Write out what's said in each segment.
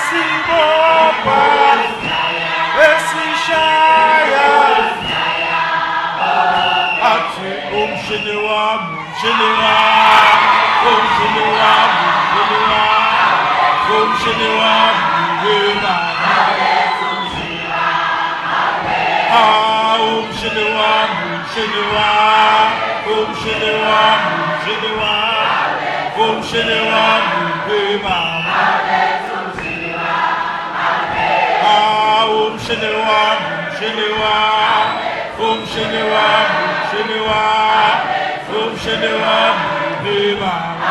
esibopha esishaya athi umshini wami umshini wami umshini wami umshini wami umshini wami umshini wami umshini wami umshini wami mama umshini wami umshini wami umshini wami umshini wami mama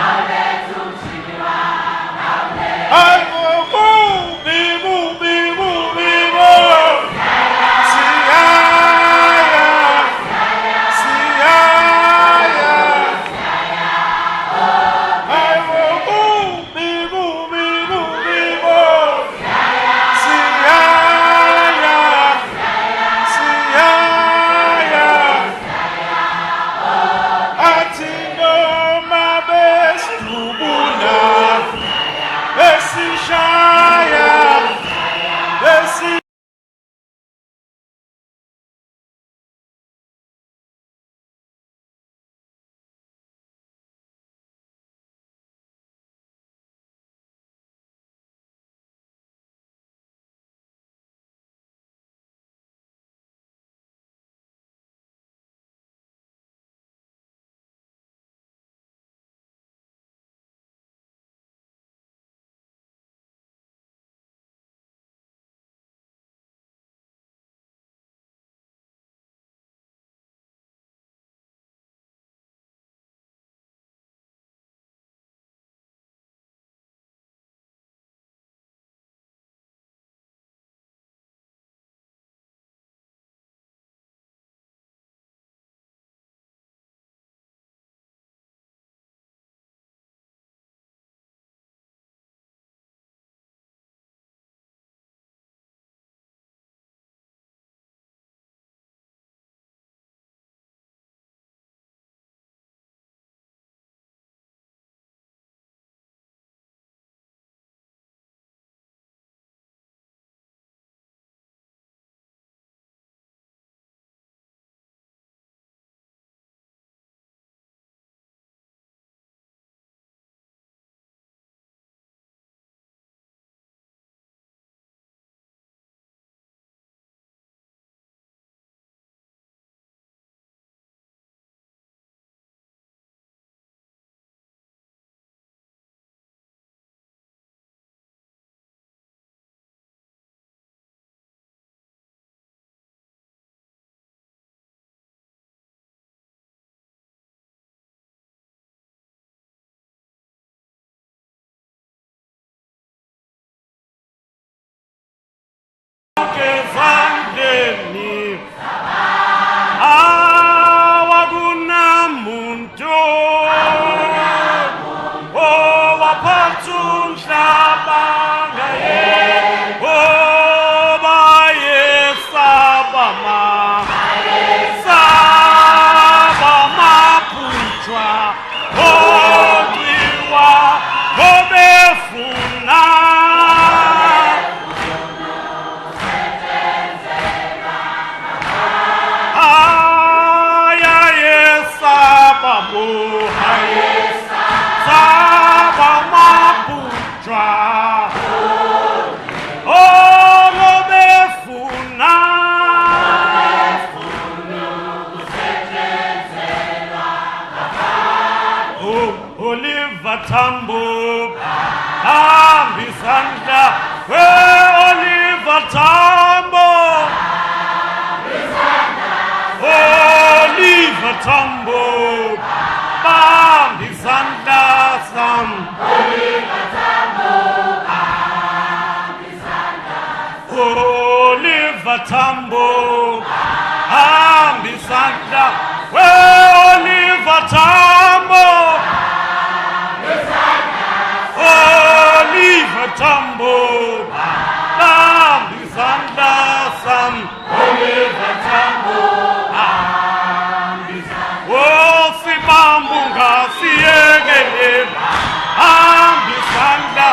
Ambisanda,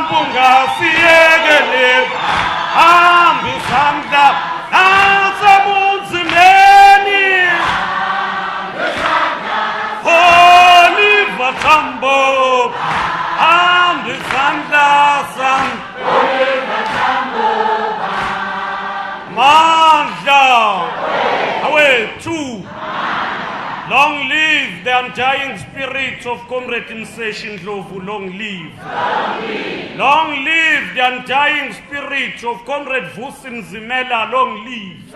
Mpunga siyekele hambisanda nasebunzimeni Oliver Tambo hambisanda sam Oliver Tambo Mandla away two. Long live the undying spirit of Comrade Musa Dagh. Long live. Long live the undying spirit of Comrade Vusimzimela. Long live.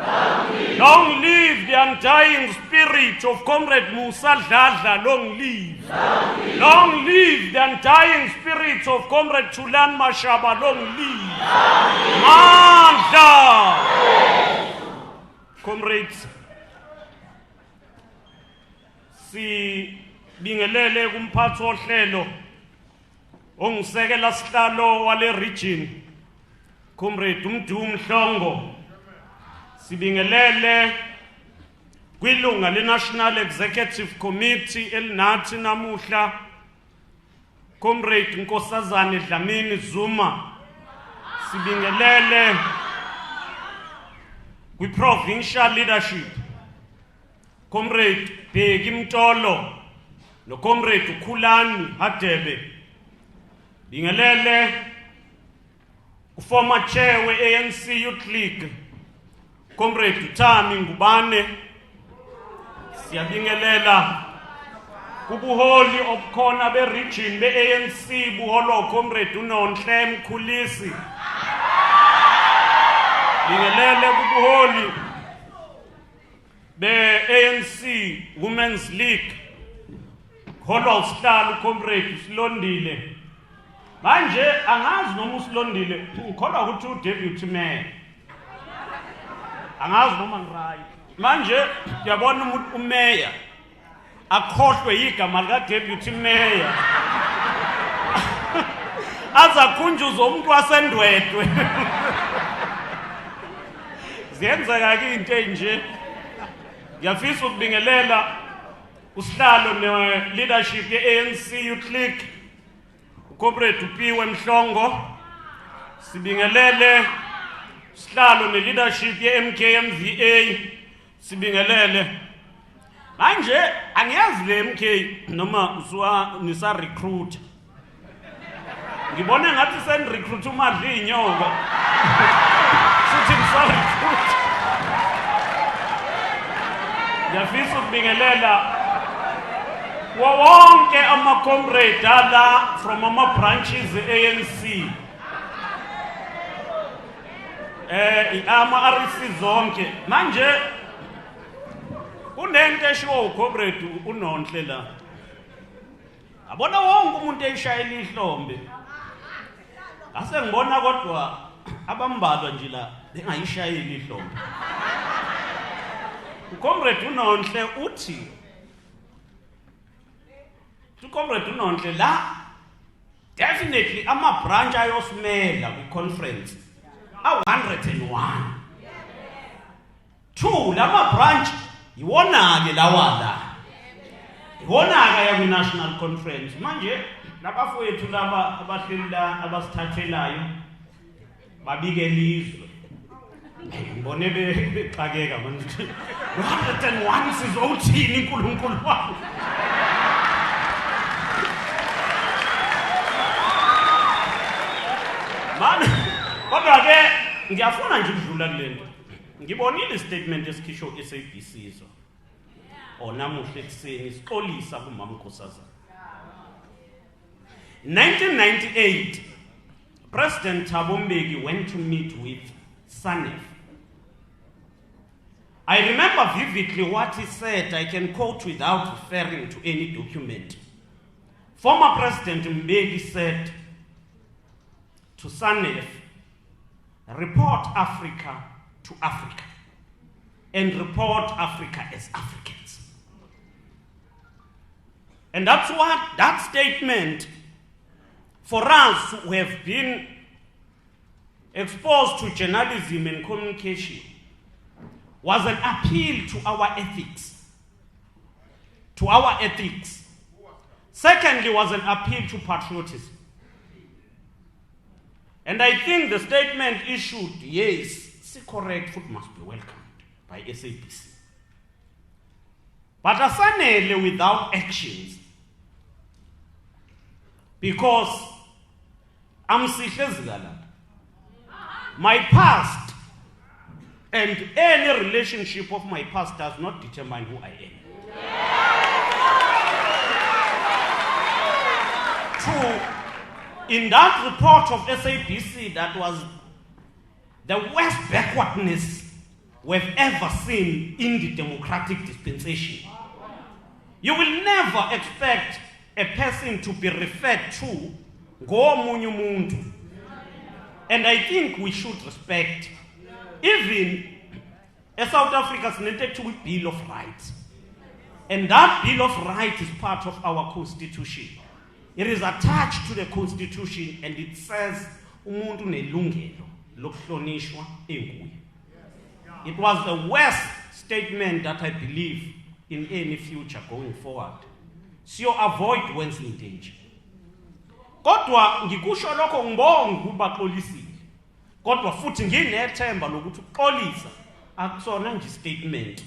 Long live the undying spirit of Comrade Musa Dagh. Long live. Long live the undying spirit of Comrade Thulan Mashaba. Long live. Mandla. Comrades, sibingelele kumphathi wohlelo ongisekela sihlalo wale region Comrade Mdumhlongo. Sibingelele kwilunga le-National Executive Committee elinathi namuhla Comrade Nkosazana Dlamini-Zuma. Sibingelele kwi-provincial leadership Comrade Bheki Mtolo no Comrade Ukhulani Hadebe. Bingelele former chair we ANC Youth League Comrade Utami Ngubane. Siyabingelela kubuholi obukhona be-region be-ANC buholo Comrade uNonhle Mkhulisi. Bingelele kubuholi be-ANC Women's League holwa usihlalo Comrade Silondile. Manje angazi noma uSilondile ngikholwa ukuthi u-deputy mayor. Angazi noma ngiright. Manje ngiyabona umeya akhohlwe igama lika-deputy mayor. Azakhunjuzwa umuntu wasendwedwe. Ziyenzeka-ke into enje. Ngiyafisa ukubingelela usihlalo ne-leadership ye-ANC Youth League uComrade Upiwe Mhlongo. Sibingelele usihlalo ne-leadership ye-MKMVA. Sibingelele. Manje angiyazi le MK noma nisa recruit. Ngibona ngathi sen recruit uMadli inyoka. Sithi nisa recruit. Ngiyafisa ukubingelela wonke ama-comrade ala from ama-branches e-ANC. Ama-RC zonke. Manje unento eshiwo uComrade uNonhle la. Abona wonke umuntu eyishayela ihlombe. Ase ngibona kodwa abambalwa nje la bengayishayeli ihlombe. uComrade uNonhle uthi uComrade uNonhle la definitely ama-branch ayosimela kwi-conference a-101. 2 lama-branch iwona-ke lawala iwona-ke yakwi-national conference. Manje labafowethu laba abahleli la abasithathelayo babike elizwe. Ngibone bexakeka manje 101 sizothini uNkulunkulu wami. Man kodwa-ke ngiyafuna nje ukudlula kulento. Ngibonile statement esikhishwe SABC so namuhla ekuseni sixolisa kumama Nkosazana. 1998 President Thabo Mbeki went to meet with SANEF. I remember vividly what he said. I can quote without referring to any document. Former President Mbeki said to SANEF, report Africa to Africa and report Africa as Africans. And that's what that statement, for us who have been exposed to journalism and communication, was an appeal to our ethics. To our ethics. Secondly, was an appeal to patriotism. And I think the statement issued, yes, correct, food must be welcomed by SABC. But asanele without actions, because my past and any relationship of my past does not determine who I am. True, in that report of SABC, that was the worst backwardness we've ever seen in the democratic dispensation. You will never expect a person to be referred to ngomunye umuntu. And I think we should respect, even as South Africa's a Bill of Rights. And that Bill of Rights is part of our Constitution. It is attached to the Constitution and it says, umuntu nelungelo lokuhlonishwa enguye. It was the worst statement that I believe in any future going forward. So avoid when in danger. Kodwa ngikusho lokho ngibonga ukubaxolisile. Kodwa futhi nginethemba lokuthi uxolisa akusona nje statement.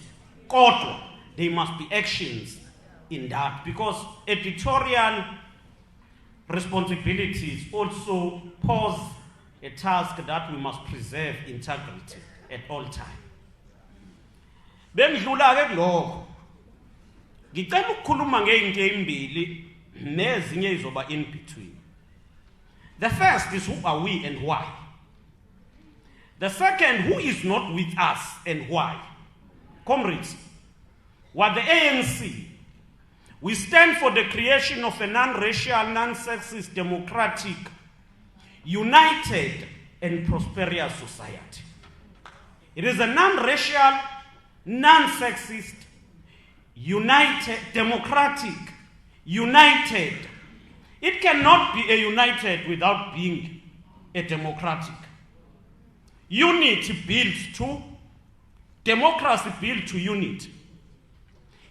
Kodwa there must be actions in that, because editorial responsibilities also pose a task that we must preserve integrity at all times. Bengidlula ke kuloko. Ngicela ukukhuluma ngeinto ezimbili nezinye izoba in between. The first is, who are we and why? The second, who is not with us and why? Comrades, what the ANC, we stand for the creation of a non-racial, non-sexist, democratic, united and prosperous society. It is a non-racial, non-sexist, united, democratic, united. It cannot be a united without being a democratic. Unity builds to democracy, builds to unity.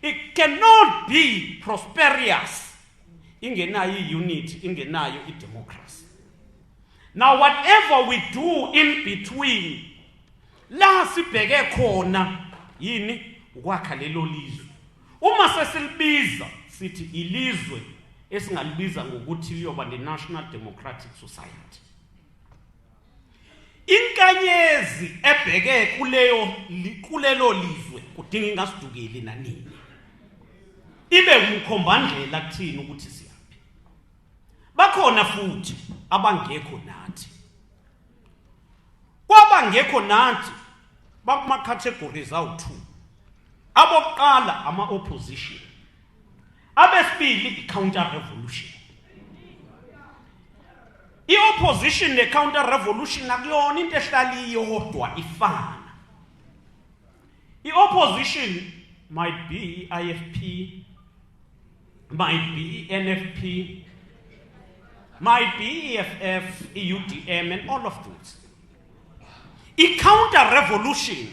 It cannot be prosperous ingenayo unity, ingenayo democracy. Now whatever we do in between, la sibheke khona yini ukwakha lelo lizwe. Uma sesilibiza sithi ilizwe esingalibiza ngokuthi liyoba the National Democratic Society. Inkanyezi ebheke kulelo lizwe kudinga ingasidukeli nanini. Ibe umkhombandlela kuthini ukuthi siyaphi. Bakhona futhi abangekho nathi. Kwabangekho nathi bakuma categories awu-2. Abokuqala ama-opposition. Abesibili i-counter revolution. I-opposition ne-counter revolution akuyona into ehlala iyodwa ifana. I-opposition might be IFP, might be NFP, might be EFF, UDM, and all of those. A counter-revolution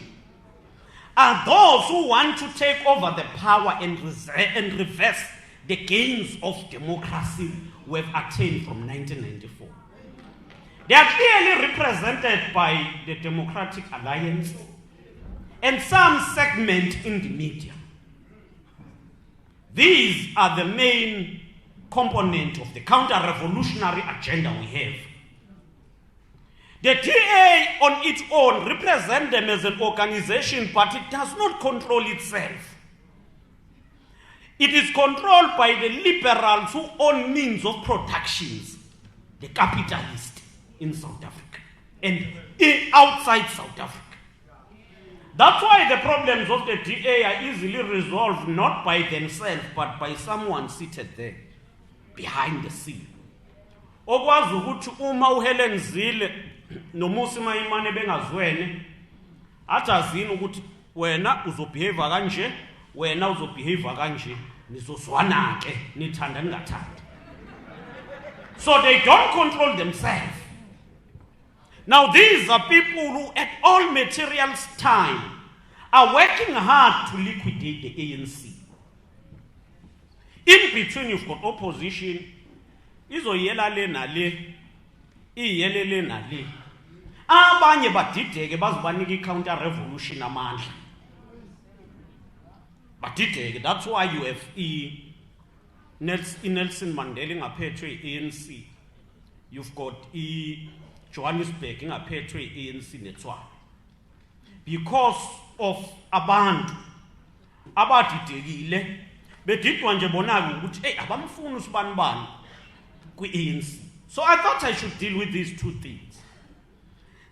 are those who want to take over the power and reverse the gains of democracy we've attained from 1994. They are clearly represented by the Democratic Alliance and some segment in the media. These are the main component of the counter-revolutionary agenda we have. The DA on its own represents them as an organization, but it does not control itself. It is controlled by the liberals who own means of productions, the capitalists in South Africa and outside South Africa. That's why the problems of the DA are easily resolved not by themselves, but by someone seated there, behind the scene. Okwazi ukuthi uma uHelen Zille noMusa Maimane bengazwene, athazini ukuthi wena uzobehave kanje, wena uzobehave kanje, nizozwana ke, nithanda ningathanda. So they don't control themselves. Now these are people who at all material time are working hard to liquidate the ANC. In between you've got opposition, izoyela le na le, iyelele nale abanye badideke bazibanika i-counter revolution amandla badideke. That's why you have Nelson Mandela ingaphethwe i-ANC, you've got Johannesburg ingaphethwe i-ANC neTshwane, because of abantu abadidekile bedidwa nje bonake ukuthi hey abamfuni usibanibani kwi-ANC. So I thought I should deal with these two things.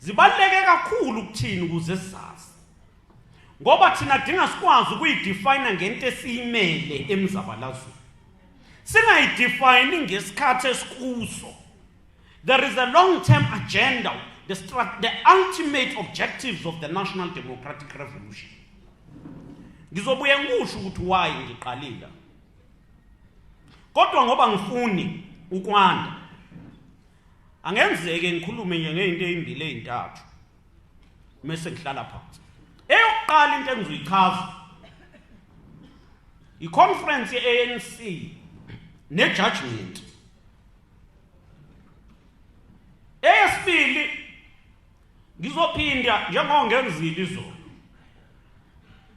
Zibaluleke kakhulu ukuthini ukuze sizazi, ngoba thina dinga sikwazi ukuyidefine ngento esiyimele emzabalazweni, singayidefine ngesikhathi esikuso. There is a long-term agenda, the ultimate objectives of the National Democratic Revolution. Ngizobuye ngisho ukuthi why ngiqalile, kodwa ngoba ngifuni ukwanda angenzeke ngikhulume nje ngeinto ezimbili ezintathu mase ngihlala phansi. Eyokuqala into engizoyichaza i-conference ye-ANC ne-judgment. Eyesibili ngizophinda njengoba ngenzile izolo,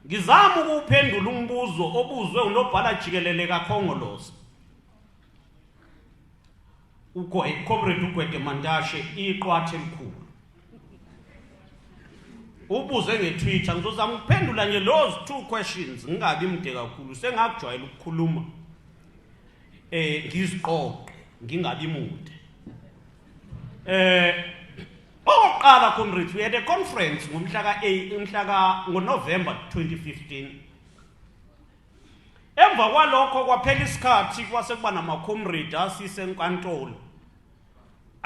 ngizama ukuphendula umbuzo obuzwe unobhala jikelele kaKhongolose Comrade Ugwede Mantashe iqwathe elikhulu. Ubuze ngeTwitter, ngizozama ukuphendula nje those two questions ngingabi mde kakhulu, sengakujwayela ukukhuluma ngiziqoqe ngingabi mude. Oqala comrades, we had a conference ngoNovember 2015. Emva kwalokho kwaphela isikhathi kwase kuba nama-comrade asisenkantolo.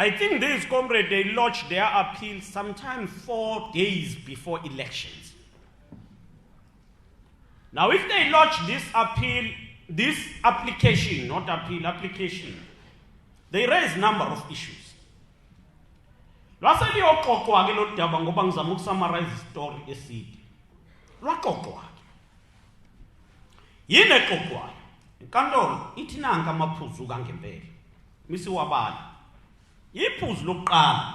I think these comrades, they lodged their appeal sometime 4 days before elections. Now if they lodge this appeal, this application, not appeal, application, they raise a number of issues. Lwaseliyoxoxwa ke lo daba ngoba ngizama ukusummarize story eside. Lwaqoqwa. Yini exoxwayo? Inkantolo ithi nanka amaphuzu kangempela. Misi wabala. Iphuzu lokuqala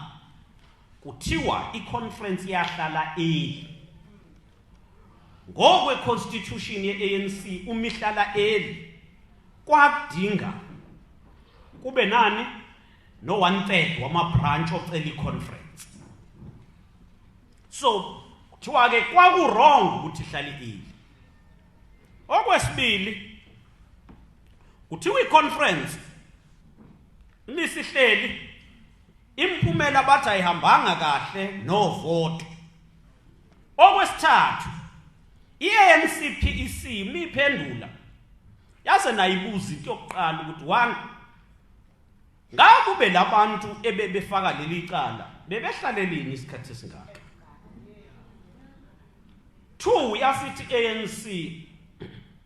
kuthiwa i-conference yahlala ngokwe constitution ye-ANC umihlala kwadinga kube nani no 1/3 wama-branch ocela i-conference. So kuthiwa ke kwaku-wrong ukuthi ihlale Okwesibili kuthiwa i-conference lisihleli imphumela bathi ayihambanga kahle novoto. Okwesithathu i-ANC PEC miphendula yaze nayibuza into yokuqala ukuthi one, ngakube labantu ebebefaka leli cala bebehlalelini isikhathi esingaka. Two, yasithi ANC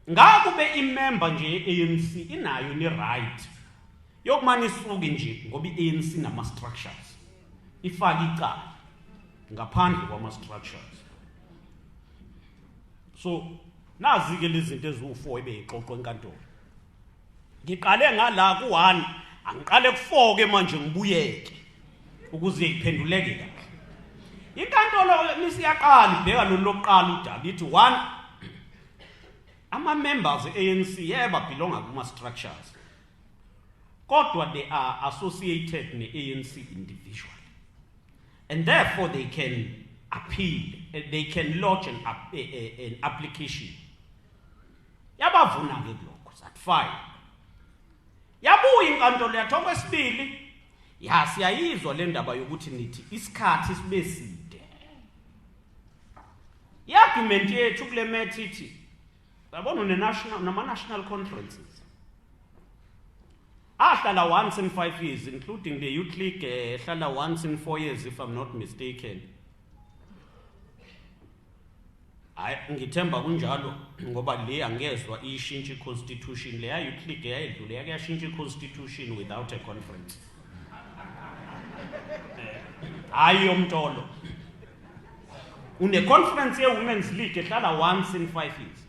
ngakube imember nje ye-ANC inayo ne-right yokumane isuke nje ngoba i-ANC nama-structures ifake icala ngaphandle kwama-structures. So nazi-ke lezi zinto eziwu-4 ebeyixoxwa enkantolo. Ngiqale ngala ku-1, angiqale ku-4 ke manje ngibuyeke ukuze iphenduleke kahle. Inkantolo nisiyaqala ibheka lolu lokuqala udaba ithi 1, ama-members e-ANC yeba belonga kuma-structures, kodwa they are associated ne-ANC individually, and therefore they can appeal, they can lodge an application. Yabavuna ke lokho sathi fine. Yabuya inkantolo yathi okwesibili, siyayizwa le ndaba yokuthi nithi isikhathi sibe side. I-argument yethu kule matter ithi yabona nama-national conferences ahlala once in 5 years, including the Youth League ehlala once in 4 years if I'm not mistaken. Ngithemba kunjalo ngoba le angezwa ishintshe constitution le Youth League yayidlule yakuyashintsha i-constitution without a conference. Hayi yomtolo. Une-conference ye-Women's League ehlala once in 5 years.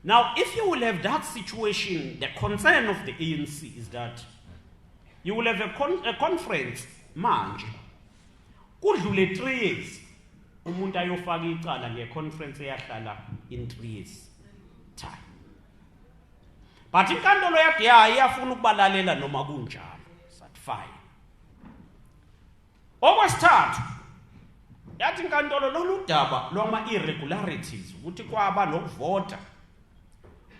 Now, if you will have that situation, the concern of the ANC is that you will have a conference manje kudlule 3 years umuntu ayofaka icala ngeconference eyahlala in 3 years time. But inkantolo yathi iyafuna ukubalalela noma kunjalo. Sathi fine. Okwesithathu yathi inkantolo lolu daba loma irregularities ukuthi kwaba nokuvota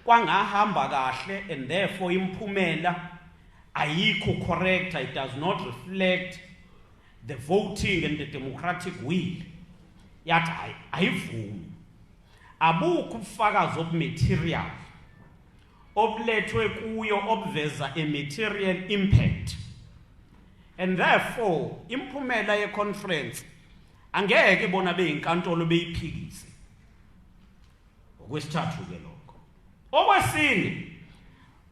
kwangahamba kahle and therefore imphumela ayikho correct, it does not reflect the voting and the democratic will. Yathi ayivumi. Abukho ubufakazi obumaterial obulethwe kuyo obuveza a material impact, and therefore imphumela ye-conference angeke bona beyinkantolo beyiphikise. Okwesithathu ke lokho. Okwesine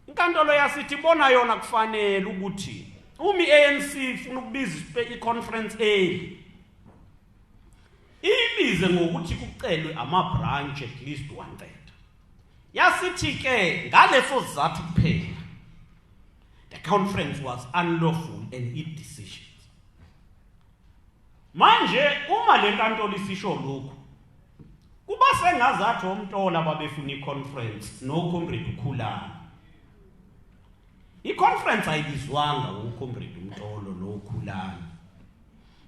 inkantolo yasithi bona yona kufanele ukuthi ANC ifuna ukubiza i-conference ibize ngokuthi kucelwe ama-branch at least 1/3. Yasithi ke ngaleso sizathu kuphela the conference was unlawful and its decisions. Manje uma le nkantolo isisho lokhu kuba sengazathi omntola babefuna i-conference no Comrade Khulana. I-conference ayibizwanga uComrade Umtolo no Khulana.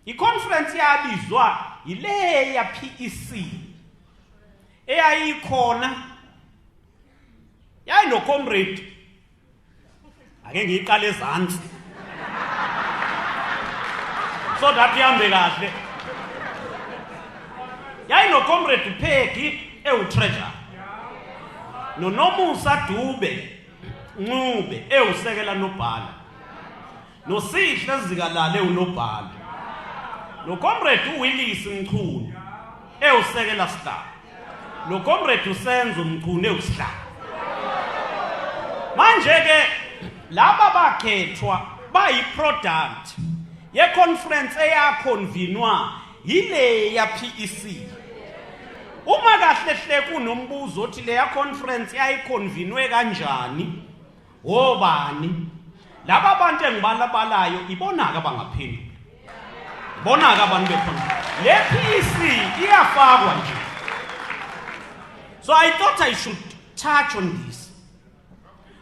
I-conference yabizwa ile ya PEC eyayikhona yayino Comrade ake ngiqale ezantsi so that ihambe kahle. Yayino Comrade Peggy treasurer no Musa Dube Ncube usekela nobhala no Sihle Zikalale unobhala no Comrade Willis Mchunu usekela star no Comrade Usenzo Mchunu usihlala. Manje ke laba bakhethwa bayi-product ye-conference eyakhonvinwa yile ya PEC. Uma kahle hle kunombuzo othi le ya conference yayikhonvinwe kanjani obani, laba bantu engibalabalayo ibonaka abangaphendula, ibonaka abantu bekhona le PEC iyafakwa nje. So I thought I should touch on this.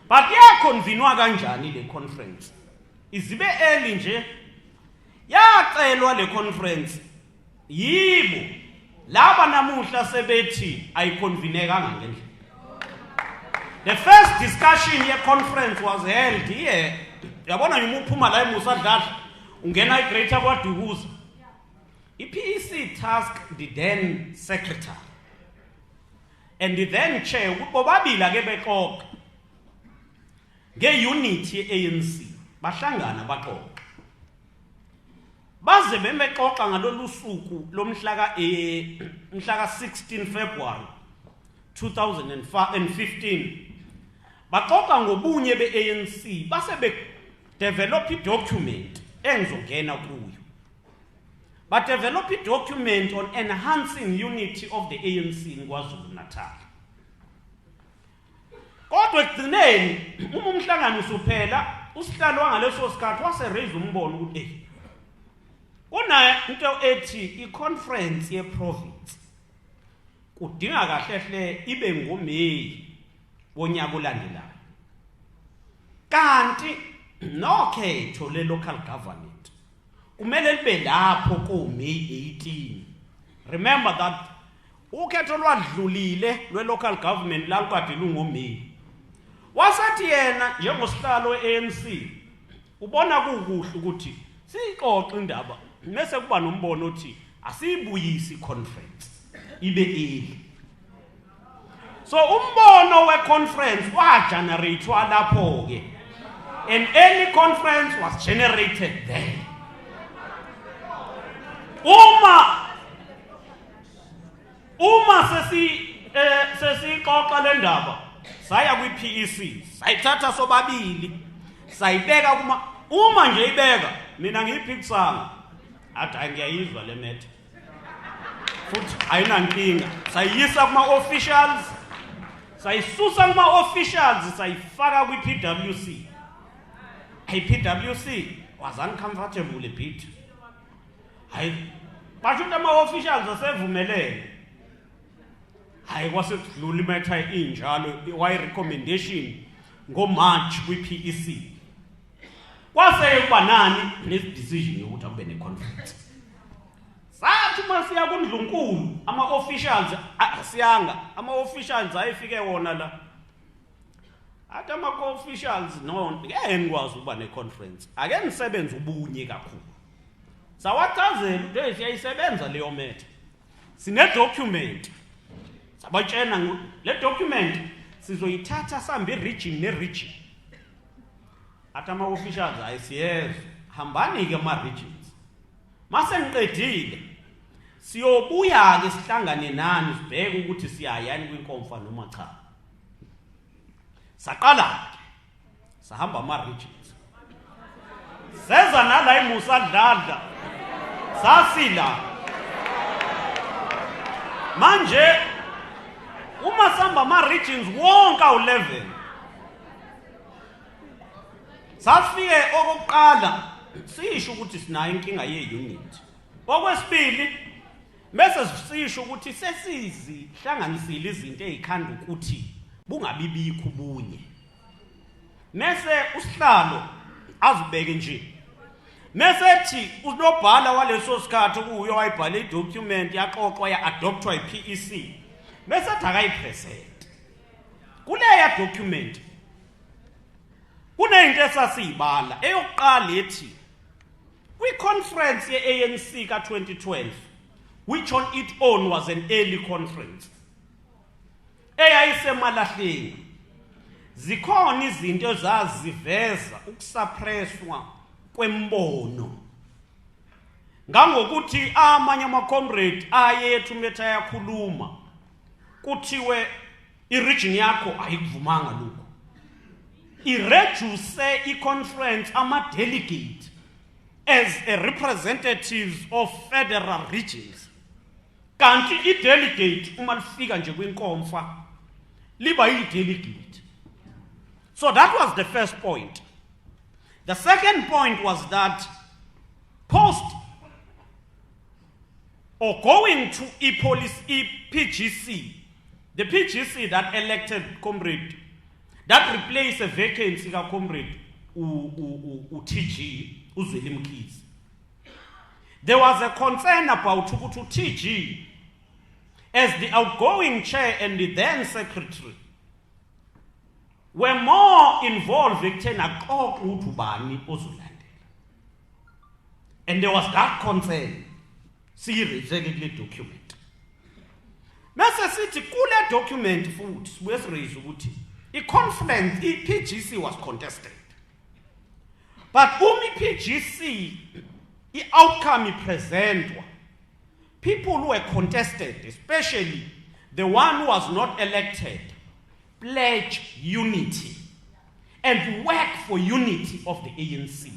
But yakhonvinwa kanjani le conference? Izibe early nje yacelwa le conference yibo laba namuhla sebethi ayiconvinekanga ngendlela. The first discussion ye conference was held here. Yabona ngimuphuma la eMusa Dagh ungena eGreater kwaDukuza. I-PEC tasked the then secretary and the then chair bobabili ke bexoxa nge-unit ye-ANC bahlangana baxoxa. Baze bemexoxa ngalolu suku lomhla ka 16 February 2015 baxoxa ngobunye be-ANC base be-develop i-document engizongena kuyo. But develop a document on enhancing unity of the ANC in KwaZulu-Natal. Kodwa ekugcineni uma umhlangano usuphela usihlalo ngaleso sikhathi wase-raise umbono ukuthi kuna into ethi i-conference ye-province kudinga kahle hle ibe ngoMeyi wonyaka olandelayo, kanti nokhetho le-local government kumele libe lapho koMeyi 18. Remember that ukhetho lwadlulile lwe-local government lalukade lungoMeyi. Wasathi yena njengosihlalo we-ANC ubona kukuhle ukuthi siyixoxe indaba mase kuba nombono othi asiyibuyisi i-conference ibe early. So umbono we-conference wageneratewa lapho ke. An early conference was generated there. Uma sesixoxa le ndaba saya kwi-PEC sayithatha sobabili sayibeka uma nje ibeka mina ngiyiphikisanga athi ngiyayizwa le matter futhi ayinankinga, sayiyisa kuma-officials, sayisusa kuma-officials sayifaka kwi-PWC PWC was uncomfortable a bit. But my officials asevumelene. Kwasekudlula imetha injalo why recommendation ngo-March kwi-PEC. Kwase kuba nani decision yokuthi akube ne-conference. Sathi masiya kuNdlunkulu ama-officials ama-officials ayefike wona la. Athi ama-officials no ngeke nikwazi ukuba ne-conference. Ake nisebenze ubunye kakhulu. Sawachazela ukuthi siyayisebenza leyo metha. Sine-document. Sabatshena le document sizoyithatha sambe region ne-region. Athi ama-officials ayisiyezwe hambani ke ama-regions. Mase niqedile siyobuya ke sihlangane nani sibheke ukuthi siyayani kwinkomfa noma cha. Saqala sahamba ama-regions. Seza nala iMusa Dagh sasila manje uma samba ama-regions wonke awu-11 safike okokuqala sisho ukuthi sinayo inkinga ye-unit. Okwesibili bese sisho ukuthi sesizihlanganisile izinto ezikhanda ukuthi bungabibikho ubunye. Mese usihlalo azibeke nje. Mesethi unobhala waleso sikhathi kuyo wayibhala idocument yaxoxwa ya-adoptwa yi-PEC. Mesethi akayipresent. Kuleya document kunento esasiyibala eyokuqala ethi kwi-conference ye-ANC ka-2012 which on its own was an early conference eyayisemalahleni zikhona izinto ezaziveza ukusuppresswa kwembono ngangokuthi amanye ama-comrade ayethu metha yakhuluma kuthiwe i-region yakho ayikuvumanga lokho. Irreduce i-conference ama-delegate as a representatives of federal regions. Kanti i-delegate uma lifika nje kwinkomfa liba yi-delegate. So that was the first point. The second point was that post or going to PGC, the PGC that elected Comrade, that replaced a vacancy ka Comrade TG Uzweli Mkhize. There was a concern about TG as the outgoing chair and the then secretary were more involved and there was that concern. Serious document. Mase sithi kule document futhi wesiraise ukuthi i-conference i-PGC was contested. But PGC i-outcome presentwa, people who were contested, especially the one who was not elected, pledge unity and work for unity of the ANC.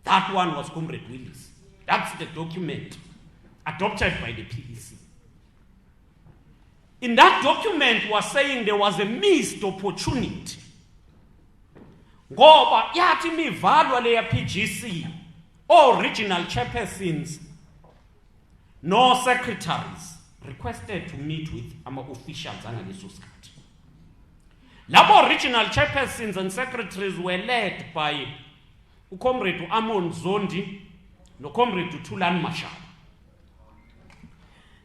That one was Comrade Willis. That's the document adopted by the PEC. In that document was saying there was a missed opportunity. Ngoba yathi mivalwa leya PGC, all regional chairpersons, no secretaries requested to meet with ama-officials angaleso sikhathi. Labo regional chairpersons and secretaries were led by uComrade Amon Zondi no Comrade Tulan Mashaba.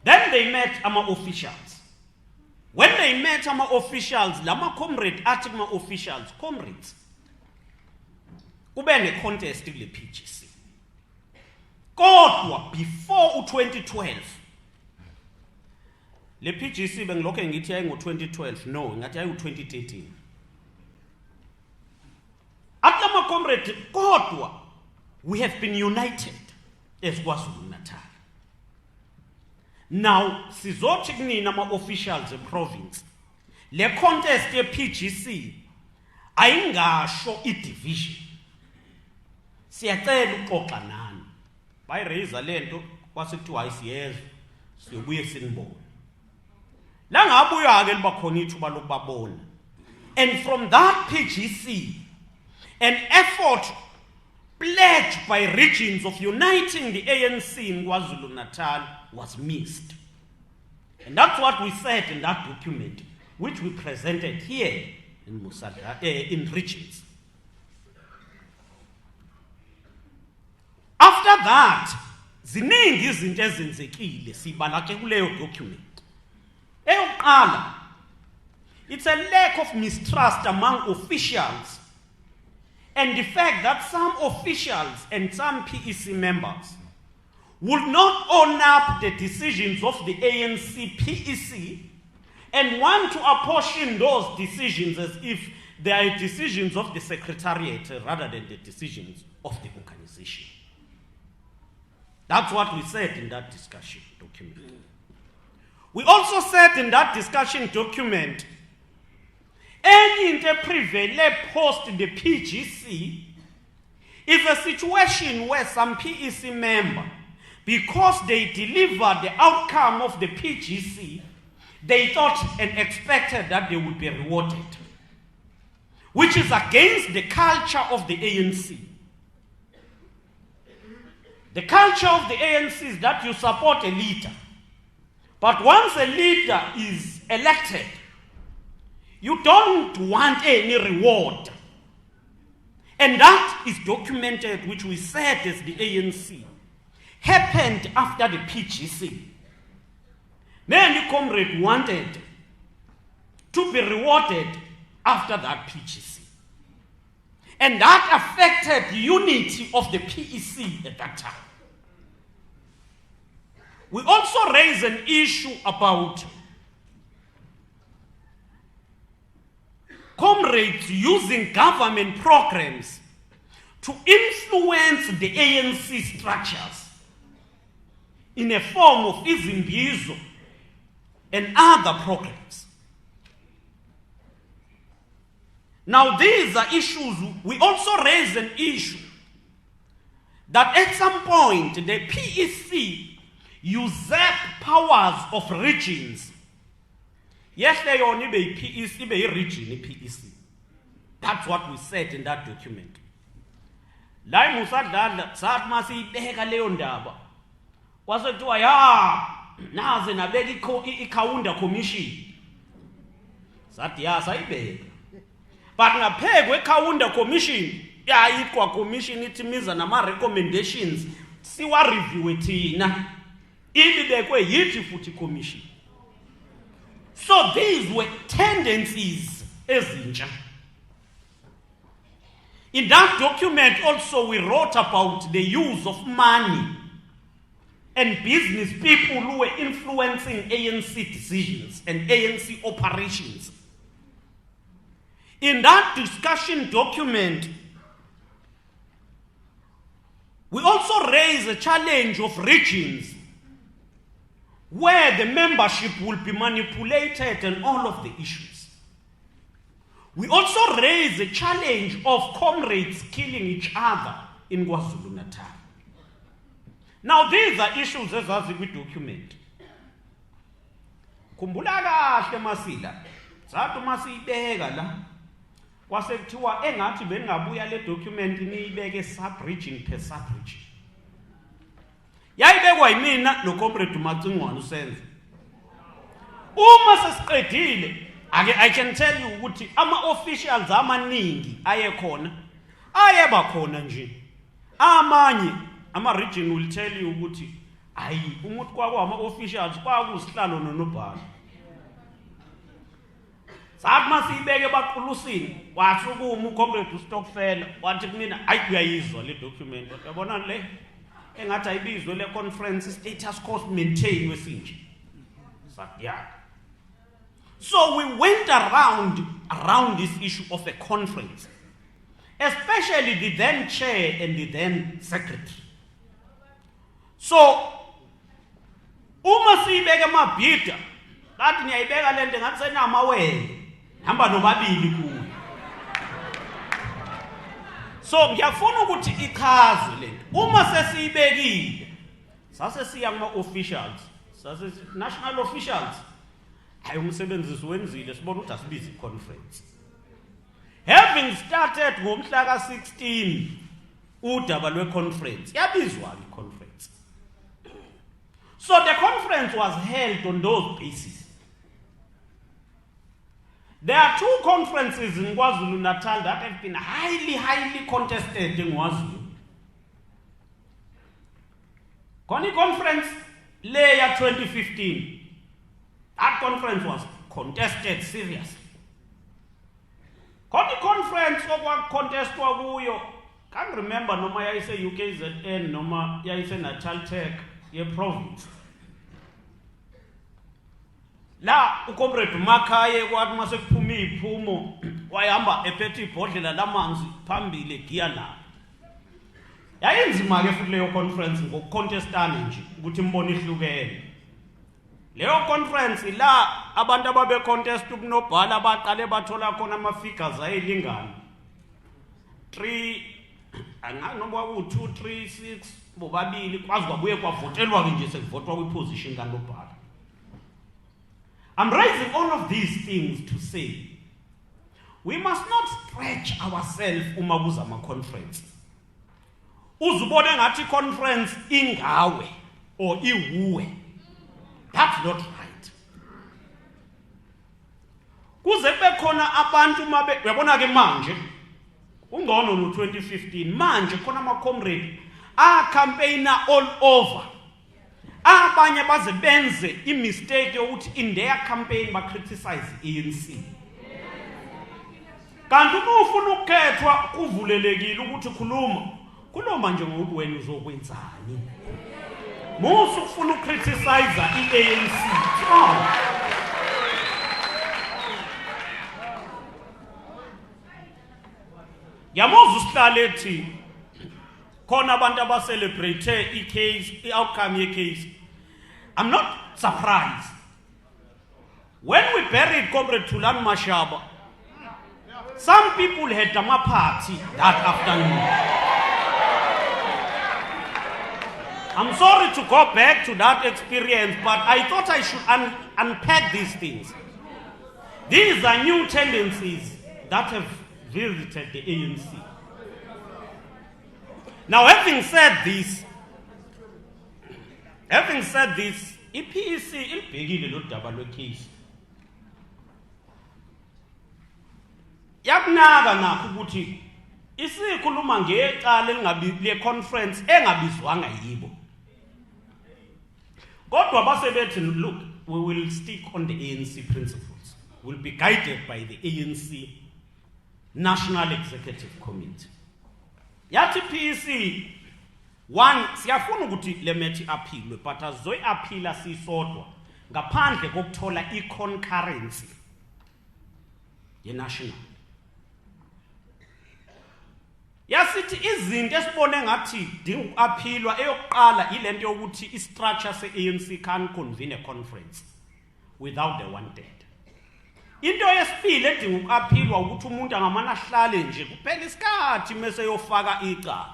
Then they met ama-officials. When they met ama-officials, lama comrade athi ma-officials, comrades, kube ne-contest kule PGC. Kodwa before u-2012, le PGC bengilokho ngithi yayingo-2012, no, ngathi yayi-2013. Athi ama-comrade, kodwa we have been united as KwaZulu-Natal. Now, sizothi kunina ama-officials e-province, le contest ye-PGC ayingasho i-division. Siyacela uxoxa nani. Bayiraise lento kwase kuthiwa ayisiyezwe, siyobuye sinibone. La ngabuya ke libakhona ithuba lokubabona. And from that PGC, an effort pledged by regions of uniting the ANC in KwaZulu-Natal was missed. And that's what we said in that document, which we presented here in Musa Dagh, in regions. After that, ziningi izinto ezenzekile sibala ke kuleyo document. Eyokuqala, it's a lack of mistrust among officials and the fact that some officials and some PEC members would not own up the decisions of the ANC PEC and want to apportion those decisions as if they are decisions of the Secretariat rather than the decisions of the organization. That's what we said in that discussion document. We also said in that discussion document, any interprevele post the PGC is a situation where some PEC member, because they delivered the outcome of the PGC, they thought and expected that they would be rewarded, which is against the culture of the ANC. The culture of the ANC is that you support a leader. But once a leader is elected, you don't want any reward. And that is documented, which we said as the ANC, happened after the PGC. Many comrades wanted to be rewarded after that PGC. And that affected the unity of the PEC at that time. We also raised an issue about comrades using government programs to influence the ANC structures in a form of izimbizo and other programs. Now these are issues. We also raised an issue that at some point the PEC usurp powers of regions. Yes, they only be PEC, be region, PEC. That's what we said in that document. Lai Musa Dagh saat masi ibeka leyo ndaba. Wasethiwa ya naze nabeka ikhawunda commission. Sathi ya sayibeka. But ngaphekwe ikhawunda commission, yayikwa commission itimiza nama recommendations siwa review thina. Ibibekwe yithi futhi commission. So these were tendencies ezintsha. In that document also we wrote about the use of money and business people who were influencing ANC decisions and ANC operations. In that discussion document, we also raised a challenge of regions where the membership will be manipulated and all of the issues. We also raised the challenge of comrades killing each other in KwaZulu-Natal. Now these are issues as we document. Khumbula kahle Masila, sathi masiyibeka la kwasekuthiwa engathi bengabuya le document niyibeke sub-region per sub-region. Yayibekwa yimina noComrade Macingwane usenze. Uma sesiqedile, I can tell you ukuthi ama-officials amaningi ayekhona, ayeba khona nje. Amanye, ama-region will tell you ukuthi, ayi, umuthi kwakho ama-officials kwakusihlalo nonobhala. Sathi masiyibeke baqulusini, wathi ukuma uComrade uStokfela, wathi kumina, ayi uyayizwa le document, yabona le? Engathi ayibizwe le conference status quo maintain wesinje. Sathi So we went around this issue of a conference, especially the then chair and the then secretary. So uma siyibeka amabhida, ngathi niyayibeka lento ngathi senamawele, hamba nobabili kuyo. So ngiyafuna ukuthi ichaze lento. Uma sesiyibekile, sase siya kuma officials, sase national officials, hayi umsebenzi wenzile sibona ukuthi asibize iconference. Having started ngomhla 16 udaba lwe-conference, yabizwa i-conference. So the conference was held on those bases. There are two conferences in KwaZulu-Natal that have been highly contested in KwaZulu. Koni conference layer 2015. That conference was contested seriously. Koni conference okwa contestwa kuyo, can't remember noma yayise UKZN noma yayise Natal Tech ye province. La uComrade Makaye kwathi mase kuphuma iphumo wayihamba ephethe ibhodlela lamanzi phambili giya na. Yayinzima ke futhi leyo conference ngokucontestana nje ukuthi imbone ihlukene. Leyo conference la abantu ababe contest ukunobhala abaqale bathola khona ama figures ayilingana. 3 anganoma ku 2 3 6 bobabili kwazi kwabuye kwavotelwa ke nje sekuvotwa kwiposition kanobhala. I'm raising all of these things to say we must not stretch ourselves uma kuza ama conference. Uzubone ngathi conference ingawe or iwuwe. That's not right. Kuze bekhona abantu mabe uyabona ke manje ungcono no 2015 manje khona ama comrade campaigner all over. Abanye baze benze imistake yokuthi in their campaign ba criticize ANC. Kanti uma ufuna ukukhethwa kuvulelekile ukuthi khuluma nje ngokuthi wena uzokwenzani. Musu ufuna ukcriticize iANC. Yamuzu sihlale ethi khona abantu abacelebrate i-outcome ye-case. I'm not surprised. When we buried Comrade Thulan Mashaba, some people had a party that afternoon. I'm sorry to go back to that experience, but I thought I should unpack these things. These are new tendencies that have visited the ANC. Now, having said this, iPEC ilibhekile lo daba lwecase. Yakunaka nakho ukuthi isikhuluma ngecala elingabi le conference engabizwanga yibo. Kodwa basebethi look, we will stick on the ANC principles. We'll be guided by the ANC National Executive Committee. Yathi PEC 1 siyafuna ukuthi le methi aphilwe but azoyi aphila sisodwa ngaphandle kokuthola i-concurrency ye-national. Yasithi izinto esibone ngathi dinga ukuaphilwa eyokuqala ilento yokuthi i-structure se-ANC can convene a conference without the one dead. Into yesibili edinga ukuaphilwa ukuthi umuntu angamana ahlale nje kuphela isikhathi mase yofaka icala.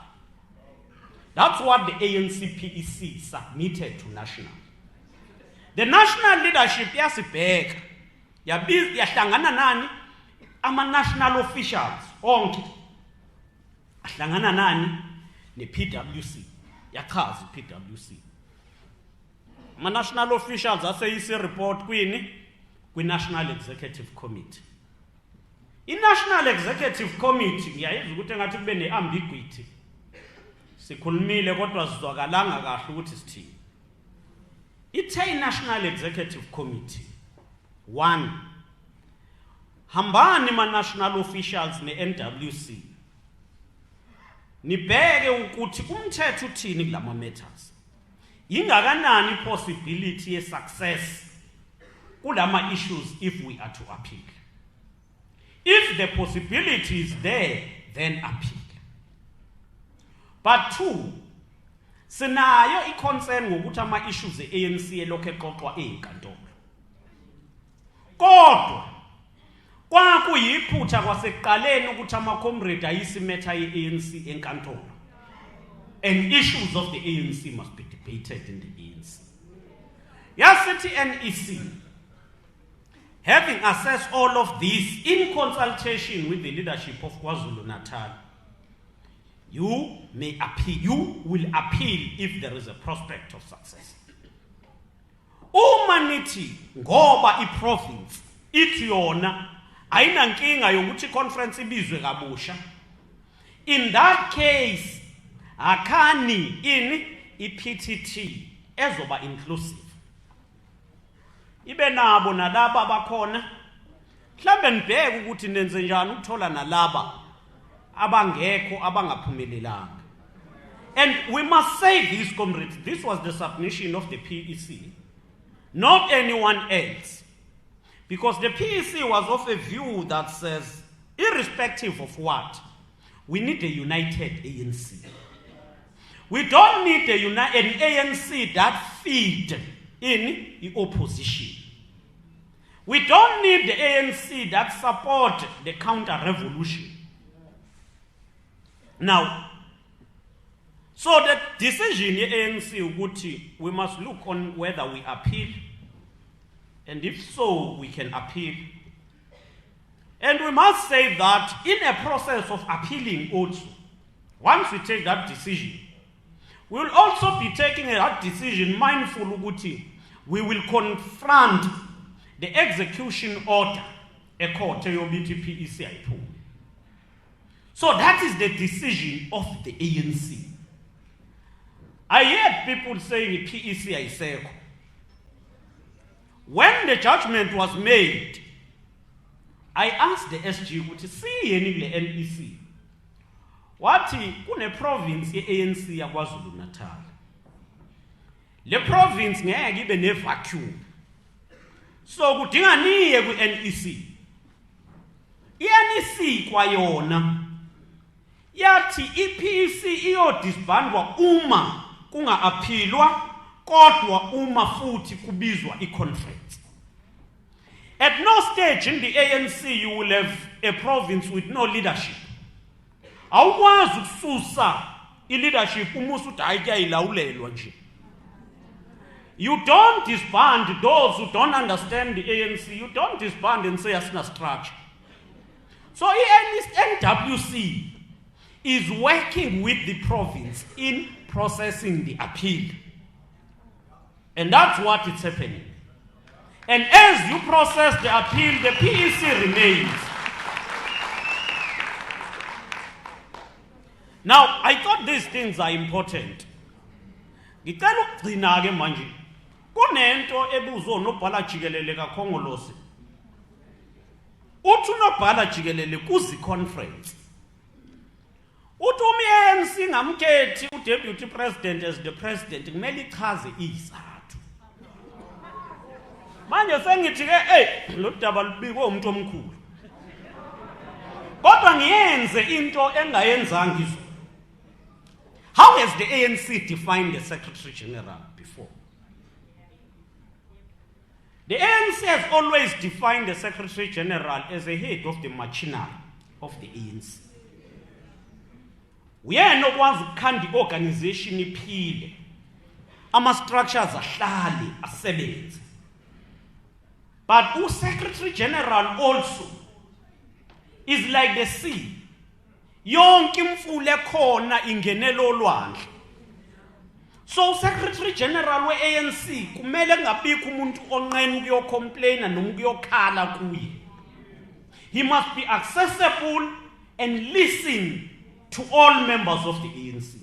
That's what the ANC PEC submitted to national. The national leadership yasibheka yahlangana nani ama-national officials onke ahlangana nani ne-PWC yachaza i-PWC. Ama-national officials aseyise report kwi-National Executive Committee. I-National Executive Committee ngiyayizwa ukuthi engathi kube ne-ambiguity. Sikhulumile kodwa sizwakalanga kahle ukuthi sithini. Ithe i-National Executive Committee 1 hambani ma-national officials ne-NWC nibheke ukuthi umthetho uthini kulama matters. Ingakanani possibility ye success kulama issues if we are to appeal. If the possibility is there, then appeal. But 2, sinayo i-concern ngokuthi ama issues e-ANC elokhu exoxwa ezinkantolo. Kodwa kwakuyiphutha kwasekuqaleni ukuthi ama-comrade ayisimetha ye-ANC enkantolo. And issues of the ANC must be debated in the ANC. Yasithi NEC Having assessed all of this in consultation with the leadership of KwaZulu-Natal, you will appeal if there is a prospect of success. Uma nithi ngoba i-province ithi yona ayinankinga yokuthi conference ibizwe kabusha, in that case akani i-PTT ezoba inclusive. Ibe nabo nalaba bakhona, mhlambe nibheke ukuthi nenze njani ukuthola nalaba abangekho abangaphumelelanga. And we must say this, comrades, this was the submission of the PEC, not anyone else. Because the PEC was of a view that says, irrespective of what, we need a united ANC. We don't need an ANC that feed in the opposition. We don't need the ANC that support the counter-revolution. Now, so the decision in ANC, we must look on whether we appeal, and if so, we can appeal. And we must say that in a process of appealing also, once we take that decision, we will also be taking that decision mindful ukuthi we will confront the execution order a court PEC. So that is the decision of the ANC. I heard people saying PEC iseko. When the judgment was made, I asked the SG ukuthi siyeni le NEC. Wathi kune province ye-ANC yaKwaZulu Natal. Le province ngeke ibe ne vacuum. So kudinga niye ku NEC. I-NEC kwayona yathi i-PEC iyodisbandwa uma kunga-aphilwa kodwa uma futhi kubizwa i-conference. At no stage in the ANC you will have a province with no leadership. Awukwazi ukususa i-leadership umusa uthi hayi kuyayilawulelwa nje. You don't disband those who don't understand the ANC. You don't disband and say asina structure. So NWC is working with the province in processing the appeal. And that's what is happening. And as you process the appeal, the PEC remains. Now, I thought these things are important. Ngicela ukugcina ke manje. Kunento ebuzwa nobhala jikelele kaKhongolose. Uthi unobhala jikelele kuzi conference. Uthi ANC ngamkhethi uDeputy President as the President kumele ichaze izathu. Manje sengithi ke lo daba lubikwe umuntu omkhulu. Kodwa ngiyenze into engayenzanga izolo. How has the ANC defined the Secretary General before? The ANC has always defined the Secretary General as a head of the machinery of the ANC. We are not ones who can the organization iphile. Ama structures ahlale asebenze. But the Secretary General also is like the sea. Yonke imfule khona ingenela olwandle. So Secretary General we-ANC kumele ngabikho umuntu onqena ukuyocomplaina noma ukuyokhala kuye. He must be accessible and listen to all members of the ANC.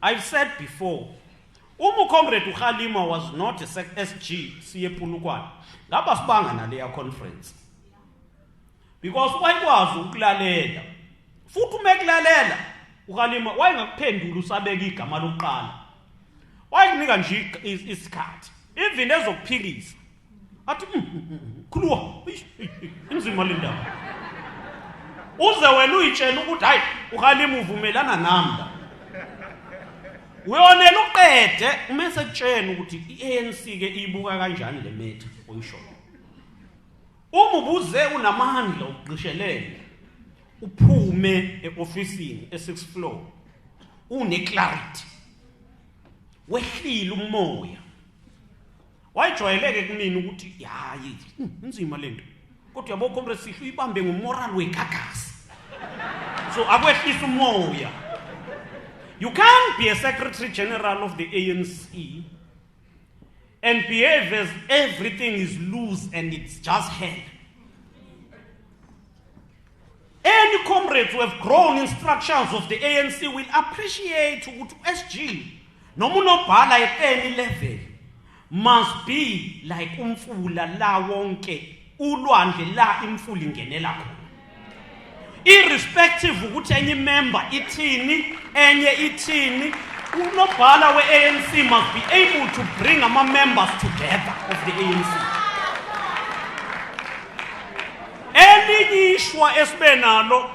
I've said before, Comrade Ukhalima was not a SG siye Pulukwane. Ngaba sibanga naleya conference. Because wayekwazi ukulalela. Futhi umekulalela Ukhalima wayengakuphendula usabeka igama lokuqala. Wayekunika nje isikhathi. Even ezokuphikisa. Athi khuluwa inzima le ndaba. Uze wena uyitshela ukuthi hayi Ukhalima uvumelana nami la. Uyonela uqede umase kutshena ukuthi iANC ke ibuka kanjani le matter oyisho. Uma ubuze unamandla ukuqishelela uphume eofisini e6th floor une clarity wehlile umoya wayijwayeleke kumina ukuthi hayi inzima lento kodwa yabo Comrade Sihlu ibambe ngomoral wegagasi so akwehlisa umoya. You can't be a Secretary General of the ANC and behave as everything is loose and it's just hell. Any comrades who have grown in structures of the ANC will appreciate SG. No munobhala at any level must be like umfula la wonke ulwandle la imfula ingenela khona. Irrespective ukuthi any member ithini enye ithini unobhala we-ANC must be able to bring our members together of the ANC. Elinye ishwa esibe nalo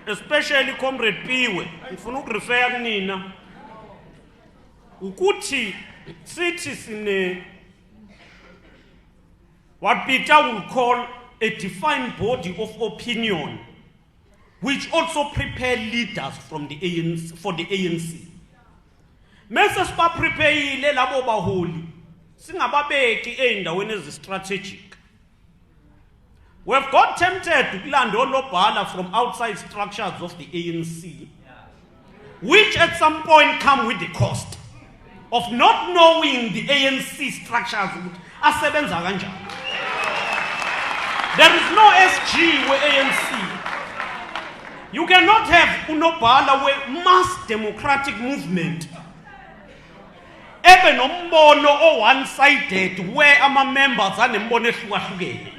especially Comrade Piwe ngifuna ukurefer kunina ukuthi sithi sine what Peter will call a defined body of opinion which also prepare leaders from the ANC for the ANC. Mese siba prepareile labo baholi singababeki eindaweni ezistrategic. We've got tempted to land olobhala from outside structures of the ANC, which at some point come with the cost of not knowing the ANC structures. Asebenza kanjani. There is no SG with ANC. You cannot have unobhala with mass democratic movement. Even umbono one-sided where our members are nembono ehlukahlukene.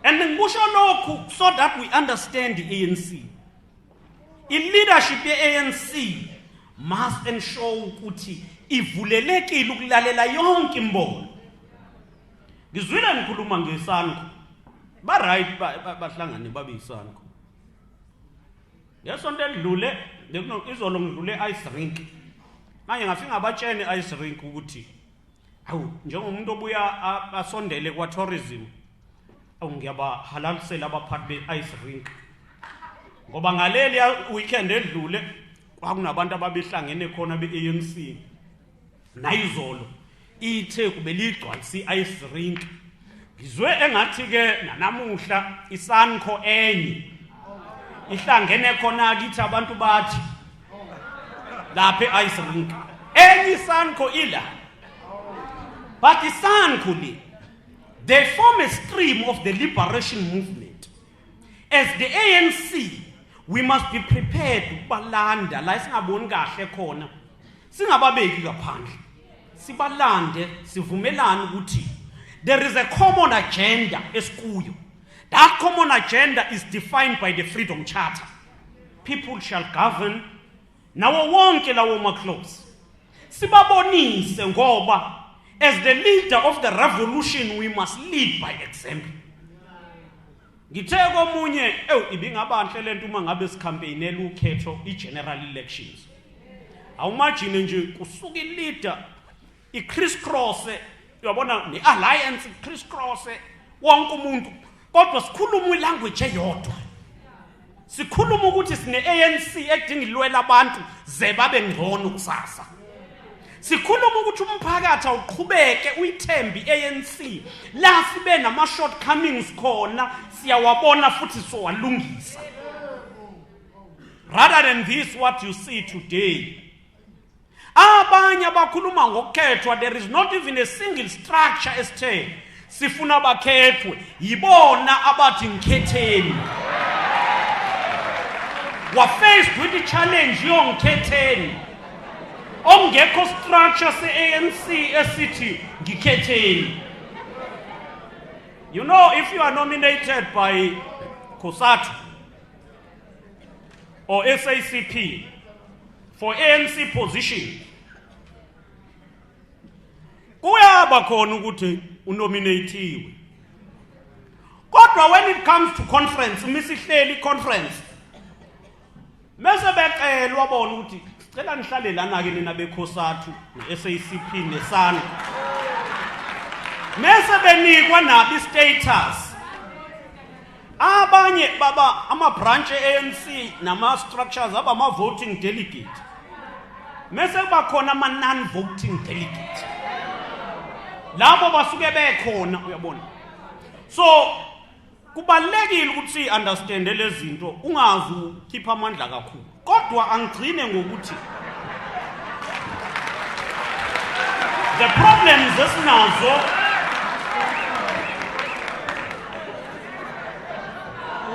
And then so that we understand the ANC. In leadership, the ANC must ensure ukuthi ivulelekile ukulalela yonke imbono. Ngizwile ngikhuluma ngesanko. Ba right bahlangane babe isanko. Yesonto edlule izolo ngidlule ice rink. Manje ngafika abatshene ice rink ukuthi hawu njengomuntu obuya asondele kwa tourism ngiyabahalalisela abaphathi be-ice rink ngoba ngaleli weekend edlule kwakunabantu ababehlangene khona be-ANC nayizolo ithe kubeligcwalisa i-ice rink ngizwe engathi-ke nanamuhla isanko enye ihlangene khona kithi abantu bathi lapha e-ice rink enye isanko ila but isanko le they form a stream of the liberation movement. As the ANC, we must be prepared to balanda la singaboni kahle khona. Singababeki ngaphandle. Sibalande, sivumelane ukuthi there is a common agenda esikuyo. That common agenda is defined by the Freedom Charter. People shall govern nawo wonke lawo maclose. Sibabonise ngoba as the leader of the revolution, we must lead by example. Ngithe komunye ibingabanhle lento uma ngabe sicampaignela ukhetho i-general elections. Awumagine nje kusuka i-leader i-crisscross uyabona ne-alliance i-crisscross wonke umuntu kodwa sikhuluma ilanguage eyodwa. Sikhuluma ukuthi sine-ANC edinga ilwela abantu ze babe ngcono kusasa. Sikhuluma ukuthi umphakathi awuqhubeke uyithembi ANC la sibe nama shortcomings khona siyawabona futhi sowalungisa. Rather than this what you see today, abanye abakhuluma ngokukhethwa, there is not even a single structure esithe sifuna bakhethwe yibona abathi ngikhetheni. Wa faced with the challenge yongikhetheni. Ongekho structure se-ANC esithi ngikhetheni. You know, if you are nominated by COSATU or SACP for ANC position, kuyaba khona ukuthi unominatiwe. Kodwa when it comes to conference, misihleli conference, mase becelwa bona ukuthi cela nihlale lana ke nina beCOSATU ne-SACP nesana. Mase benikwa nabi status. Abanye baba ama branch ANC nama structures aba ma voting delegate. mese kuba khona ama non-voting delegates labo basuke bekhona uyabona. So kubalekile ukuthi understand lezi zinto ungazi ukhipha amandla kakhulu, kodwa angigcine ngokuthi the problems esinazo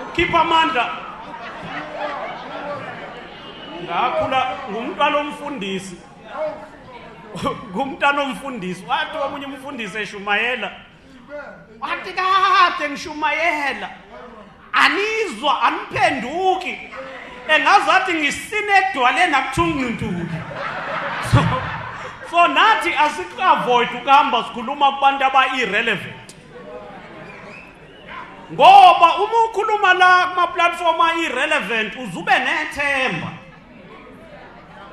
ukhipha amandla. Ngakhula ngumntwana omfundisi ngumntwana omfundisi wathi omunye umfundisi eshumayela wathi kade ngishumayela anizwa aniphenduki engazathi ngisine edwale nakuthungintuki. So nathi asikuavoid ukuhamba sikhuluma kubantu aba-irrelevant, ngoba uma ukhuluma la kuma-platform a-irrelevant uzube nethemba,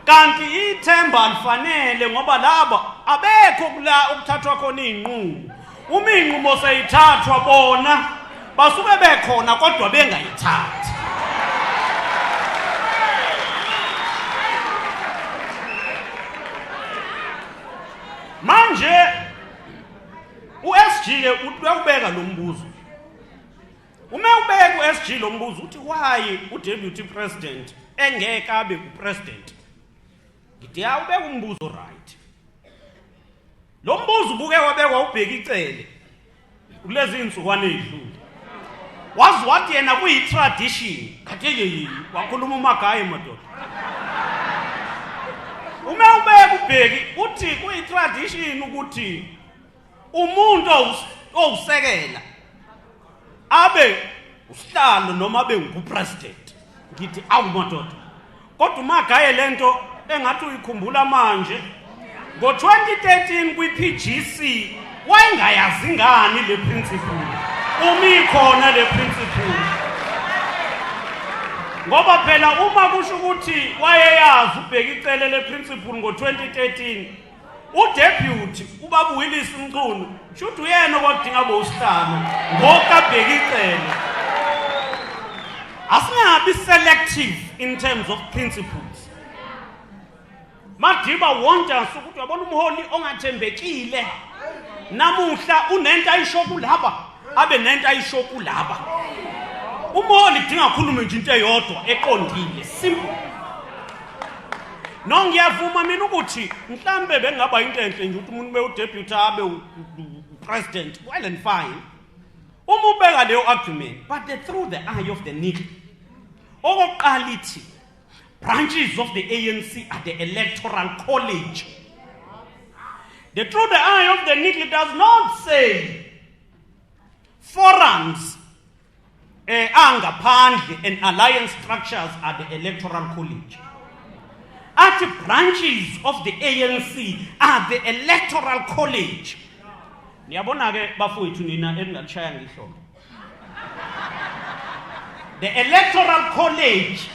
kanti ithemba alifanele ngoba laba abekho kula ukuthathwa khona iy'nqumo. Uma iy'nqumo seyithathwa bona basuke bekhona kodwa bengayithathi. Manje u-SG uyawubeka lo mbuzo. Uma ubeka u-SG lo mbuzo uthi why u-Deputy President engeke abe u-President, ngithi awubeka umbuzo right. Lo mbuzo ubuke wabekwa ubheka icele kulezi insukwane ezidlule. Wazi wathi yena kuyi-tradition, kade wakhuluma uMagaye madoda. Uma ubeka ubheki uthi kuyi-tradition ukuthi umuntu owusekela abe usihlalo noma abe ngupresident. Ngithi awu madoda, kodwa uMagaye lento engathi uyikhumbula manje ngo-2013 kwi-PGC wayengayazi ngani le principle, umi khona le principle. Ngoba phela uma kusho ukuthi wayeyazi ubheka icele le principle ngo-2013, uDeputy ubaba uWillis Mchunu shothi uyena okwadinga bosihlalo ngokabheka icele. Asingabi selective in terms of principles. Madiba wonke asukuthi uyabona umholi ongathembekile namuhla unento ayishoku laba abe nento ayishoku laba. Umholi dinga khulume nje into eyodwa eqondile, simple. Ngiyavuma mina ukuthi mhlambe bengaba into enhle nje ukuthi umuntu bewu-deputy abe u-president, well and fine. Uma ubeka leyo argument, but through the eye of the needle. Okokuqala ithi branches of the ANC at the Electoral College. The through the eye of the needle does not say forums angaphandle and alliance structures at the Electoral College. At branches of the ANC at the Electoral College. Niyabona ke bafowethu nina engishaya ngihlolo. The Electoral College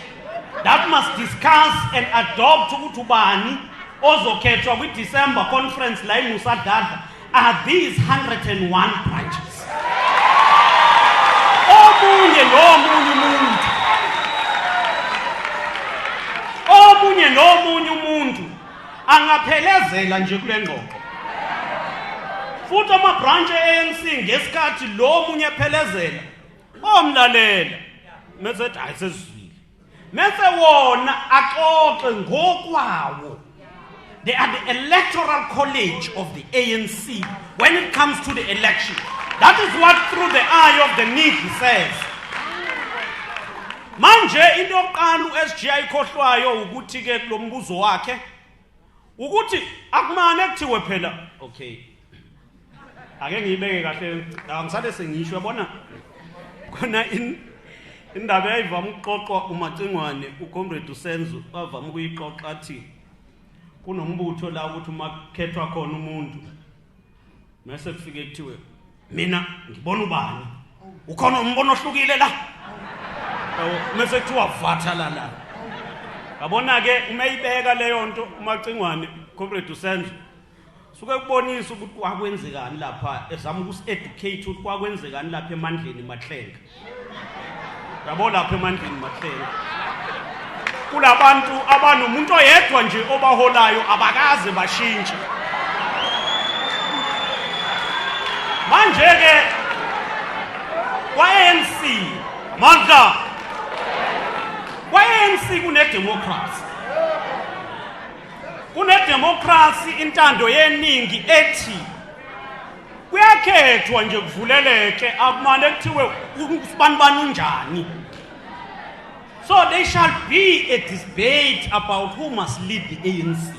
that must discuss and adopt ukuthi ubani ozokhethwa kwi-December conference la Musa Dagh are these 101 branches. Omunye nomunye umuntu angaphelezela nje kule ngqoqo. Futhi ama-branch e-ANC ngesikhathi lo munye ephelezela omlalela mesethi hayi sesizwile, mese wona axoxe ngokwawo. They are the Electoral College of the ANC when it comes to the election. That is what through the eye of the needle says. Manje into yokuqala u-SG ayikhohlwayo ukuthi ke lo mbuzo wakhe ukuthi akumane kuthiwe phela okay. Ake ngiyibeke kahle angisale sengisho yabona khona indaba eyayivama ukuxoxwa uMacingwane uComrade Senzo bavama ukuyixoxa athi kunombutho la ukuthi uma kukhethwa khona umuntu mase kufike kuthiwe mina ngibona ubani ukhona umbono ohlukile la mase kuthiwa vatha la. Yabona ke uma ibeka leyo nto uMacingwane Comrade Senzo suke kubonisa ukuthi kwakwenzekani lapha ezama ukusi-educate ukuthi kwakwenzekani lapha emandleni Mahlenga. Yabo lapha emandleni Mahlenga kulabantu abanomuntu oyedwa nje obaholayo abakaze bashintshe. Manje ke kwa-ANC mandla kwa-ANC kunedemocracy. Kunedemocracy intando yeningi ethi kuyakhethwa nje kuvuleleke akumane kuthiwe ubani unjani. So there shall be a debate about who must lead the ANC.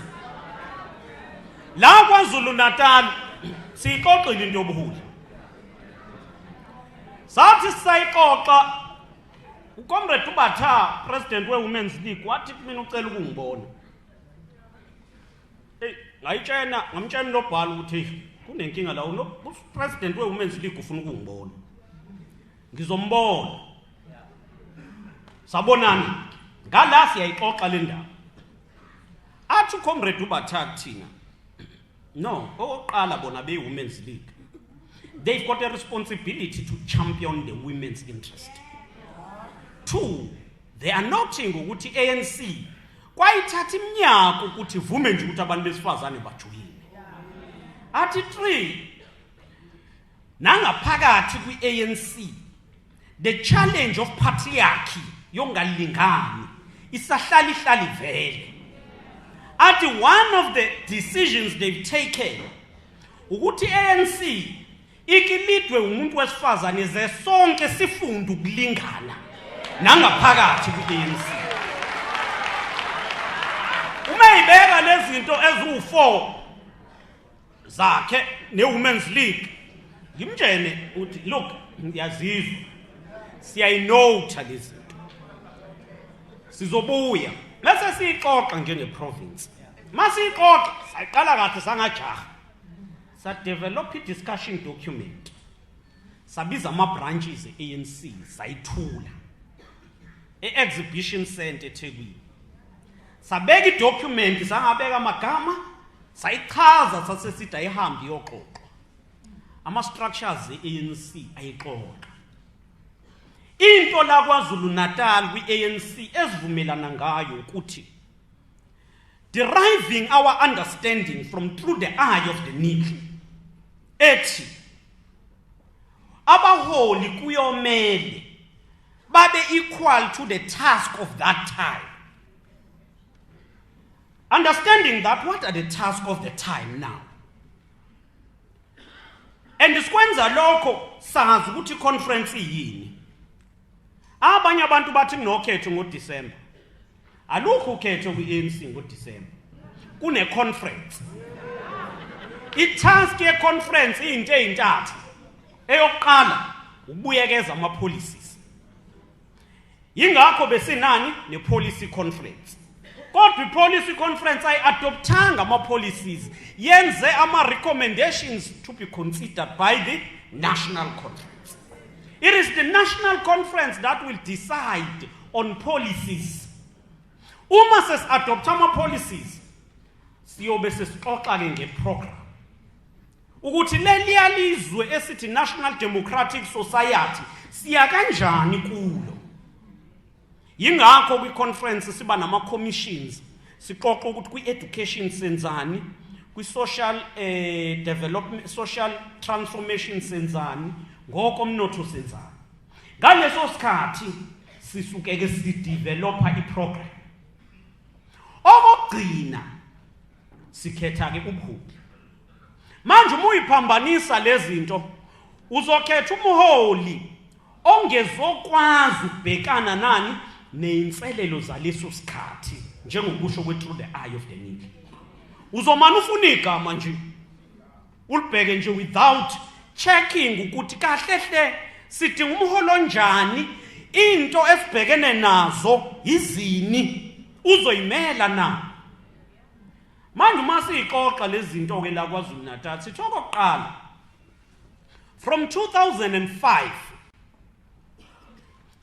La KwaZulu Natal siyixoxile into yobuholi. Sathi sayixoxa uComrade Musa, president we-Women's League, wathi mina ucela ukungibona. Ngayitshena ngamtshela nobhala ukuthi kunenkinga la president we-Women's League ufuna ukungibona. Ngizombona. Sabonana. Ngala siyayixoxa le ndaba. Athi uComrade Musa kuthina. No, oqala bona be-Women's League. They've got a responsibility to champion the women's interest. 2, they are noting ukuthi ANC kwayithatha iminyaka ukuthi ivume nje ukuthi abantu besifazane bajoyine. Athi 3, nangaphakathi kwi-ANC the challenge of patriarchy yongalingani isahlala vele. Athi one of the decisions they've taken ukuthi ANC ikilidwe umuntu wesifazane ze sonke sifunda ukulingana nangaphakathi kwi-ANC. Umeyibeka lezinto eziwu4 zakhe ne-Women's League ngimtshene uthi look ngiyazizwa siyayinotha lezi zinto sizobuya bese siyixoxa njenge-province. Masiyixoxa sayiqala kahle sangajaha sadevelop i-discussion document sabiza ama-branches e-ANC sayithula e-exhibition center eThekwini. Sabeka i-document sangabeka amagama sayichaza sasesithi ayihambe iyoxoxwa ama-structures e-ANC ayixoxa. Into la KwaZulu Natal kwi-ANC esivumelana ngayo ukuthi deriving our understanding from through the eye of the needle ethi abaholi kuyomele babe equal to the task of that time. Understanding that, what are the tasks of the time now? And isikwenza lokho sazi ukuthi conference yini. Abanye abantu bathi nokhetho ngoDisemba. Alukho ukhetho kwi-ANC ngoDisemba. Kune conference. I-task ye-conference into ezintathu. Eyokuqala ubuyekeza ama-policies. Yingakho besinani ne-policy conference. Kodwa i-policy conference ayi-adoptanga ama-policies, yenze ama-recommendations to be considered by the national conference. It is the national conference that will decide on policies. Uma ses-adopta ama-policies, siyobe sesixoxa-ke nge-program. Ukuthi leliya lizwe esithi National Democratic Society siya kanjani kulo. Yingakho kwi-conference siba nama-commissions, sixoxa ukuthi kwi-education senzani, kwi-social development, social transformation senzani, ngokomnotho senzani. Ngaleso sikhathi sisukeke sidevelopa i-program. Okugcina sikhetha-ke ubuholi. Manje uma uyiphambanisa lezi zinto uzokhetha umuholi ongezokwazi ukubhekana nani neyinselelo zaleso sikhathi njengokusho through the eye of the needle. Uzomana ufuna igama nje ulibheke nje without checking ukuthi kahle hle sidinga umuholi onjani, into esibhekene nazo izini uzoyimela na. Manje uma siyixoxa lezi zinto ke la KwaZulu Natal sithi okokuqala from 2005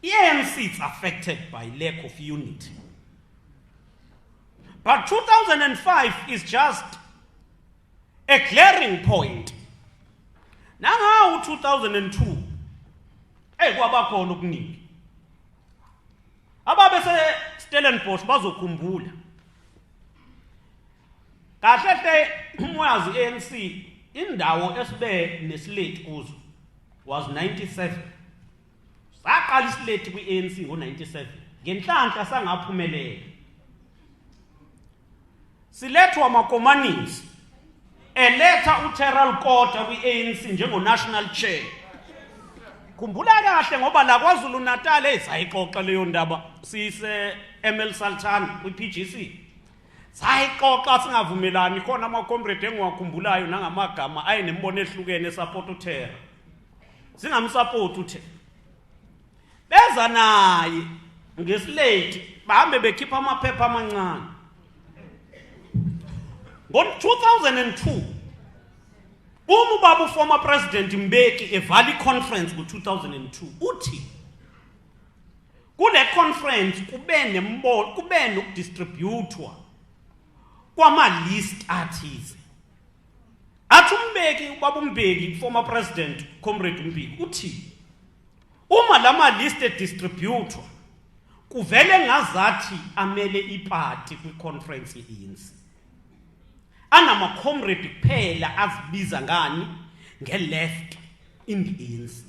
ANC is affected by lack of unity. But 2005 is just a glaring point. Now 2002 kwabakhona okuningi. Ababe Stellenbosch bazokhumbula kahle umwazi ANC indawo esibe neslate kuzo was 97. Saqala islate kwi-ANC ngo-97 ngenhlanhla sangaphumelela. Silethwa amakomanisi eletha uTerrell Kota kwi-ANC njengo-national chair. Khumbula kahle ngoba la KwaZulu Natal ezayixoxa leyo ndaba sise ML Sultan kwi-PGC. Sayixoxa singavumelani khona ama-comrade engiwakhumbulayo nangamagama ayenembono ehlukene support uTerrell. Singamsupport uTerrell. Beza naye ngeslate bahambe bekhipha amaphepha amancane. Ngo-2002 ubaba former president Mbeki eValley conference ngo-2002 uthi kule conference kube nokudistributwa kwama-list athize. Athi ubaba Mbeki former president Comrade Mbeki uthi uma lama-list edistributwa kuvele ngazathi amele iparty kwi-conference ye-ANC. Anama-comrade kuphela azibiza ngani nge-left in the ANC.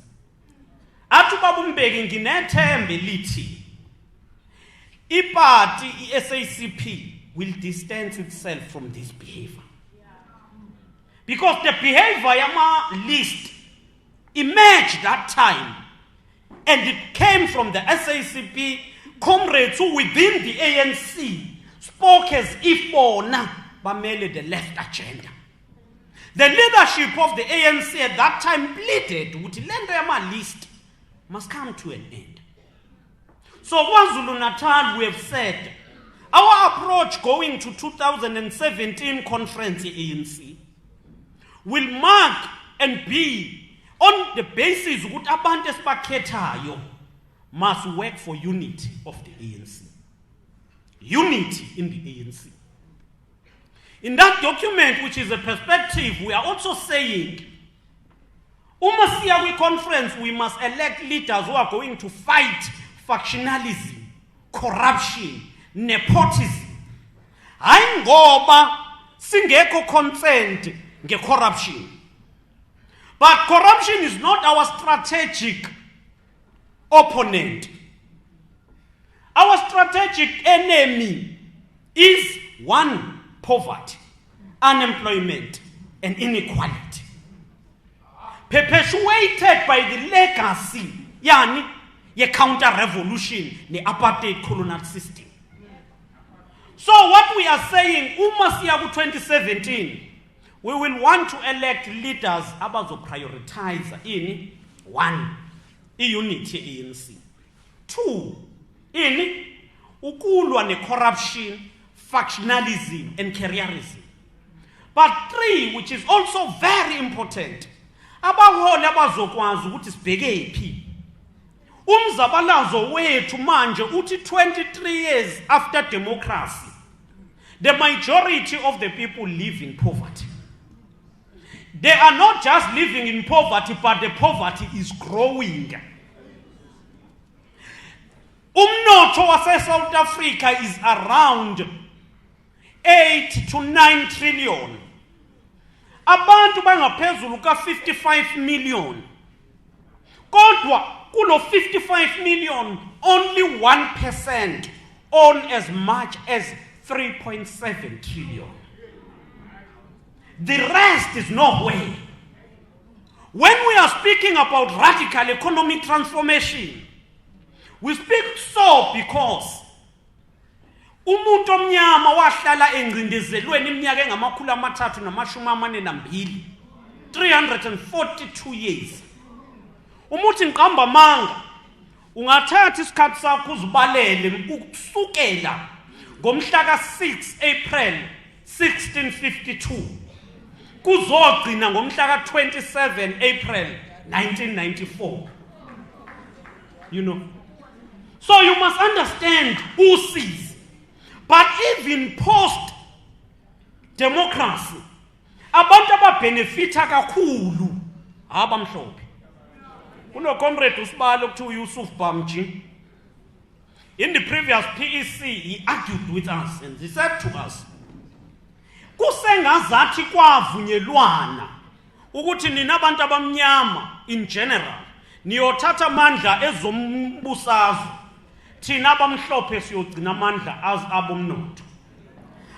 Athi ubaba Mbeki nginethembe lithi iparty i-SACP will distance itself from this behavior. Because the behavior yama-list emerged that time and it came from the SACP comrades who within the ANC spoke as if bona bamele the left agenda. The leadership of the ANC at that time pleaded ukuthi lento yama-list must come to an end. So KwaZulu Natal, we have said our approach going to 2017 conference ANC will mark and be on the basis ukuthi abantu esibakhethayo must work for unity of the ANC. Unity in the ANC. In that document, which is a perspective, we are also saying, Umasiawi conference, we must elect leaders who are going to fight factionalism, corruption, nepotism. Hayi ngoba singekho consent nge-corruption. But corruption is not our strategic opponent. Our strategic enemy is one, poverty, unemployment, and inequality. Perpetuated by the legacy, yani, ye counter-revolution, the apartheid colonial system. So what we are saying, Umasiagu 2017, we will want to elect leaders abazo prioritize in one, unity ANC. Two, in ukulwa ne corruption, factionalism, and careerism. But three, which is also very important, abaholi abazokwazi ukuthi sibheke phi. Umzabalazo wethu manje uthi 23 years after democracy, the majority of the people live in poverty. They are not just living in poverty, but the poverty is growing. Umnotho wase South Africa is around 8 to 9 trillion. Abantu bangaphezulu ka 55 million. Kodwa kulo 55 million, only 1% own as much as 3.7 trillion. The rest is nowhere. When we are speaking about radical economic transformation, we speak so because umuntu omnyama wahlala engcindezelweni iminyaka engamakhulu amathathu namashumi amane nambili, 342 years. Umuthi ngiqamba manga ungathatha isikhathi sakho uzibalele ukusukela ngomhla ka-6 April 1652 kuzogcina ngomhla ka-27 April 1994. You know. So you must understand who sees. But even post democracy, abantu ababenefita kakhulu abamhlophe. Uno comrade usibalo kuthiwa Yusuf Bamji. in the previous PEC, he argued with us and he said to us, kusengazathi kwavunyelwana ukuthi nina abantu abamnyama in general niyothatha amandla ezombusazwe thina abamhlophe siyogcina amandla abomnotho.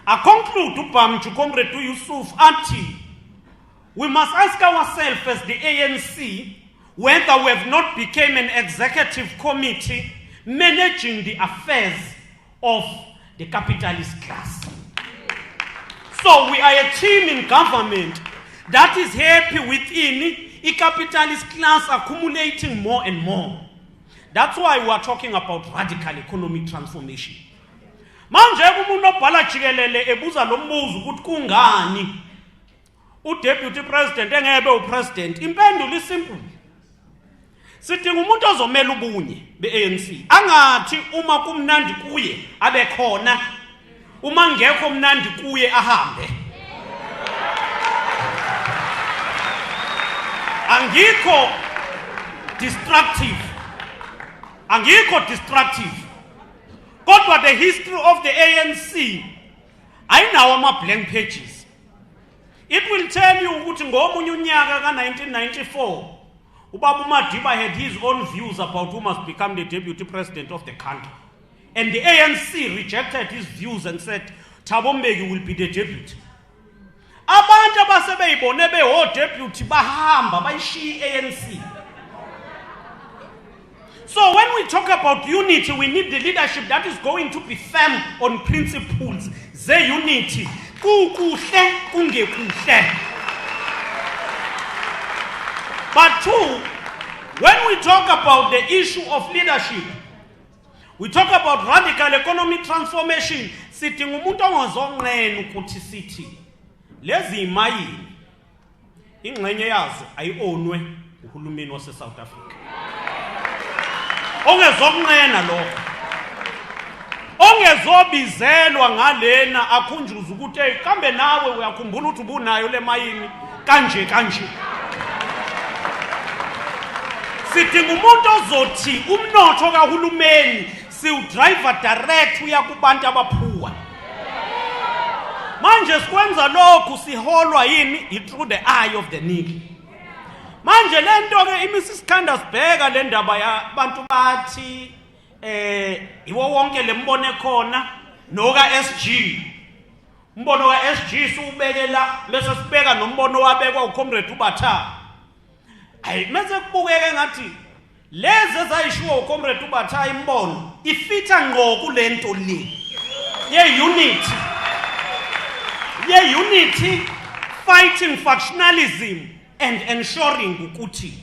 I conclude ubhamju Comrade Yusuf athi we must ask ourselves as the ANC whether we have not become an executive committee managing the affairs of the capitalist class. So we are a team in government that is happy within a capitalist class accumulating more and more. That's why we are talking about radical economic transformation. Manje umuntu obhala jikelele ebuza lo mbuzo ukuthi kungani uDeputy President engebe uPresident. Impendulo isimple. Sidinga umuntu ozomela ubunye beANC. Angathi uma kumnandi kuye abe khona, uma ngekho mnandi kuye ahambe. Angikho destructive. Kodwa the history of the ANC ayinawo ama blank pages. It will tell you ukuthi ngomunye unyaka ka1994 Ubaba Madiba had his own views about who must become the deputy president of the country. And the ANC rejected his views and said, Thabo Mbeki will be the deputy. Abantu abasebeyibone beho deputy bahamba bayishiya ANC. So when we talk about unity, we need the leadership that is going to be firm on principles. Ze unity. Kukuhle kungekuhle. But two, when we talk about the issue of leadership, we talk about radical economic transformation. Sitting umuntu ongazonqena ukuthi sithi lezi imayini ingxenye yazo ayionwe uhulumeni wase South Africa. Ongezonqena lokho. Ongezobizelwa ngalena akhunjuza ukuthi kambe nawe uyakhumbula ukuthi ubunayo le mayini kanje. Sidinga umuntu ozothi umnotho kahulumeni siwudriver direct uya kubantu abaphuwa. Manje sikwenza lokhu siholwa yini through the eye of the needle. Manje lento ke imisisikanda sibheka le ndaba yabantu bathi iwo wonke lembono khona noka SG. Umbono wa SG siubekela bese sibeka nombono wabekwa uComrade uBatha. Ayi mase kubukeke ngathi lezi ezayishiwo uComrade uBatha imbono ifitha ngqo kulento le ye unity fighting factionalism and ensuring ukuthi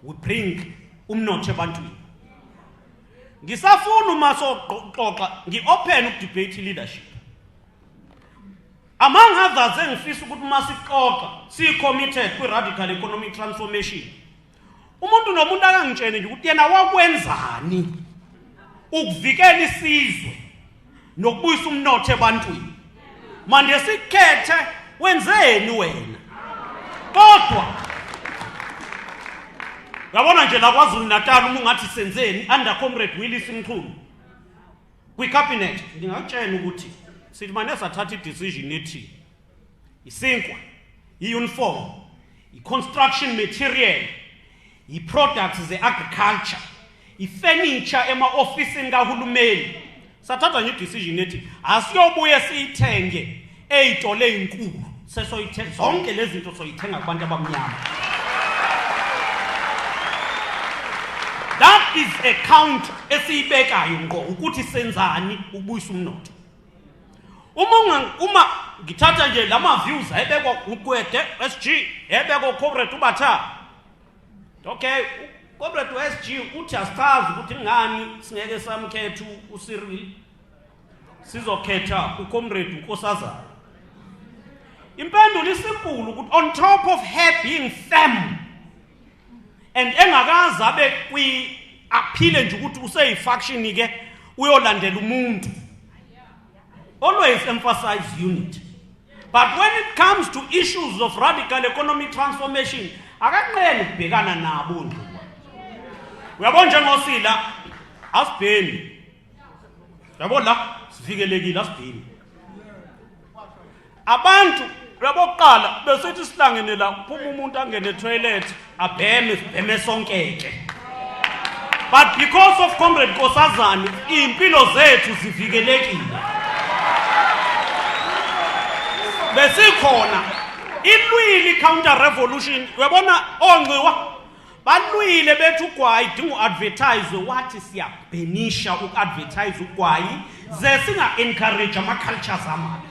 we bring umnotho ebantwini. Ngisafuna uma soxoxa ngi-open ukudebate leadership. Among others engifisa ukuthi masixoxa si-committed kwi-radical economic transformation. Umuntu nomuntu akangitshene nje ukuthi yena wakwenzani ukuvikela isizwe nokubuyisa umnotho ebantwini. Manje sikhethe wenzeni wena. Kodwa yabona nje la KwaZulu Natal uma ungathi senzeni under Comrade Willis Mkhulu kwi-cabinet ngingakutshela ukuthi sithi manje sathatha i-decision ethi isinkwa, i-uniform, i-construction material, i-products ze-agriculture, i-furniture ema-ofisini kahulumeni. Sathatha nje i-decision ethi asiyobuye siyithenge ey'tolo ey'nkulu sesoyithenga zonke lezi zinto soyithenga kubantu abamnyama. That is a count esiyibekayo ngqo ukuthi senzani ukubuyisa umnotho. Uma ngithatha nje lama views ayebekwa uGwede SG ayebekwa uComrade uBatha. Okay, uComrade SG uthi asichazi ukuthi ngani singeke samkhetha uCyril sizokhetha uComrade Nkosazana. Impendulo isinkulu ukuthi on top of her being firm and engakazi abe aphile nje ukuthi useyifaction ke uyolandela umuntu. Always emphasize unity. But when it comes to issues of radical economic transformation, akanqeni ukubhekana nabo ndlu. Uyabona njengosila asibheni yabo la sivikelekile asibhini abantu laboqala besithi sihlangene la phuma umuntu angene etoilet abheme sonkeke. But because of Comrade Nkosazana, impilo zethu zivikelekile. Besikhona ilwili counter revolution uyabona onqiwa balwile bethu ugwayi dinga advertise wathi siyabhenisha ukadvertise ugwayi ze singa encourage ama cultures amali.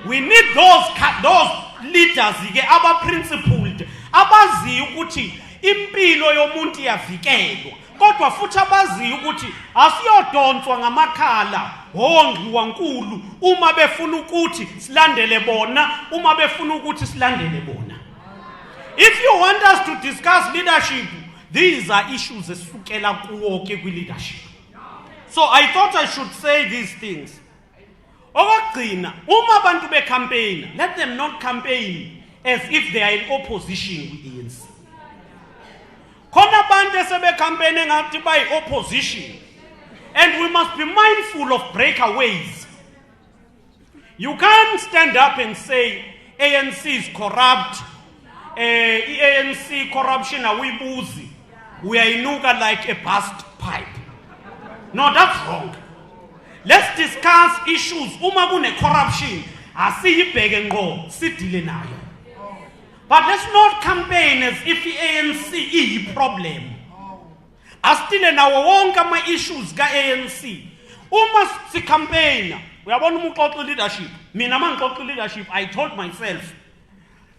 We need those leaders ke aba principled abaziyo ukuthi impilo yomuntu iyavikelwa kodwa futhi abaziyo ukuthi asiyodonswa ngamakhala hongqiwa nkulu uma befuna ukuthi silandele bona uma befuna ukuthi silandele bona. If you want us to discuss leadership, these are issues esukela kuwo ke kwi leadership. So I thought I should say these things. Okugcina uma abantu be campaign, let them not campaign as if they are in opposition with ANC. Khona abantu esebe campaign ngathi by opposition, and we must be mindful of breakaways. You can't stand up and say ANC is corrupt, ANC corruption awibuzi, we are inuka like a burst pipe. No, that's wrong. Let's discuss issues uma kune corruption asiyibheke ngqo sidile nayo. But let's not campaign as if the ANC is a problem. Asitile nawo wonke ama issues ka ANC. Uma si campaign, uyabona umxoxi leadership. Mina mangixoxi leadership, I told myself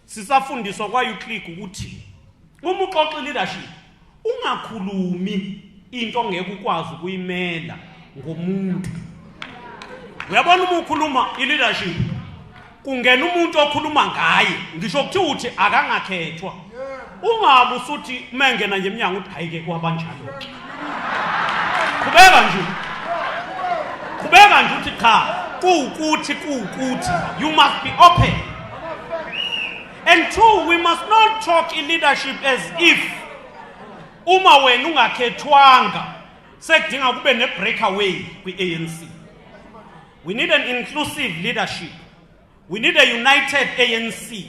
sisafundiswa kwa uClick ukuthi uma uxoxi leadership ungakhulumi into ongeke ukwazi ukuyimela ngomuntu. Uyabona uma ukhuluma i-leadership kungena umuntu okhuluma ngaye ngisho ukuthi uthi akangakhethwa ungabe usuthi mengena nje eminyango uthi hayike kwabanjalo kubeka nje uthi cha kuukuthi you must be open. And two, we must not talk in leadership as if uma wena ungakhethwanga sekudinga kube ne breakaway kwi ANC. We need an inclusive leadership. We need a united ANC.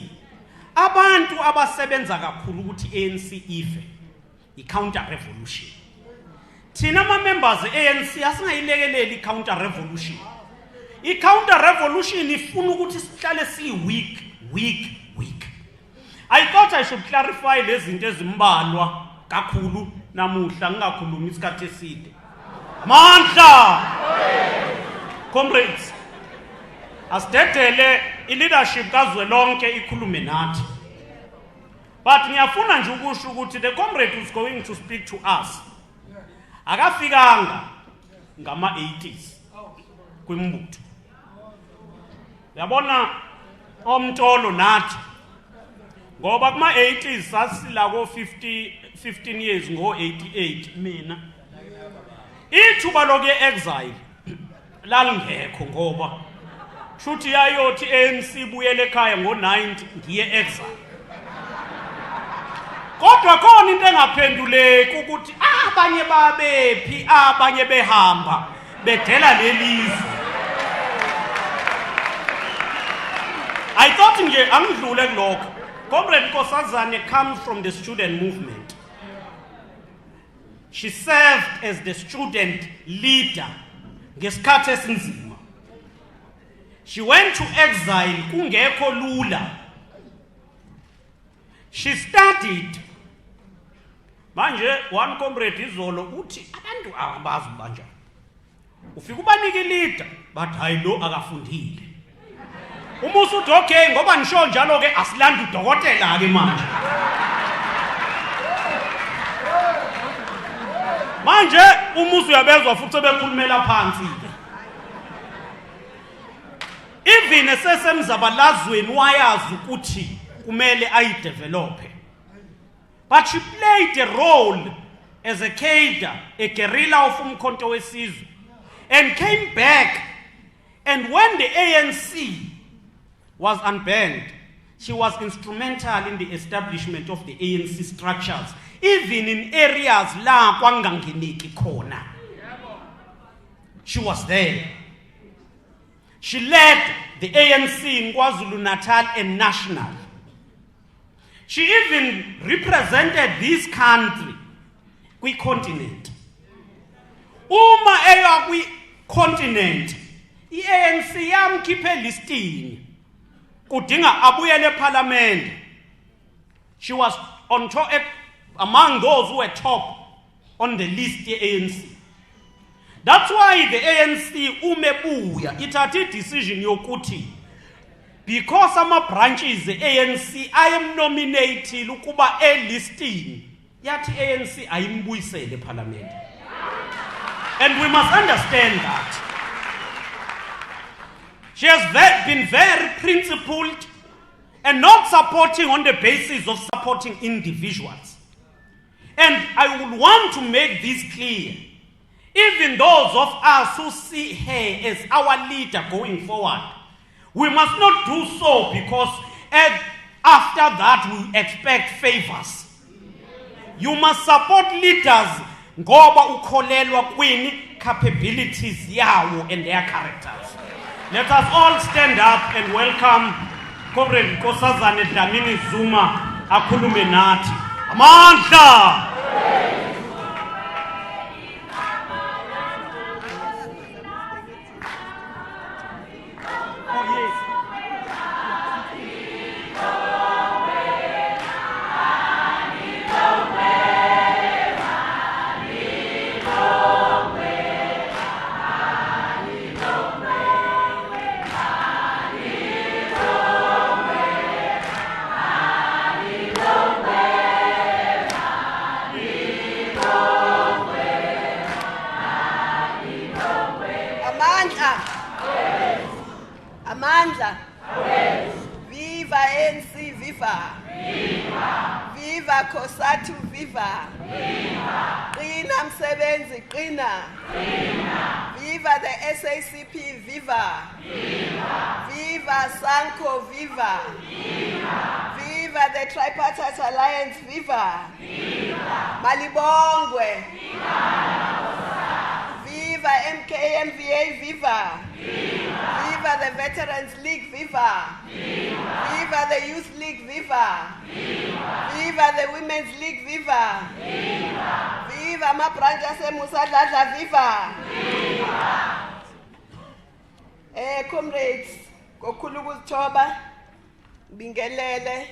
Abantu abasebenza kakhulu ukuthi ANC ife i-counter revolution. Thina ama-members ANC asingayilekeleli i-counter revolution. I-counter revolution ifuna ukuthi sihlale weak. I thought I should clarify lezi zinto ezimbalwa kakhulu namuhla ngingakhulumi isikhathi eside. Mandla! Comrades, asidedele i-leadership kazwelonke ikhulume nathi. But ngiyafuna nje ukusho ukuthi the comrade who's going to speak to us akafikanga ngama-80s kwimbutho. Yabona omtolo nathi ngoba kuma-80s sasila ko 15 years ngo-88 mina. Ithuba loke exile lalingekho ngoba shuthi yayothi ANC buyele ekhaya ngo-90 ngiye exile. Kodwa khona into engaphenduleki ukuthi abanye babephi abanye behamba bedela lelizwe. I thought nje angidlule kulokho. Comrade Nkosazana comes from the student movement. She served as the student leader ngesikhathi esinzima. She went to exile kungekho lula. She studied. Manje one comrade izolo uthi abantu abazi banja. Ufika ubanike leader but hayi lo akafundile. Umusu uthi okay ngoba nisho njalo ke asilanda udokotela ke manje. Manje umusu uyabezwa futhi bekhulumela phansi. Even esesemzabalazweni wayazi ukuthi kumele ayidevelop. But she played a role as a cadre, a guerrilla of umkhonto wesizwe, and came back. And when the ANC was unbanned, she was instrumental in the establishment of the ANC structures, even in areas la kwangangeneki khona. She was there. She led the ANC in KwaZulu-Natal and national. She even represented this country kwi-continent. Uma eya kwi-continent, i-ANC yamkhiphe listini kudinga abuyele eParliament. She was on top, among those who were top on the list ye-ANC. That's why the ANC umebuya ithathe decision yokuthi because ama branches the ANC I am nominating ukuba elistini yathi ANC ayimbuyisele eParliament. And we must understand that she has been very principled and not supporting on the basis of supporting individuals. And I would want to make this clear. Even those of us who see her as our leader going forward, we must not do so because after that we expect favors. You must support leaders ngoba ukholelwa kwini capabilities yawo and their characters. Let us all stand up and welcome Comrade Nkosazana Dlamini-Zuma akhulume nathi. Amandla! Amandla. Viva ANC, viva. Viva. Viva COSATU, viva. Viva. Qina msebenzi, qina. Viva. Viva the SACP, viva. Viva. Viva SANCO, viva. Viva. Viva the Tripartite Alliance, viva. Viva. Malibongwe. Viva. Viva MKMVA, viva. Viva. Viva the Veterans League, viva. Viva. Viva the Youth League, viva. Viva. Viva the Women's League, viva. Viva. Viva Mapranja Musa Dagh, viva. Viva. Comrades, kokhulu ukuzithoba bingelele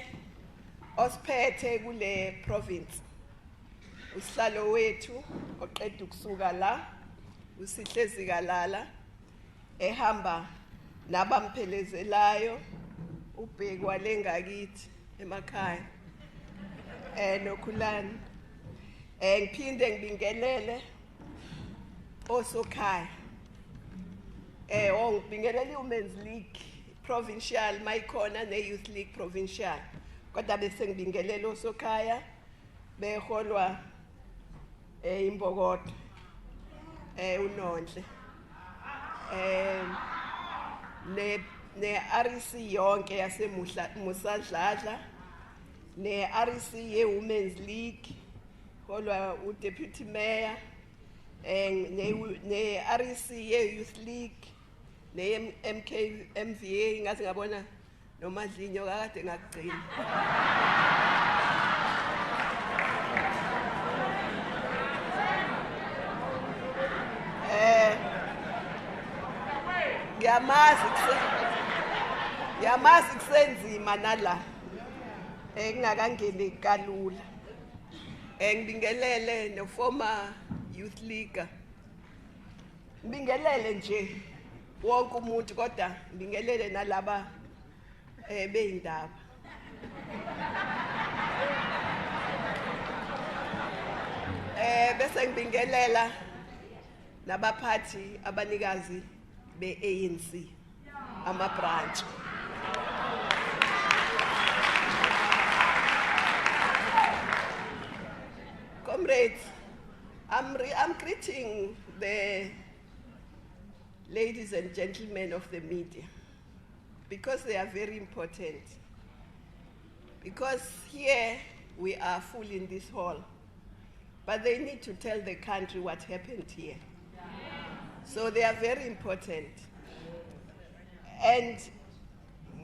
osiphethe kule province. Usihlalo wethu oqeda ukusuka la usihlezi kalala ehamba nabamphelezelayo ubhekwa lengakithi emakhaya nokhulani ngiphinde ngibingelele osokhaya ngibingelele Women's League Provincial mayikhona ne-Youth League Provincial kodwa bese ngibingelele osokhaya beholwa imbokodo uNondle ne RC yonke yaseMusa Dagh ne RC ye Women's League holwa uDeputy Mayor ne RC ye Youth League ne MKMVA ngathi ngabona noMadlinyo kakade ngakugcina Yamazi kusenzima nala ngingakangeni kalula ngibingelele no former youth leaguer ngibingelele nje wonke umuntu kodwa ngibingelele nalaba beindaba bese ngibingelela nabaphathi abanikazi be-ANC ama-branch comrades, I'm greeting the ladies and gentlemen of the media because they are very important. Because here we are full in this hall, but they need to tell the country what happened here. So they are very important. And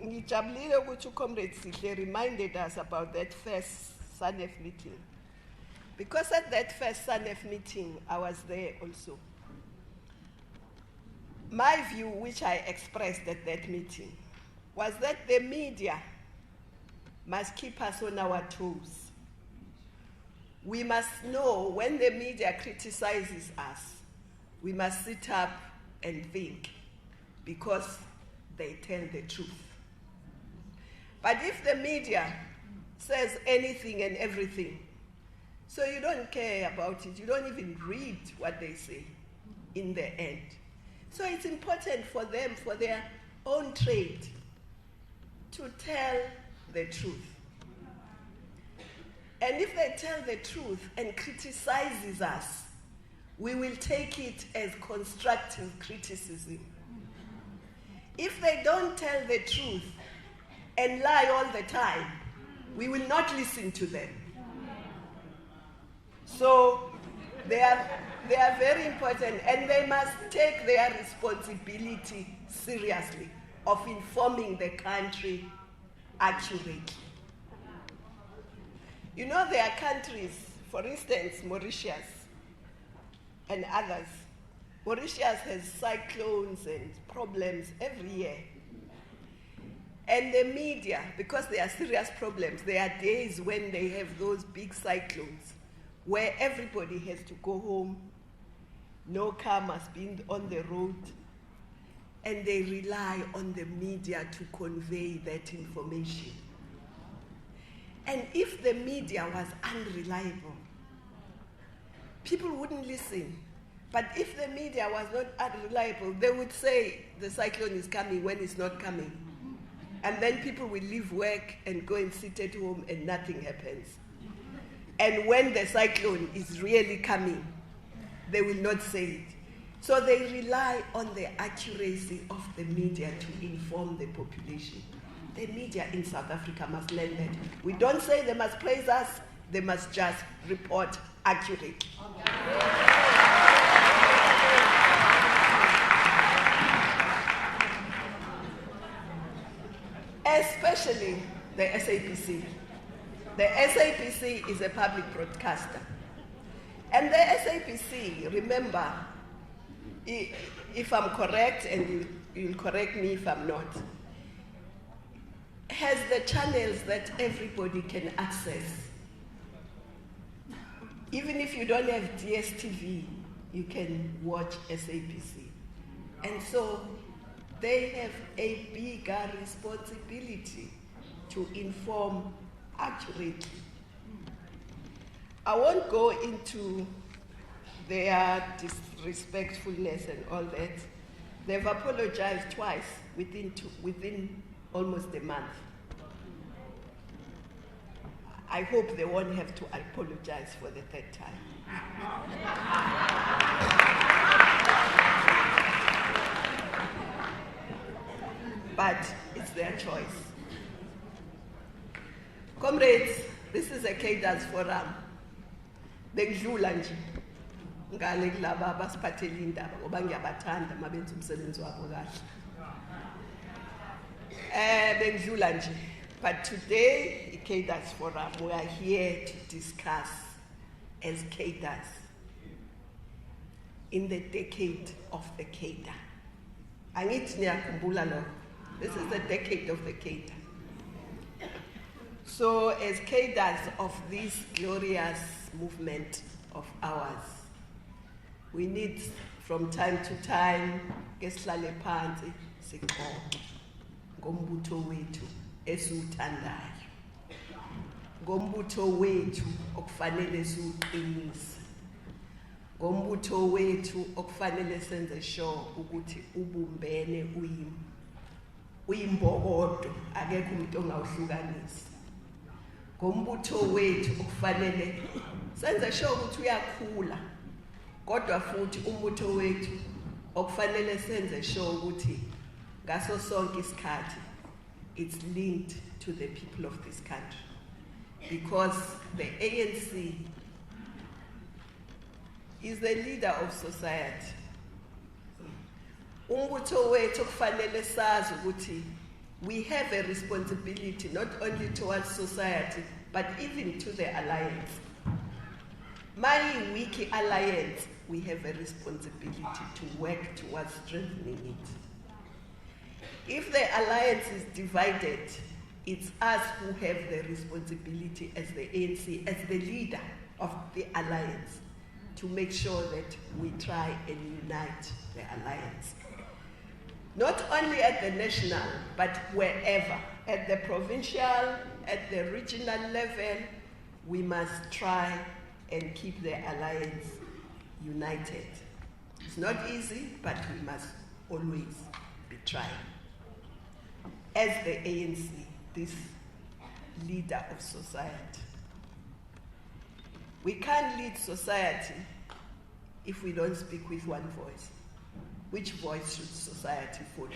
ngijabulile ukuthi uComrade Sihle reminded us about that first SANEF meeting. Because at that first SANEF meeting, I was there also. My view, which I expressed at that meeting, was that the media must keep us on our toes. We must know when the media criticizes us, we must sit up and think, because they tell the truth. But if the media says anything and everything, so you don't care about it, you don't even read what they say in the end. So it's important for them, for their own trade, to tell the truth. And if they tell the truth and criticizes us, we will take it as constructive criticism. If they don't tell the truth and lie all the time, we will not listen to them. So they are very important, and they must take their responsibility seriously of informing the country accurately. You know, there are countries, for instance, Mauritius and others. Mauritius has cyclones and problems every year. And the media, because they are serious problems, there are days when they have those big cyclones where everybody has to go home, no car must be on the road, and they rely on the media to convey that information. And if the media was unreliable, people wouldn't listen. But if the media was not unreliable, they would say the cyclone is coming when it's not coming. And then people will leave work and go and sit at home and nothing happens. And when the cyclone is really coming, they will not say it. So they rely on the accuracy of the media to inform the population. The media in South Africa must learn that. We don't say they must praise us, they must just report accurately. Especially the SABC. The SABC is a public broadcaster. And the SABC, remember, if I'm correct, and you'll correct me if I'm not, has the channels that everybody can access. Even if you don't have DSTV, you can watch SABC. And so they have a bigger responsibility to inform accurately. I won't go into their disrespectfulness and all that. They've apologized twice within almost a month. I hope they won't have to apologize for the third time. But it's their choice. Comrades, this is a cadres forum. Bengidlula nje ngale kulaba abasiphathele indaba ngoba ngiyabathanda mabenza umsebenzi wabo kahle. Bengidlula nje. But today, cadres forum, we are here to discuss as cadres in the decade of the cadre. Angithi niyakhumbula lokho. This is the decade of the cadre. So as cadres of this glorious movement of ours, we need from time to time, kesihlale phansi sixoxe ngombutho wethu esiwuthandayo, ngombutho wethu okufanele siwuqinise, ngombutho wethu okufanele senze sure ukuthi ubumbene uyimbokodo, akekho umuntu ongawuhlukanisa. Ngombutho wethu okufanele senze sure ukuthi uyakhula, kodwa futhi umbutho wethu okufanele senze sure ukuthi ngaso sonke isikhathi it's linked to the people of this country, because the ANC is the leader of society. umbutho wethu kufanele sazi ukuthi we have a responsibility not only towards society but even to the alliance. My wiki alliance, we have a responsibility to work towards strengthening it. If the alliance is divided, it's us who have the responsibility as the ANC, as the leader of the alliance, to make sure that we try and unite the alliance. Not only at the national, but wherever, at the provincial, at the regional level, we must try and keep the alliance united. It's not easy, but we must always be trying. As the ANC, this leader of society, we can't lead society if we don't speak with one voice. Which voice should society follow?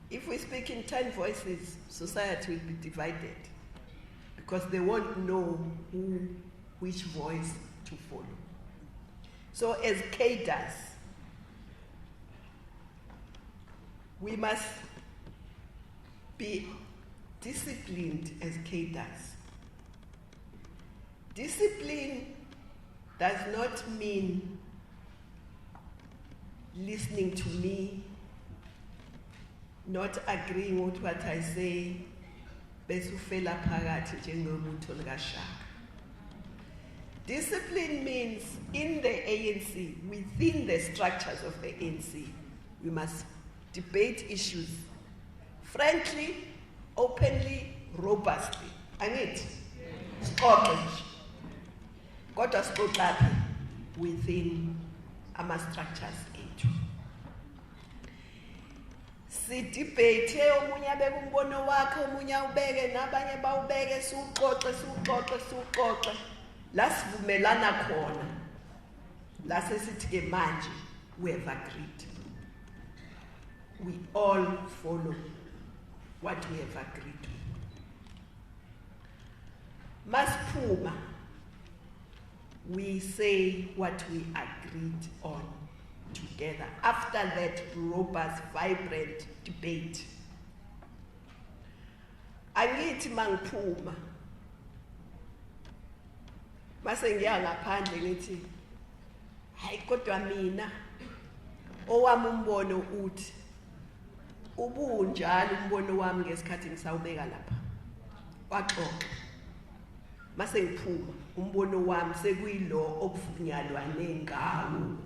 If we speak in 10 voices, society will be divided because they won't know which voice to follow. So as cadres, we must be disciplined as cadres. Discipline does not mean listening to me, not agreeing with what I say, besufela phakathi njengomuntu likashaka. Discipline means in the ANC, within the structures of the ANC, we must debate issues frankly, openly, robustly. Angithi? Sixoxe nje. Kodwa sixoxe within our structures ethu. Sidebate omunye abeke umbono wakhe, omunye awubeke nabanye bawubeke, siuxoxe. La sivumelana khona. La sesithi ke manje we have agreed. We all follow what we have agreed. Masiphuma, we say what we agreed on together after that robust, vibrant debate. Angithi mangiphuma mase ngiya ngaphandle ngithi hayi kodwa mina owami umbono uthi ubunjalo umbono wami ngesikhathi ngisawubeka lapha waxoxa mase ngiphuma umbono wami sekuyilo okuvunyalwane ngawo.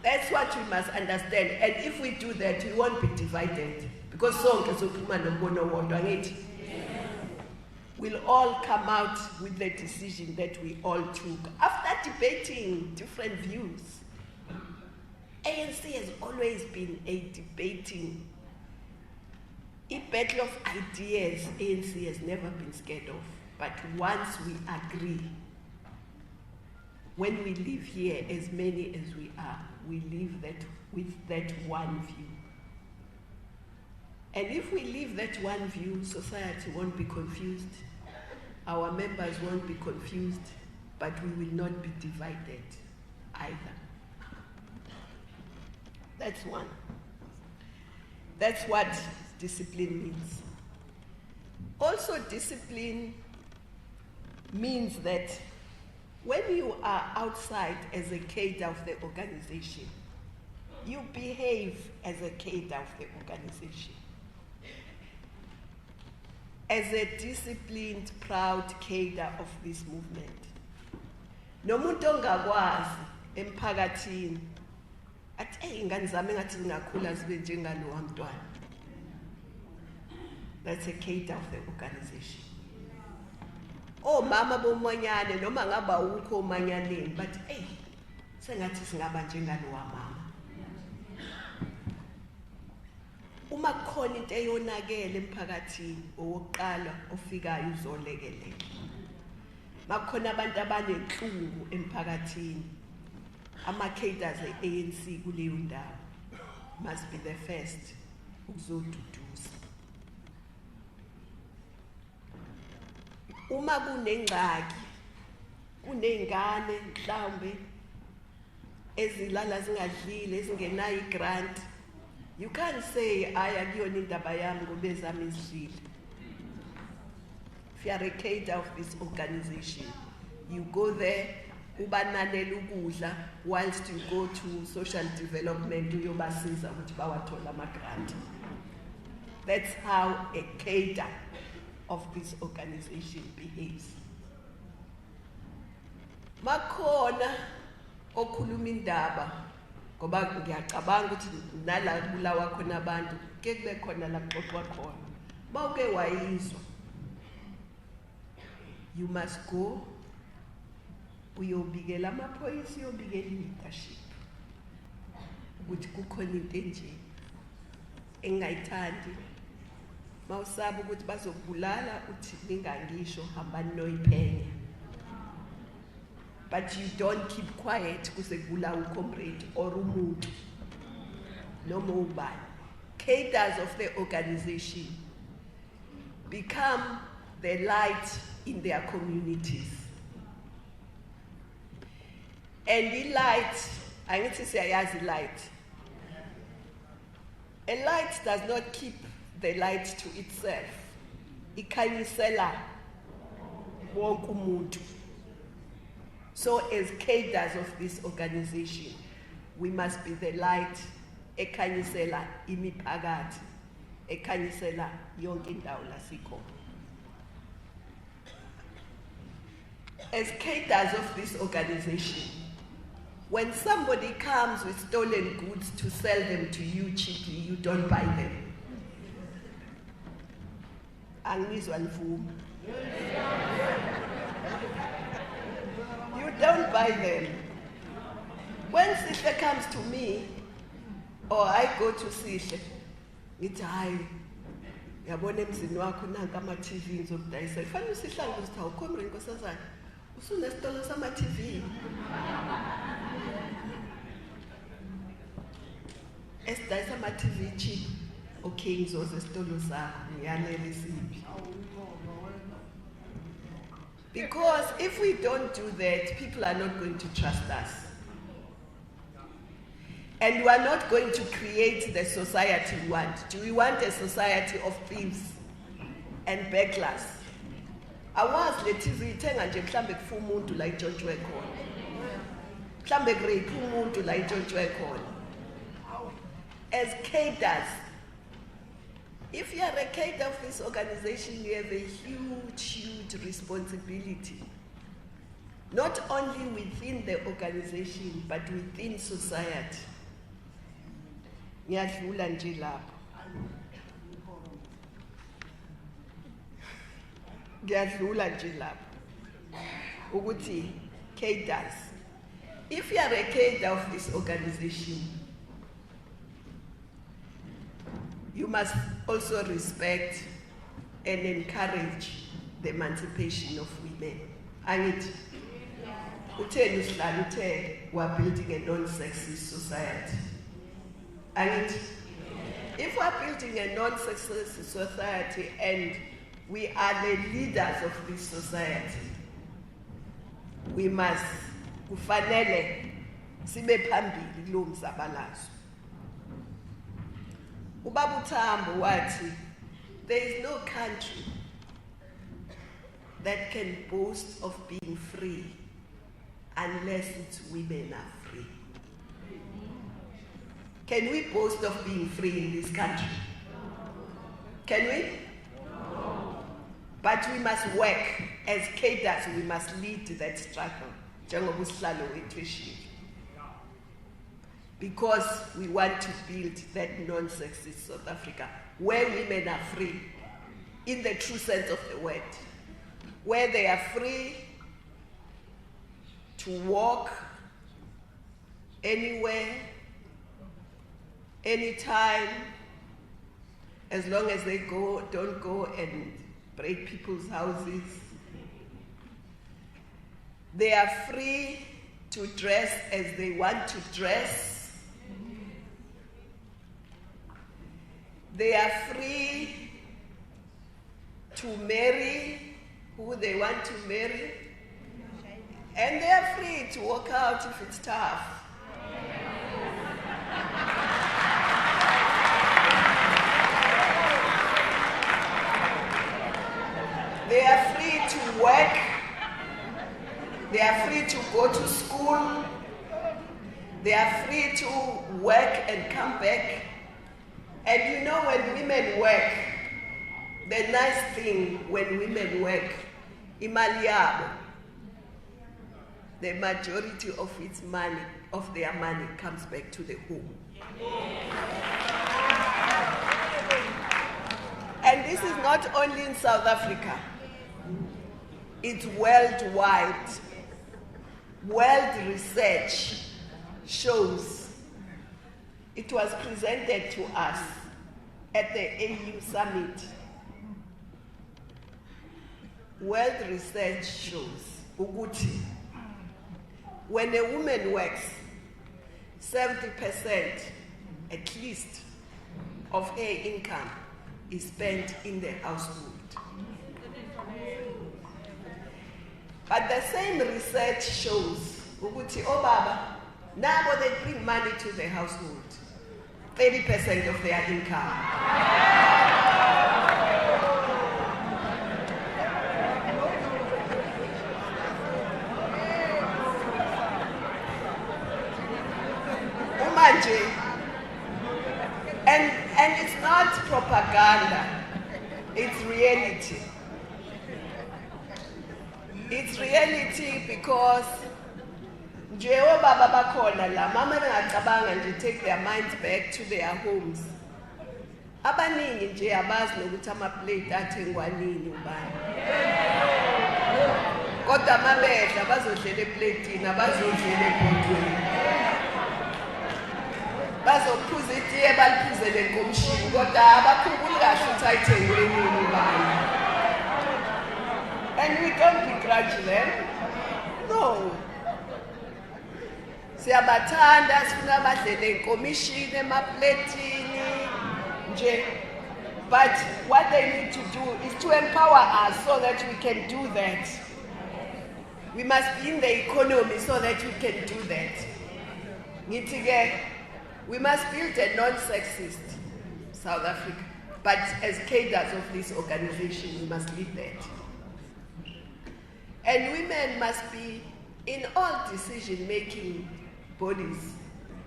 That's what we must understand, and if we do that we won't be divided because sonke sophuma nombono wodwa ngithi we'll all come out with the decision that we all took after debating different views. ANC has always been a debating, a battle of ideas. ANC has never been scared of, but once we agree, when we live here, as many as we are, we live that with that one view. And if we live that one view, society won't be confused, our members won't be confused, but we will not be divided either. That's one. That's what discipline means. Also, discipline means that when you are outside as a cadre of the organization, you behave as a cadre of the organization. As a disciplined, proud cadre of this movement. Nomuntu ongakwazi emphakathini athi ingane zami ngathi zingakhula zibe njengalo wamntwana. That's a cadre of the organization. Oh mama bomanyane noma ngaba ukho omanyaneni but sengathi singaba njengalo wamama. Uma kukhona into eyonakele emphakathini owokuqala ofikayo uzolekelela. Makukhona abantu abanenhlungu emphakathini, ama-cadres e-ANC kuleyo ndawo must be the first ukuzoduduza. Uma kunengxaki, kunengane mhlawumbe ezilala zingadlile ezingenayo igrant. You can't say akuyona indaba yami ngoba ezami izidlile. If you are a cadre of this organization, you go there, ubananela ukudla, whilst you go to social development uyobasiza ukuthi bawathola ama-grant. That's how a cadre of this organization behaves. Makhona okhuluma indaba ngoba ngiyacabanga ukuthi nala kulawa khona abantu ke kube khona la kuxoxwa khona. Mawuke wayizwa, you must go uyobikela amaphoyisa, uyobikela i-leadership ukuthi kukhona into enje engayithandi. Mawusaba ukuthi bazokubulala uthi ningangisho hambani noyiphenya. But you don't keep quiet kuze kubulawa ucomrade or umuntu noma ubani. Cadres of the organization become the light in their communities. And the light, I need to say I has a light. A light does not keep the light to itself. Ikhanyisela wonke umuntu. So as cadres of this organization, we must be the light ekhanyisela imiphakathi, ekhanyisela yonke indawo la sikho. As cadres of this organization, when somebody comes with stolen goods to sell them to you cheaply, you don't buy them. Angizwa mvumo. You don't buy them. When Sihle comes to me, or I go to Sihle, ngithi hayi yabona emzini wakho nanka ama-TV ngizokudayisa. Kufanele uSihle ukuthi hawu Comrade Nkosazana usunesitolo sama-TV. Esidayisa ama-TV cheap. Okay, ngizoza esitolo sakho ngiyanele isiphi. Because if we don't do that, people are not going to trust us. And we are not going to create the society we want. Do we want a society of thieves and burglars? Awazi le TV ithenga nje mhlambe kufa umuntu la ijontshwe khona. Mhlambe rape umuntu la ijontshwe khona. As cadres, if you are a cadre of this organization, you have a huge responsibility. Not only within the organization, but within society. Ngiyadlula nje lapho. Ngiyadlula nje lapho. Ukuthi cadres. If you are a cadre of this organization, you must also respect and encourage the emancipation of women. And we're building a non-sexist society. And if we're building a non-sexist society and we are the leaders of this society, we must kufanele sibe phambili kulo mzabalazo. Ubaba uTambo wathi, there is no country that can boast of being free unless its women are free. Can we boast of being free in this country? Can we? No. But we must work as cadres, we must lead that struggle. Because we want to build that non-sexist South Africa, where women are free, in the true sense of the word, where they are free to walk anywhere, anytime, as long as they don't go and break people's houses. They are free to dress as they want to dress. They are free to marry who they want to marry. And they are free to walk out if it's tough. They are free to go to school. They are free to work and come back. And you know, when women work, the nice thing when women work, imali yabo, the majority of its money, of their money, comes back to the home. And this is not only in South Africa, it's worldwide. World research shows, it was presented to us at the AU summit. World research shows ukuthi when a woman works, 70% at least of her income is spent in the household. But the same research shows ukuthi obaba now they bring money to the household, 30% of their income. And it's not propaganda, it's reality. It's reality because Baba bakhona la mama bengacabanga nje take their minds back to their homes. Abaningi nje abazi nokuthi ama-plate athengwa nini ubani. Kodwa mabedla bazodlela eplateini, abazodlela ebhodweni. Bazophuza itiye baliphuzele enkomishini, kodwa abakhumbuli kahle ukuthi ayithengwe nini ubani. And we don't begrudge them. No. Siyabathanda sifuna badlele enkomishini emapletini nje. But what they need to do is to empower us so that we can do that. We must be in the economy so that we can do that. Ngithi-ke, we must build a non-sexist South Africa. But as cadres of this organization, we must lead that. And women must be in all decision-making bodies,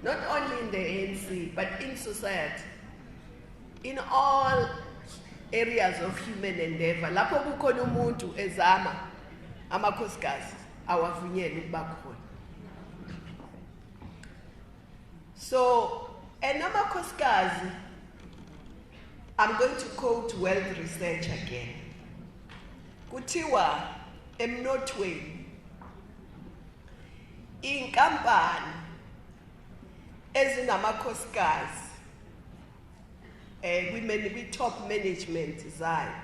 not only in the ANC, but in society, in all areas of human endeavor. Lapho kukhona umuntu ezama amakhosikazi awavunyelwe ukuba khona. So, and amakhosikazi, I'm going to quote world research again. Kuthiwa emnothweni inkampani ezinamakhosikazi women with top management zayo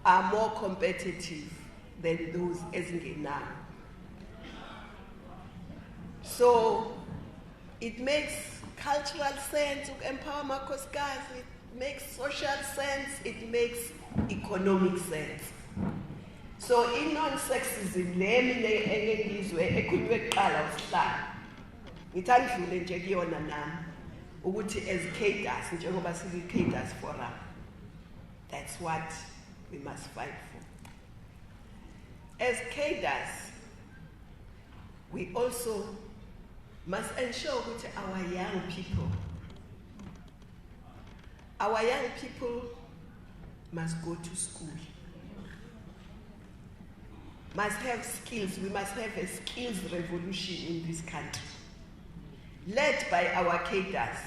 are more competitive than those ezingenayo. So it makes cultural sense to empower amakhosikazi, it makes social sense, it makes economic sense. So in non-sexism, le mina engengizwe ekhulunywe kuqala usihlalo. Ngithanda udlule nje kuyona nami ukuthi as cadres njengoba siyi cadres forum, that's what we must fight for. As cadres, we also must ensure that our young people must go to school, must have skills. We must have a skills revolution in this country, led by our cadres.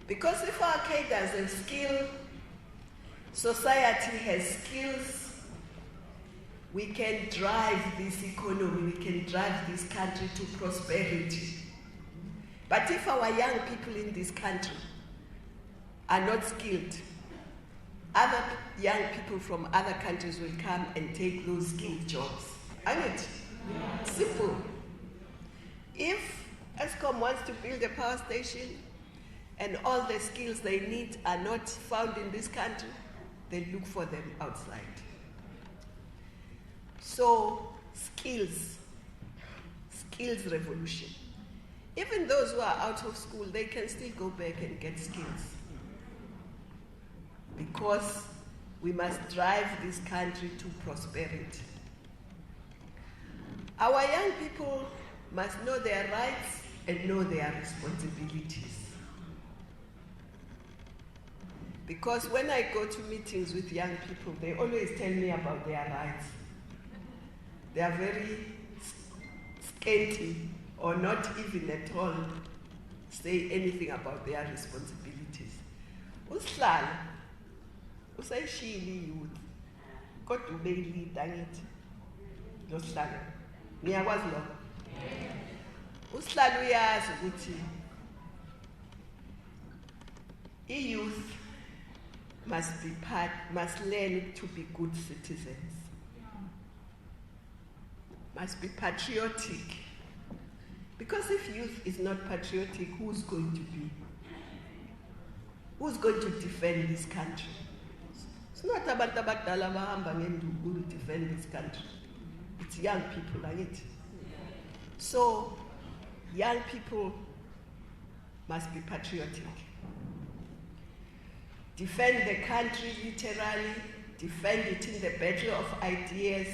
Because if our cadres have skills, society has skills, we can drive this economy, we can drive this country to prosperity. But if our young people in this country are not skilled, other young people from other countries will come and take those skilled jobs. Isn't it? Simple. If Eskom wants to build a power station and all the skills they need are not found in this country, they look for them outside. So, skills revolution. Even those who are out of school, they can still go back and get skills. Because we must drive this country to prosperity. Our young people must know their rights and know their responsibilities. Because when I go to meetings with young people, they always tell me about their rights. They are very scanty or not even at all say anything about their responsibilities. Usihlala usayishili youth kodwa ubeyilida ngithi losihlala ngiyakwazi lokho. Usihlala uyazi ukuthi youth must learn to be good citizens, must be patriotic. Because if youth is not patriotic, who's going to be? Who's going to defend this country? It's not about abadala bahamba ngenduku who will defend this country. It's young people, like it. So, young people must be patriotic. Defend the country literally, defend it in the battle of ideas,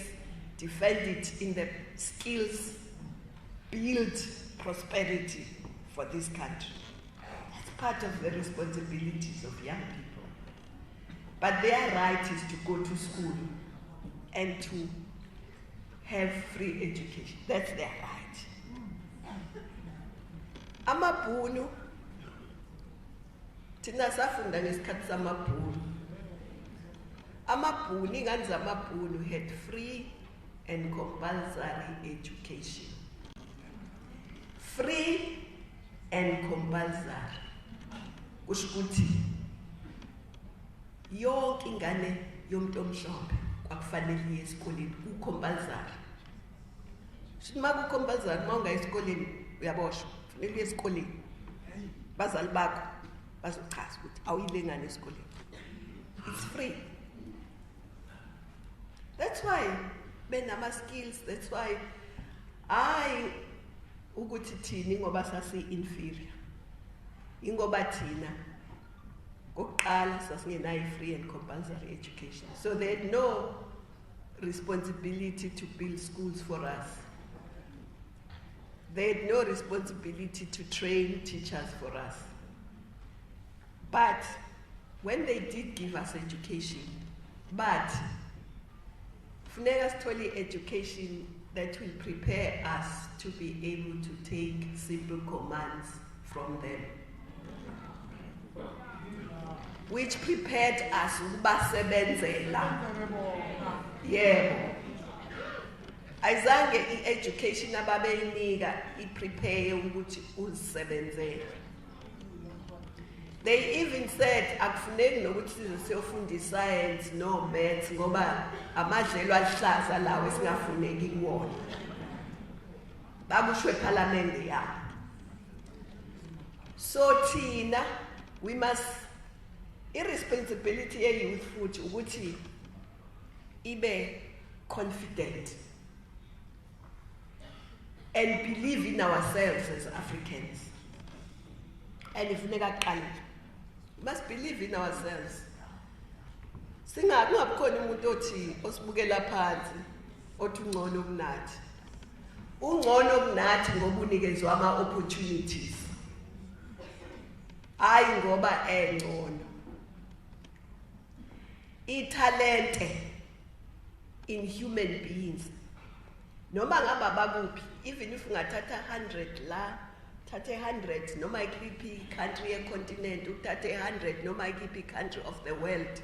defend it in the skills, build prosperity for this country. That's part of the responsibilities of young people. But their right is to go to school and to have free education. That's their right. Amabhunu, thina safunda ngesikhathi samabhunu. Amabhunu, ingane zamabhunu had free and compulsory education. Free and compulsory. Kusho ukuthi yonke ingane yomuntu omhlophe kwakufanele iye esikoleni ku-compulsory. Sithi uma ku-compulsory uma ungayi esikoleni uyaboshwa, kufanele uye esikoleni. Bazali bakho bazochaza ukuthi awuyile ngane esikoleni. It's free. That's why benama skills, that's why ukuthi thina ingoba sasi-inferior. Ingoba thina kokuqala sasingenayo free and compulsory education. So they had no responsibility to build schools for us. They had no responsibility to train teachers for us. But when they did give us education, but funeka sithole education that will prepare us to be able to take simple commands from them, which prepared us ukubasebenzela. Yebo. Ayizange i-education ababeyinika i-prepare ukuthi uzisebenzele. They even said akufuneki nokuthi size siyofunda science no maths ngoba amadlelo alihlaza lawo esingafuneki kuwona. Bakusho eParliament yabo. So thina we must, irresponsibility ye-youth futhi ukuthi ibe confident and believe in ourselves as Africans. And if we must believe in ourselves. Singakukhona umuntu othi osibukela phansi othi ungcono kunathi. Ungcono kunathi ngoba unikezwe ama opportunities. Hayi ngoba engcono. Italente in human beings. Noma ngaba bakuphi, even if ungathatha 100 la, thathe 100 noma ikiphi country ye-continent, uthathe 100 noma ikiphi country of the world,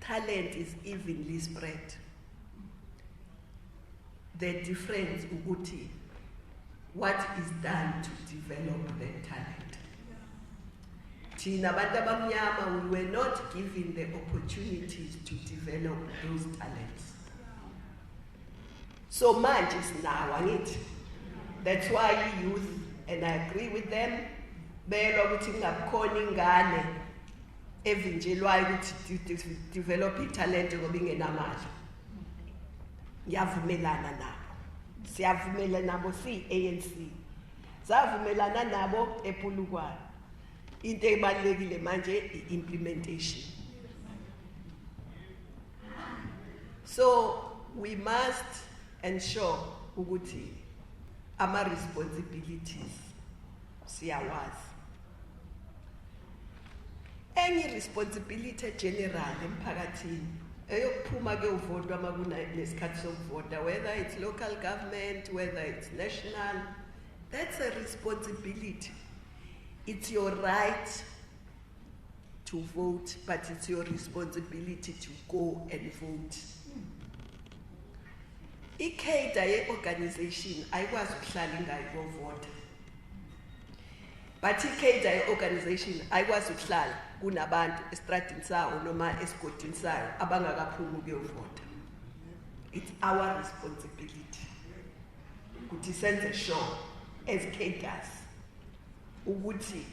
talent is evenly spread. The difference ukuthi what is done to develop that talent. Thina abantu abamnyama, we were not given the opportunities to develop those talents. So much is now on it. That's why youth, and I agree with them, belo ukuthi ngakhona ingane evinjelwayo ukuthi develop italent ngoba ingenamali. Ngiyavumelana nabo. Siyavumelana nabo ANC. Savumelana nabo ePulukwane. Into ebalekile manje i-implementation. So we must ensure ukuthi ama-responsibilities siyawazi. Enye responsibility general emphakathini eyokuphuma kuyovotwa uma kunesikhathi sokuvota, whether it's local government, whether it's national, that's a responsibility. It's your right to vote, but it's your responsibility to go and vote. I-cadre ye-organization ayikwazi ukuhlala ingayivota, but i-cadre ye-organization ayikwazi ukuhlala kunabantu estradini sawo noma esigodini sayo abangakaphumi ukuyovota. It's our responsibility ukuthi senze sure as cadres ukuthi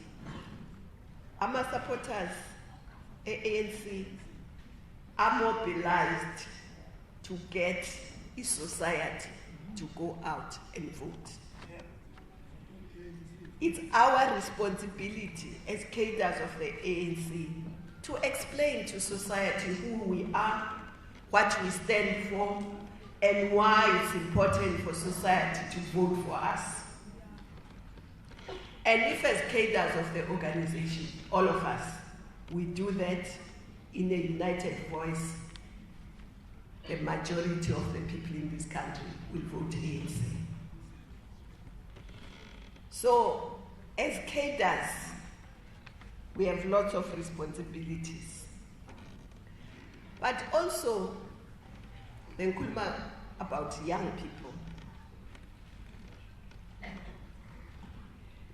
ama-supporters e-ANC are mobilized to get society to go out and vote. It's our responsibility as cadres of the ANC to explain to society who we are, what we stand for, and why it's important for society to vote for us. And if as cadres of the organization, all of us, we do that in a united voice, the majority of the people in this country will vote ANC. So, as cadres, we have lots of responsibilities. But also, then Kulma about young people.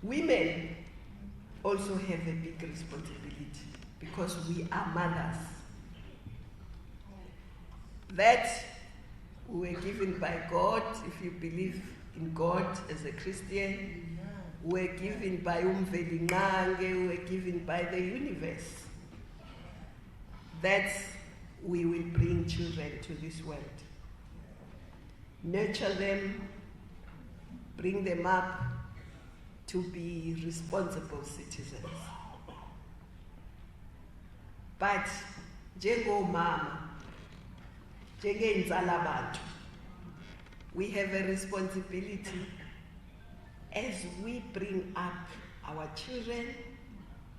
Women also have a big responsibility because we are mothers. That we were given by God, if you believe in God as a Christian, we were given by Umvelingange, we were given by the universe. That we will bring children to this world. Nurture them, bring them up to be responsible citizens. But njengomama, njengeyinzala bantu, we have a responsibility as we bring up our children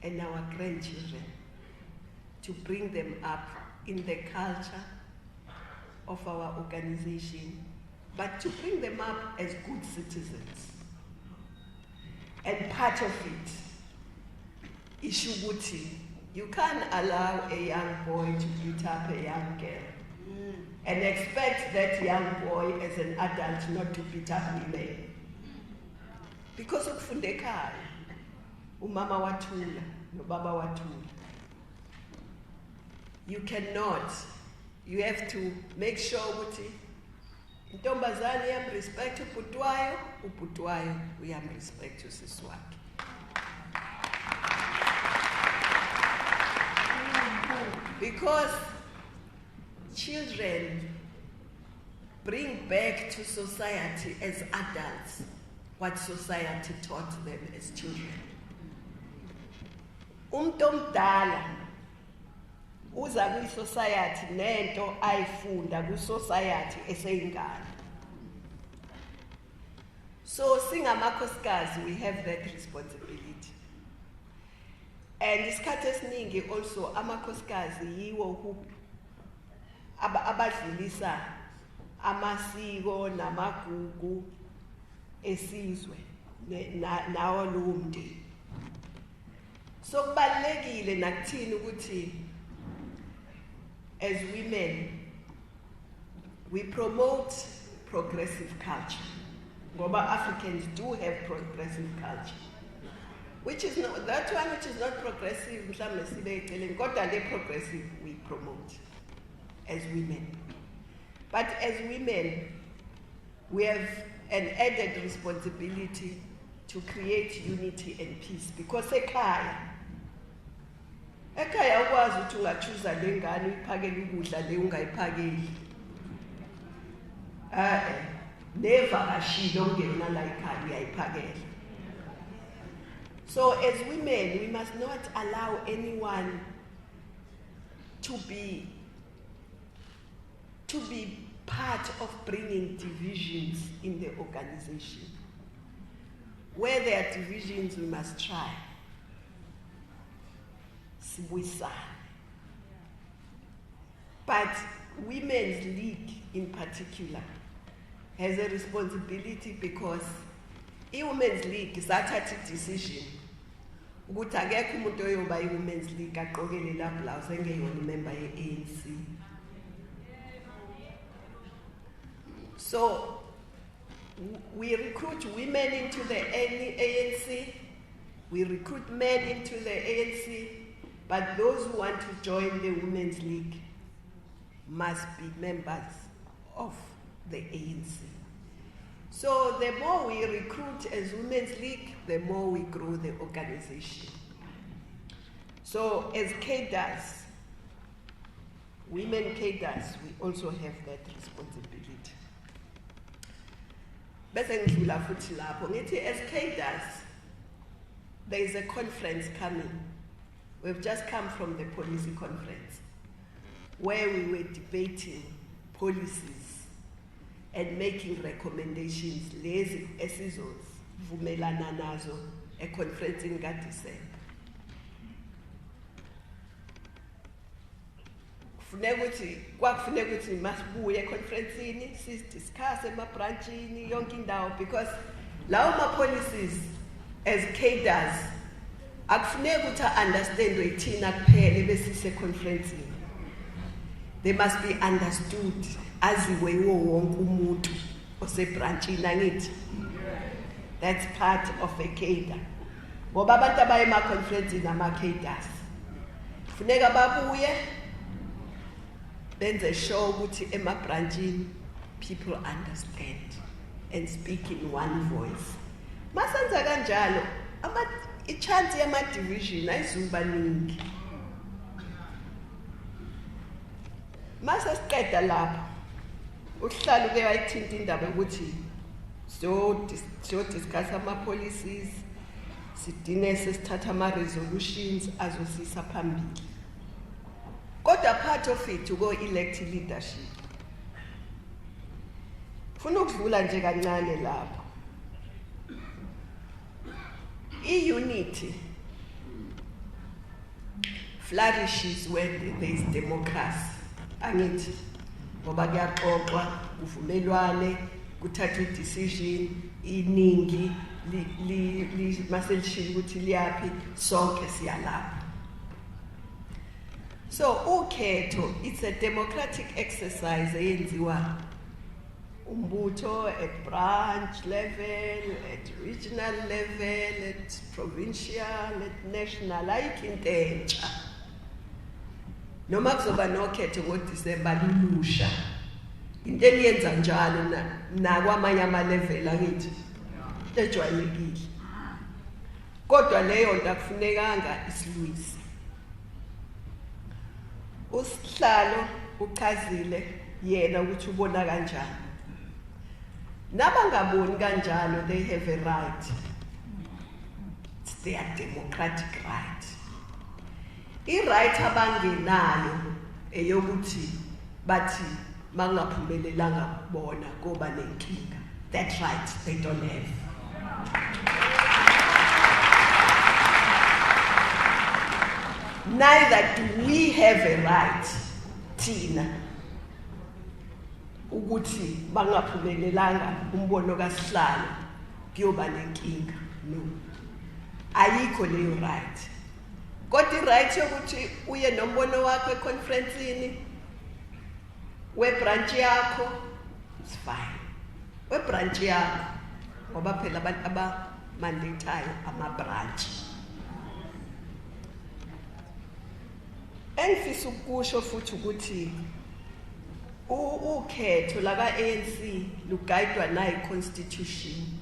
and our grandchildren to bring them up in the culture of our organization, but to bring them up as good citizens. And part of it is Shubuti. You can't allow a young boy to beat up a young girl and expect that young boy as an adult not to beat up women. Because of Fundekaya, umama watula, no baba watula. You cannot. You have to make sure ukuthi intombazane iyamrespect ubhutwayo, ubhutwayo uyamrespect usisi wakhe. Because children bring back to society as adults what society taught them as children. Umuntu omdala uza kwi-society nento ayifunda kwi-society eseyingane. So singamakhosikazi, we have that responsibility. And isikhathi esiningi also amakhosikazi yiwo who abadlulisa amasiko namagugu esizwe nawo lowo mndeni. So kubalekile nakuthini ukuthi as women we promote progressive culture. Ngoba Africans do have progressive culture, which is not that one which is not progressive. Mhlawumbe sibe eceleni kodwa le progressive we promote as women. But as women, we have an added responsibility to create unity and peace, because ekhaya ukwazi ukuthi ungachuza lengane uyiphakele ukudla le ungayiphakeli. Never ashilo ungena la ekhaya uyayiphakela. So as women, we must not allow anyone to be part of bringing divisions in the organization. Where there are divisions, we must try. But Women's League in particular has a responsibility because i-Women's League sathatha decision ukuthi akekho umuntu oyoba i-Women's League aqokele la blouse engeyona member ye-ANC. So we recruit women into the ANC, we recruit men into the ANC, but those who want to join the Women's League must be members of the ANC. So the more we recruit as Women's League, the more we grow the organization. So as cadres, women cadres, we also have that responsibility. Bese ngidlula futhi lapho ngithi as cadres, there is a conference coming. We've just come from the policy conference where we were debating policies and making recommendations lezi esizovumelana nazo econferencing kaDecember. Kwakufuneka ukuthi masibuye econferencini sidiscuss emabranchini yonke indawo because lawo ma-policies as cadres akufuneka ukuthi understand thina kuphela besise conferencini. They must be understood aziwe yiwo wonke umuntu osebranchini angithi. That's part of a cadre. Ngoba abantu abaye ema-conferencini ama-cadres kufuneka babuye benze sure ukuthi emabranchini people understand and speak in one voice. Masenza kanjalo i-chance yama-division ayizuba ningi. Mase siqeda lapho uhlalo ke wayithinta indaba ukuthi discuss ama-policies, sidine sesithatha ama-resolutions azosisa phambili. Kodwa part of it to go elect leadership. Funa ukudlula nje kancane lapho. I-unity flourishes when there is democracy. Angithi ngoba kuyaxoxwa kuvumelwane kuthathwa i-decision iningi maselishilo ukuthi liyapi sonke siyalapha. So ukhetho, it's a democratic exercise eyenziwa umbutho at branch level, at regional level, at provincial, at national, ayikho into entsha. Noma kuzoba nokhetho ngoDisemba lulusha. Into eniyenza njalo nakwamanye ama-level angithi ejwayelekile. Kodwa leyo nto akufunekanga isilwise. Usihlalo uchazile yena ukuthi ubona kanjani. Nabangaboni kanjalo, they have a right. It's their democratic right. I-right abangenayo eyokuthi bathi mangaphumelelanga kubona kuba nenkinga. That right they don't have. Neither do we have a right, Tina, ukuthi bangaphumelelanga umbono kaSihlalo kuyoba nenkinga. No. Ayikho leyo right. Kodwa i-right yokuthi uye nombono wakho econferencini webranch yakho, it's fine. Webranch yakho ngoba phela abantu abamandatayo ama-branch. Engifisa ukusho futhi ukuthi ukhetho la ka-ANC lugayidwa nayi-constitution.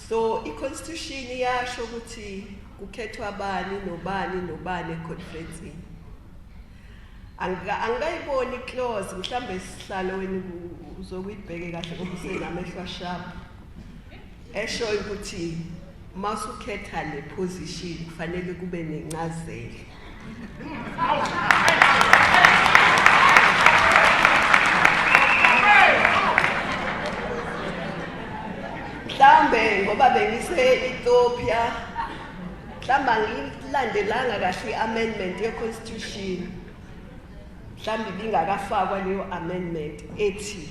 So i-constitution iyasho ukuthi kukhethwa bani nobani nobani econferencini. Angayiboni i-clause mhlambe Sihlalo wena uzokuyibheke kahle ngoba usenamehlo asharp. Esho ukuthi masukhetha le position kufanele kube nencazelo. ngoba bengise Ethiopia mhlamba ngilandelanga kahle amendment ye constitution mhlamba bingakafakwa leyo amendment ethi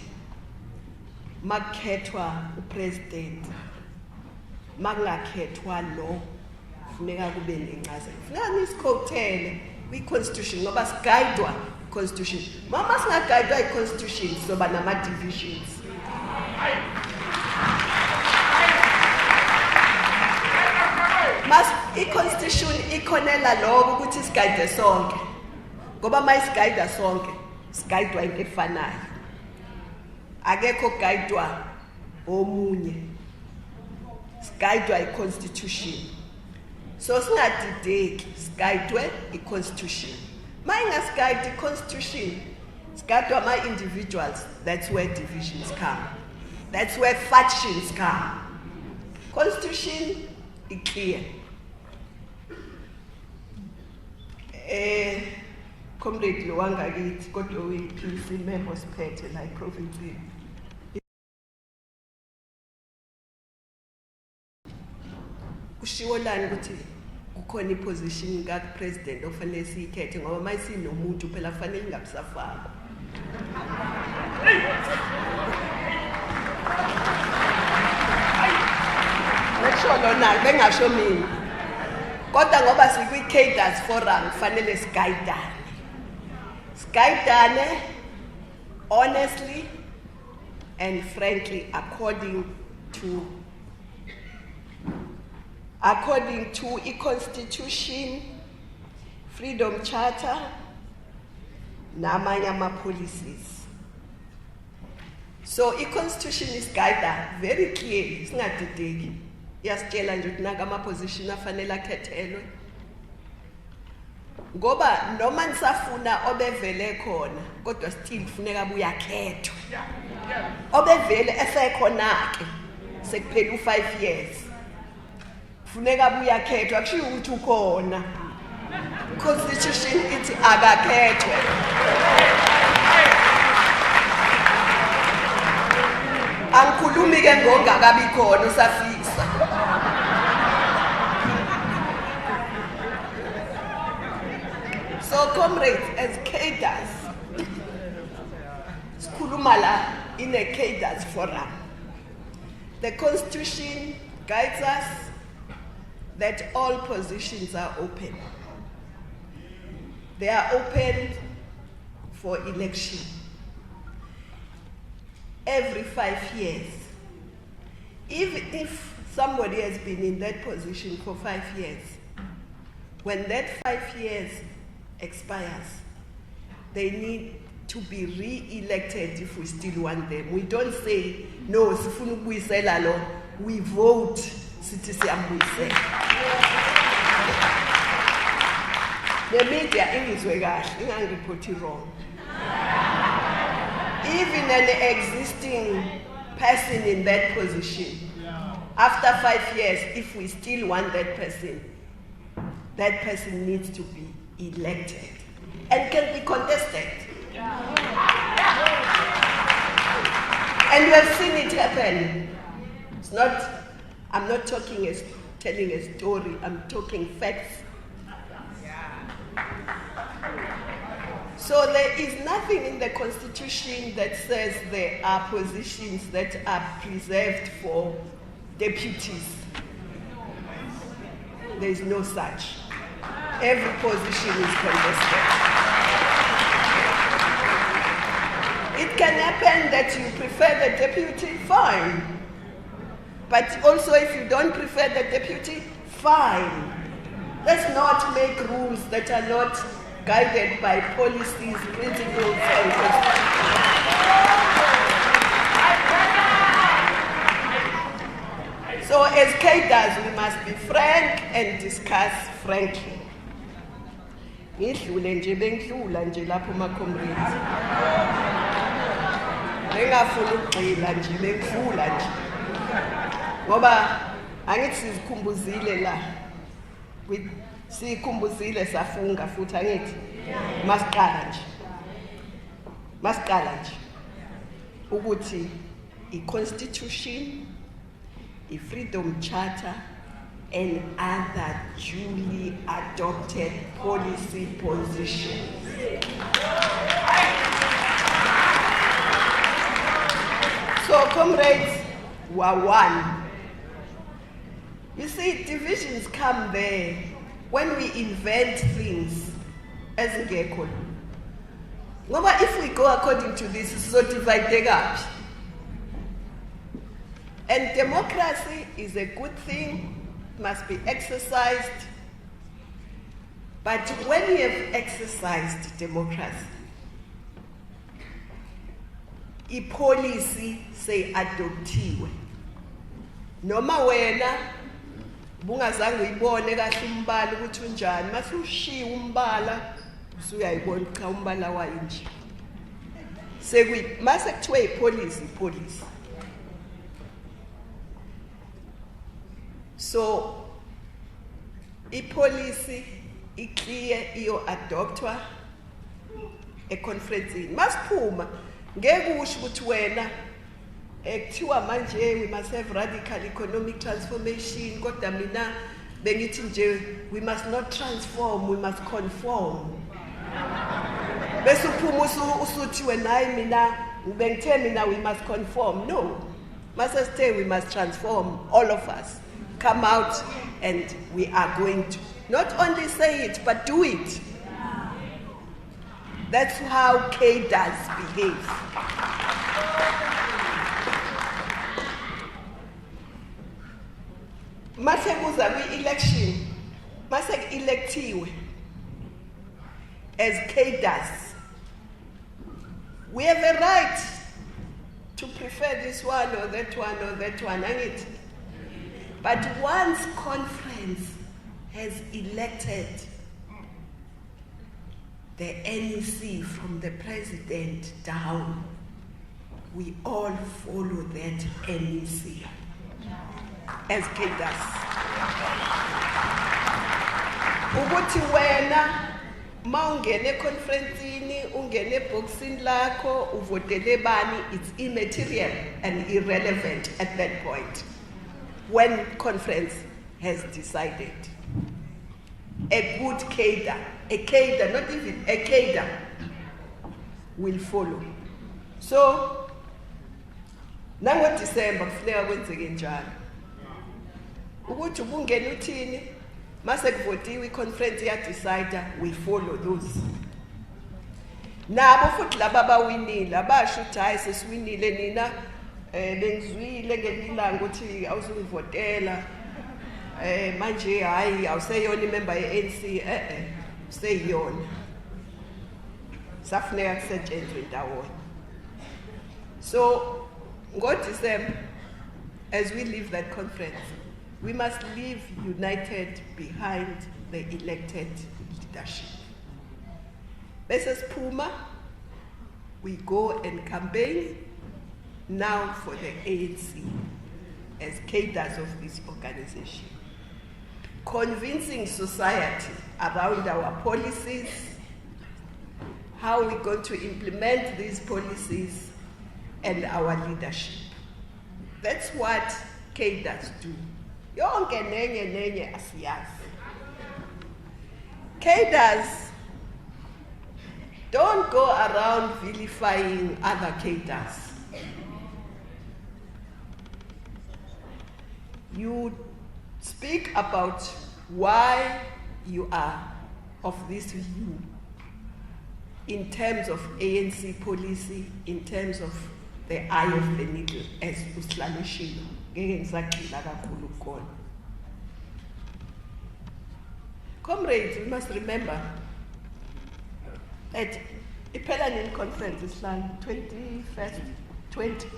makhethwa upresident makungakhethwa lo funeka kube nencazelo funeka nisikhothele kwi-constitution ngoba sigayidwa i-constitution mama singagayidwa i-constitution soba nama-divisions i-constitution ikhonela lokho ukuthi sigayide sonke ngoba mayisigayida sonke sigayidwa into efanayo akekho gayidwa omunye sigayidwa i-constitution so singadideki sigayidwe i-constitution mayingasigayidi i-constitution sigayidwa ama-individuals that's where divisions come that's where factions come constitution clear comrade lo wangakithi kodwa uyi-PC member siphethe la provincial kushiwo lani ukuthi kukhona iposition ka-president ofanele siyikhethe ngoba mayisinomuntu phela fanele ingabusafakwa ngisho lona bengasho mina kodwa ngoba sikwi-cadres forum fanele sigayidane honestly and frankly according to i-constitution freedom charter namanye ama-policies so i-constitution isigayida very clearly singadideki iyasitshela nje ukuthi naka ama-position afanele akhethelwe ngoba noma nisafuna obevele khona kodwa still kufuneka abuye akhethwe obevele esekhona-ke sekuphela u-5 years kufuneka abuye akhethwe akushiwo ukuthi ukhona constitution ithi akakhethwe angikhulumi-ke ngongakabi khona usafisa so comrades as cadres sikhuluma la in a cadres forum the constitution guides us that all positions are open they are open for election every 5 years. Even if somebody has been in that position for 5 years, when that 5 years expires, they need to be re-elected if we still want them. We don't say, no, sifuna ukubuyisela lo, we vote, sithi siyambuyisela. The media ingizwe kahle, ingangiphuthi wrong. Even an existing person in that position, after 5 years, if we still want that person needs to be elected and can be contested. And we have seen it happen. It's not, I'm not telling a story, I'm talking facts. So there is nothing in the Constitution that says there are positions that are preserved for deputies. There is no such. Every position is contested. It can happen that you prefer the deputy, fine. But also if you don't prefer the deputy, fine. Let's not make rules that are not guided by policies, principles, and constitutions. So as cadres, we must be frank and discuss frankly. Ngidlule nje bengidlula nje lapho ma-comrades. Bengafuna ukugxila nje bengidlula nje. Ngoba angithi sizikhumbuzile la. Sikhumbuzile safunga futhi angithi masiqala nje ukuthi i-constitution i-Freedom Charter, and other duly adopted policy positions. So, comrades, were one. You see, divisions come there when we invent things as ngekho. Ngoba if we go according to this, so divide up. And democracy is a good thing, must be exercised. But when you have exercised democracy, i-policy say adoptiwe. Noma wena bungazange uyibone kahle umbala ukuthi unjani, mase ushiya umbala usuyayibona cha umbala wayinje. Mase kuthiwe i-policy. So i-policy i-clear iyo-adoptwa e-conferencini. Masiphuma ngeke usho ukuthi wena kuthiwa manje we must have radical economic transformation, kodwa mina bengithi nje we must not transform, we must conform. Bese uphuma usuthi wena hayi mina bengithe mina we must conform. No, must stay, we must transform, all of us. Come out and we are going to not only say it, but do it. That's how cadres behave. Mase kuza kwi-election, mase electiwe as cadres. We have a right to prefer this one or that one or that one, ain't. But once conference has elected the NEC from the president down, we all follow that NEC as cadres. Ukuthi wena maungene conference-ini ungene boxing lakho uvotele bani, it's immaterial and irrelevant at that point. When conference has decided, a good cadre, not even a cadre, will follow. So, now December, kufuneka kwenzeke njalo. Ukuthi ubungena uthini, mase kuvotiwe i-conference decide, we follow those. Nabo futhi laba abawinile, abasho ukuthi hayi sesiwinile nina, bengizwile ngelilanga ukuthi awuzungivotela, manje hayi awuseyona imember ye-ANC, useyiyona. Safuneka kusetshenzwe ndawonye. So, ngo-December, as we leave that conference, we must live united behind the elected leadership. Bese siphuma, we go and campaign now for the ANC as cadres of this organization. Convincing society around our policies, how we're going to implement these policies, and our leadership. That's what cadres do. Yonke nenye asiyazi. Cadres don't go around vilifying other cadres. You speak about why you are of this view in terms of ANC policy, in terms of the eye of the needle, as uslanishilo. Comrades, we must remember that Empangeni conference is 21st, 20.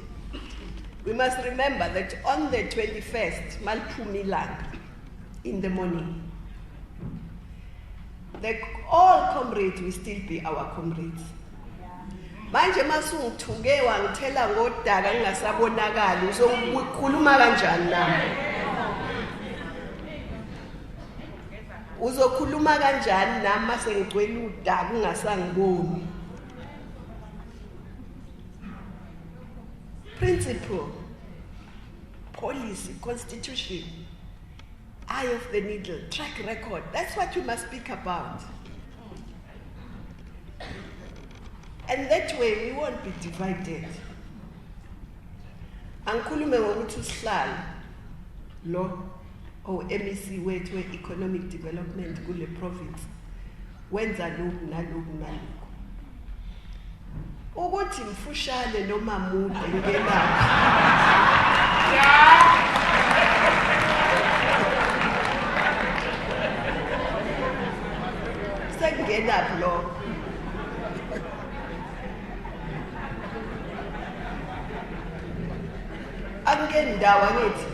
We must remember that on the 21st, Malpumilang, in the morning, all comrades will still be our comrades. Manje masungithuke wangithela ngodaka ngingasabonakali uzokhuluma kanjani nami? Uzokhuluma kanjani nami mase ngicwela udaka ungasangiboni? Principle, policy. policy, constitution, eye of the needle, track record. That's what we must speak about. And that way we won't be divided. Angikhulume ngokuthi usihlalo lo MEC wethu we-economic development kule province wenza lokhu nalokhu nalokhu. Ukuthi mfushane noma mude ngenaphi. Sekungenaphi lo? Akungendawo ngithi.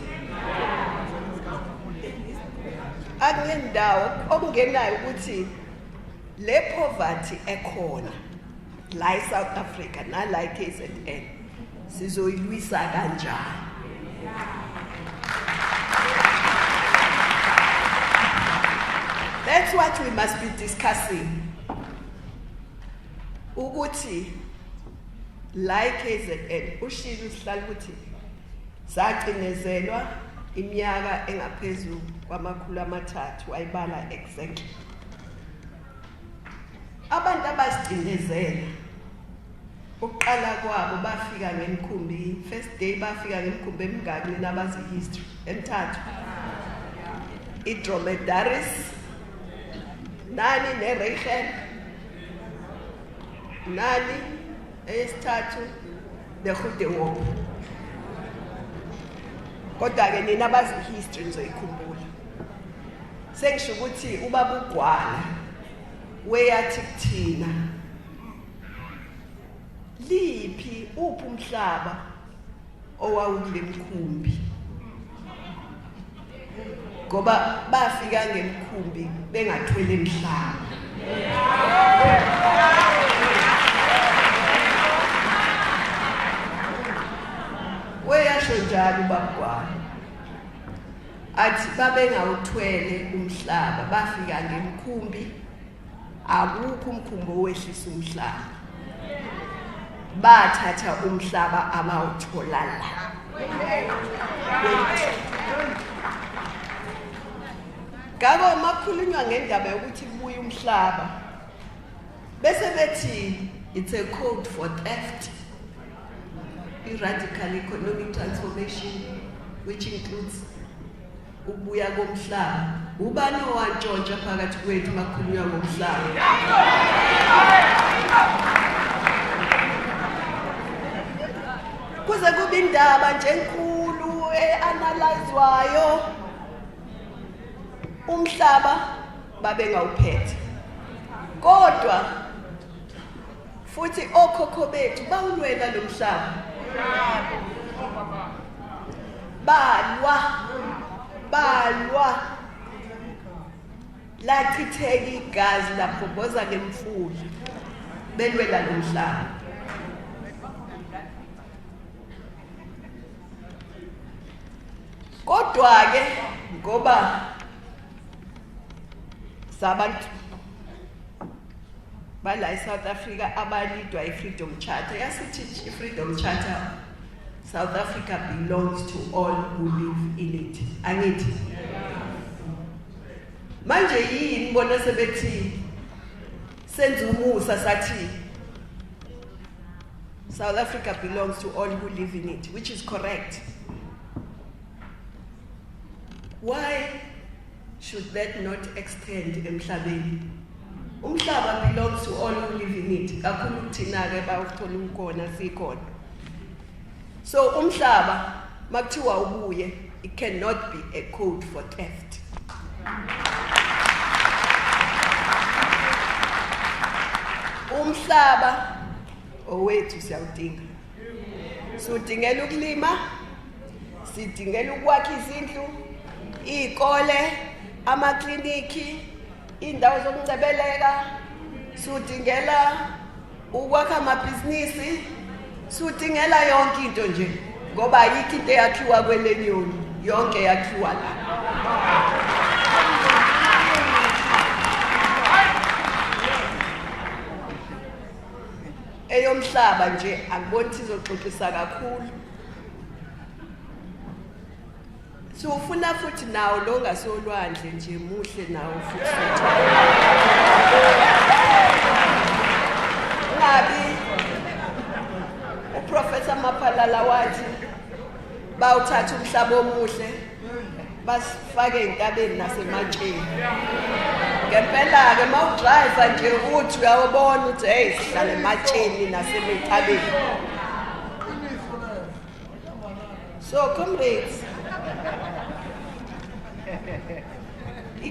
Akungendawo okungenayo ukuthi le poverty ekhona la eSouth Africa na la eKZN sizoyilwisa kanjani. That's what we must be discussing. Ukuthi la eKZN ushilo sihlala ukuthi sacinezelwa iminyaka engaphezulu kwamakhulu amathathu wayibala exactly. Abantu abasicinezela uqala kwabo bafika ngemkhumbi, first day bafika ngemkhumbi emingaki nabazi history emithathu. Idromedaries, nani neRachel, nani eyesithathu the Hudewo. Kodwa ke nina bazi history nizoyikhumbula. Sengisho ukuthi ubaba uGwala weyathi kuthina liphi uphi umhlaba owawule mkhumbi. Ngoba bafika ngemkhumbi bengathwele emhlaba. Weyasho njalo ubabugwana athi babengawuthwele umhlaba bafika ngemkhumbi akukho umkhumbi owehlisa umhlaba bathatha umhlaba abawuthola la. Ngakho makhulunywa ngendaba yokuthi kubuya umhlaba bese bethi it's a code for theft. Radical economic transformation, which includes ubuya komhlaba. Ubani owantshontsha phakathi kwethu makhulunywa ngomhlaba? Kuze kube indaba nje enkulu eanalyzwayo. Umhlaba babengawuphethe. Kodwa futhi okhokho bethu bawulwela lo mhlaba. Balwa lachitheka igazi laphoboza ngemfula belwela lo mhlaba. Kodwa ke ngoba sabantu bala eSouth Africa abalidwa iFreedom Charter yasithi iFreedom Charter South Africa belongs to all who live in it. Angithi manje yini bona sebethi senza umusa sathi South Africa belongs to all who live in it, which is correct. Why should that not extend emhlabeni? Umhlaba belongs to all who live in it. Kakhulu thina ke bawuthola ukona sikhona. So umhlaba makuthiwa ubuye, it cannot be a code for theft. Umhlaba owethu siyawudinga. Sidingela ukulima, sidingela ukwakha izindlu, izikole, amakliniki, indawo zokuncebeleka, sidingela ukwakha amabhizinisi, sidingela yonke into nje ngoba ayikho into eyakhiwa kwelenyoni, yonke yakhiwa la. Eyomhlaba nje akuboni izoxoxisa kakhulu. So ufuna futhi nawo lo ngasolwandle nje muhle nawo futhi. Ngabi uProfessor Mapalala wathi bawuthatha umhlaba omuhle basifake entabeni nasematsheni. Ngempela ke mawudrive nje uthi uyawubona ukuthi hey sihlala ematsheni nasemetabeni. So comrades,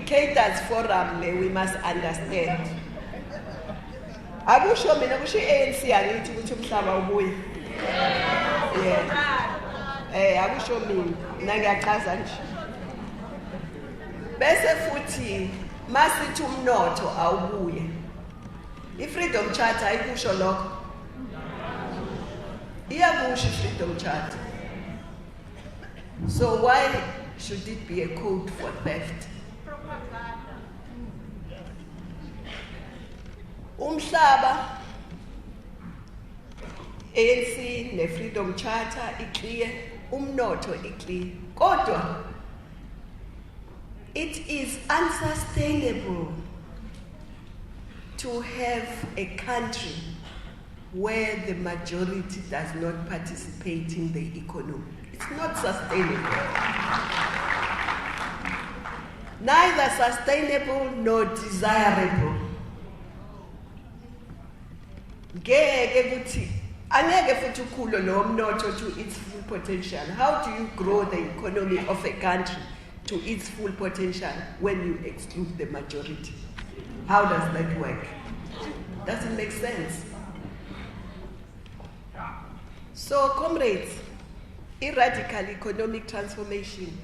cadres forum we must understand. Akusho mina kusho ANC angithi ukuthi umhlaba ubuye. Yeah. Akusho mina ngiyachaza nje. Bese futhi masithi umnotho awubuye. I-Freedom Charter ayikusho lokho. Iyakusho i-Freedom Charter. So why should it be a code for theft? Umhlaba, ANC ne-Freedom Charter iclear, umnotho iclear. Kodwa, it is unsustainable to have a country where the majority does not participate in the economy. It's not sustainable. Neither sustainable nor desirable. Angeke futhi ukhule lo mnotho to its full potential. How do you grow the economy of a country to its full potential when you exclude the majority? How does that work? Doesn't make sense. So, comrades, radical economic transformation,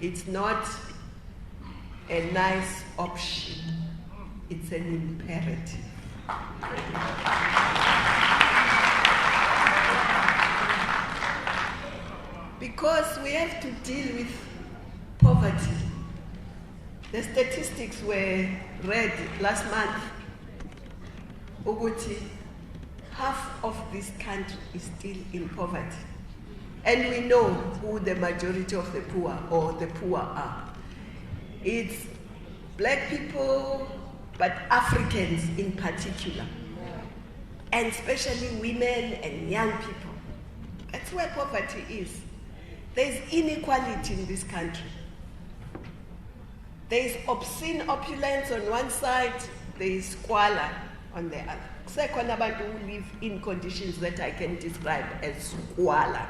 it's not a nice option, it's an imperative. Because we have to deal with poverty. The statistics were read last month. Uguti, half of this country is still in poverty. And we know who the majority of the poor or the poor are. It's black people, but Africans in particular. And especially women and young people. That's where poverty is. There's inequality in this country. There's obscene opulence on one side, there's squalor on the other. Second, abantu who live in conditions that I can describe as squalor.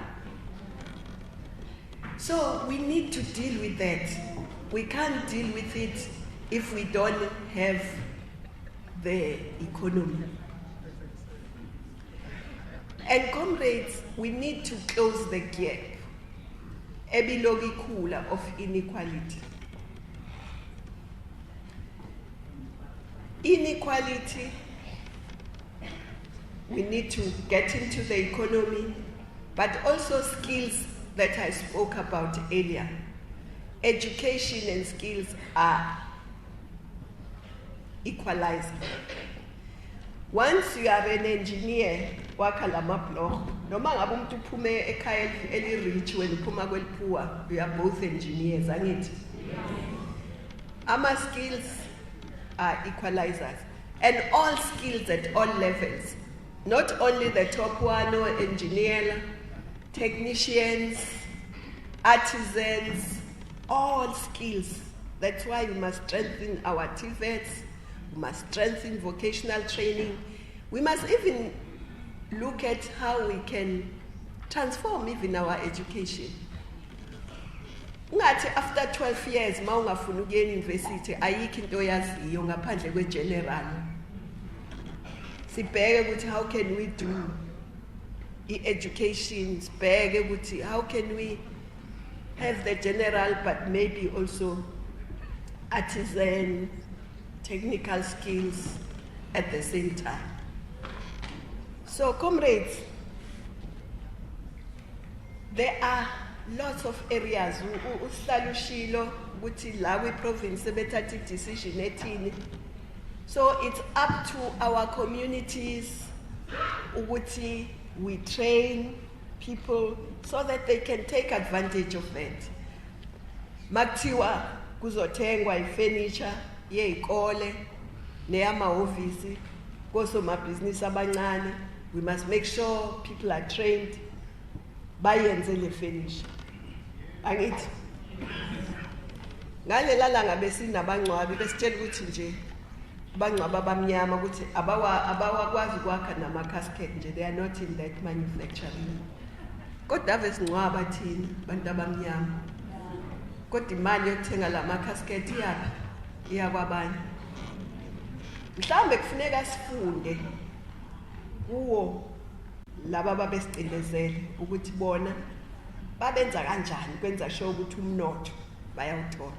So we need to deal with that. We can't deal with it if we don't have the economy. And comrades, we need to close the gap ebilogikula of inequality. Inequality, we need to get into the economy, but also skills that I spoke about earlier. Education and skills are equalizing. Once you are an engineer, no matter umuntu uphume ekhaya eli-rich when uphuma kweli-poor, we are both engineers, angithi? Our skills are equalizers, and all skills at all levels, not only the top one or engineer, technicians, artisans, all skills. That's why we must strengthen our TVETs, we must strengthen vocational training. We must even look at how we can transform even our education. After 12 years, ma ungafuna ukuya university, ayikho into oyaziyo ngaphandle kwe-general. Sibheke ukuthi how can we do education, sibheke ukuthi how can we have the general but maybe also artisan, technical skills at the same time. So comrades, there are lots of areas. Uhlalushilo ukuthi la kwi-province sebethatha i-decision ethini. So it's up to our communities ukuthi we train people so that they can take advantage of that. makuthiwa kuzothengwa ifurniture yezikole neyamahhovisi kosomabhizinisi abancane, we must make sure people are trained bayenze le furniture. Angithi ngalela langa besinabangcwabi besitshela ukuthi nje abangcwaba abamnyama ukuthi abawakwazi ukwakha nama-casket nje, they are not in that manufacturing. Kodwa ave singcwaba thina bantu abamnyama, kodwa imali yokuthenga lama-casket iyaphi? Iyakwabanye. Mhlawumbe kufuneka sifunde kuwo laba babesicindezele ukuthi bona babenza kanjani kwenza sure ukuthi umnotho bayawuthola,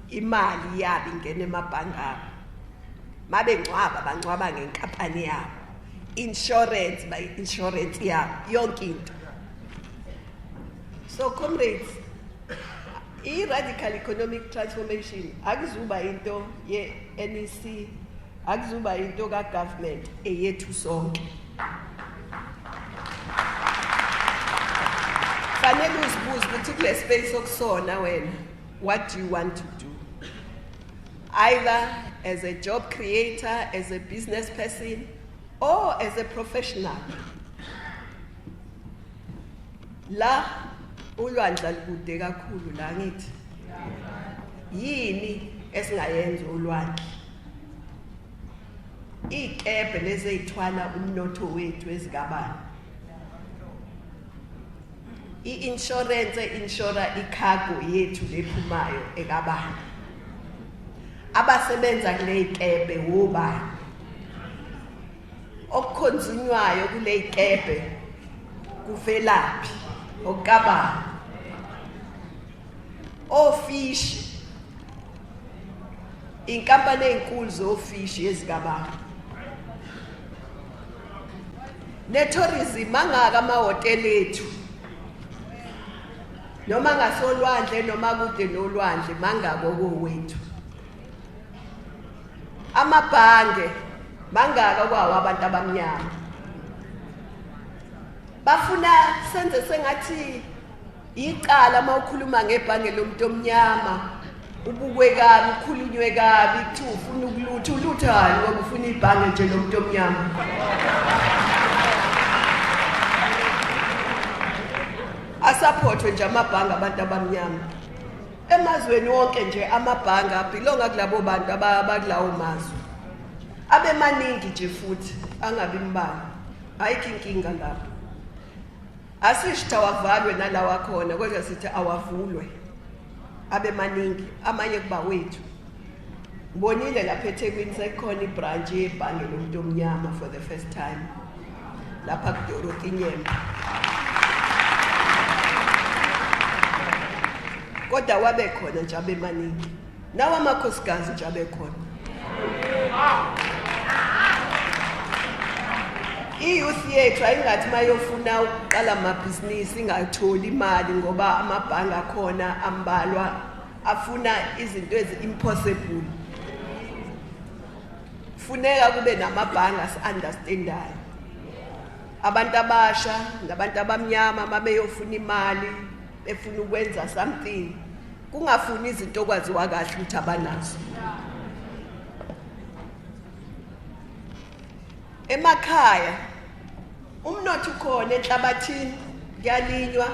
imali yabo ingene emabhange abo, mabengcwaba bangcwaba ngenkampani yabo, insurance insurance yabo, yonke into. So comrades, i-radical economic transformation akuzuba into ye-NEC, akuzuba into ka-government eyethu sonke. Fanele uzibuze ukuthi kule space okusona wena, what do you want to do? Either as a job creator, as a business person, or as a professional. La ulwandla lukude kakhulu la ngithi. Yini esingayenza ulwandle? Ikebe lezi ezithwala umnotho wethu ezigabana. I-insurance insura icargo yethu lephumayo ekabani. Abasebenza kule ikebe wobani. Okukhonzinywayo kule ikebe kuvelaphi okabani. Ofishi inkampani ezinkulu zofishi ezigabani. Ne-tourism mangaka amahhotela ethu noma ngasolwandle noma kude nolwandle mangako kowethu. Amabhange mangaka kwawo abantu abamnyama. Bafuna senze sengathi icala mawukhuluma ngebhange lomuntu omnyama, ubukwe kabi, ukhulunywe kabi, kuthi ufuna ukulutha, uluthani ngoba ufuna ibhange nje lomuntu omnyama. Asupportwe nje amabhange abantu abamnyama. Emazweni wonke nje amabhange abhilonga kulabo bantu abakulawo mazwe. Abe maningi nje futhi angabi mbala. Ayikho inkinga lapho. Asishitha wavalwe nalawa khona kodwa sithi awavulwe. Abe maningi amanye kuba wethu. Ngibonile lapha eThekwini sekhona ibranch yebhange lomuntu omnyama for the first time. Lapha kuDorothy Nyemba. Kodwa wabe khona nje abe maningi. Nawa amakhosikazi nje abe khona. I-youth yethu ayingathi mayofuna ukuqala amabhizinisi ingatholi imali ngoba amabhange akhona ambalwa afuna izinto ezi-impossible. Funeka kube namabhange asi-understandayo. Abantu abasha nabantu abamnyama mabeyofuna imali befuna ukwenza something, kungafuni izinto okwaziwa kahle ukuthi abanazo. Emakhaya umnotho ukhona enhlabathini, kuyalinywa.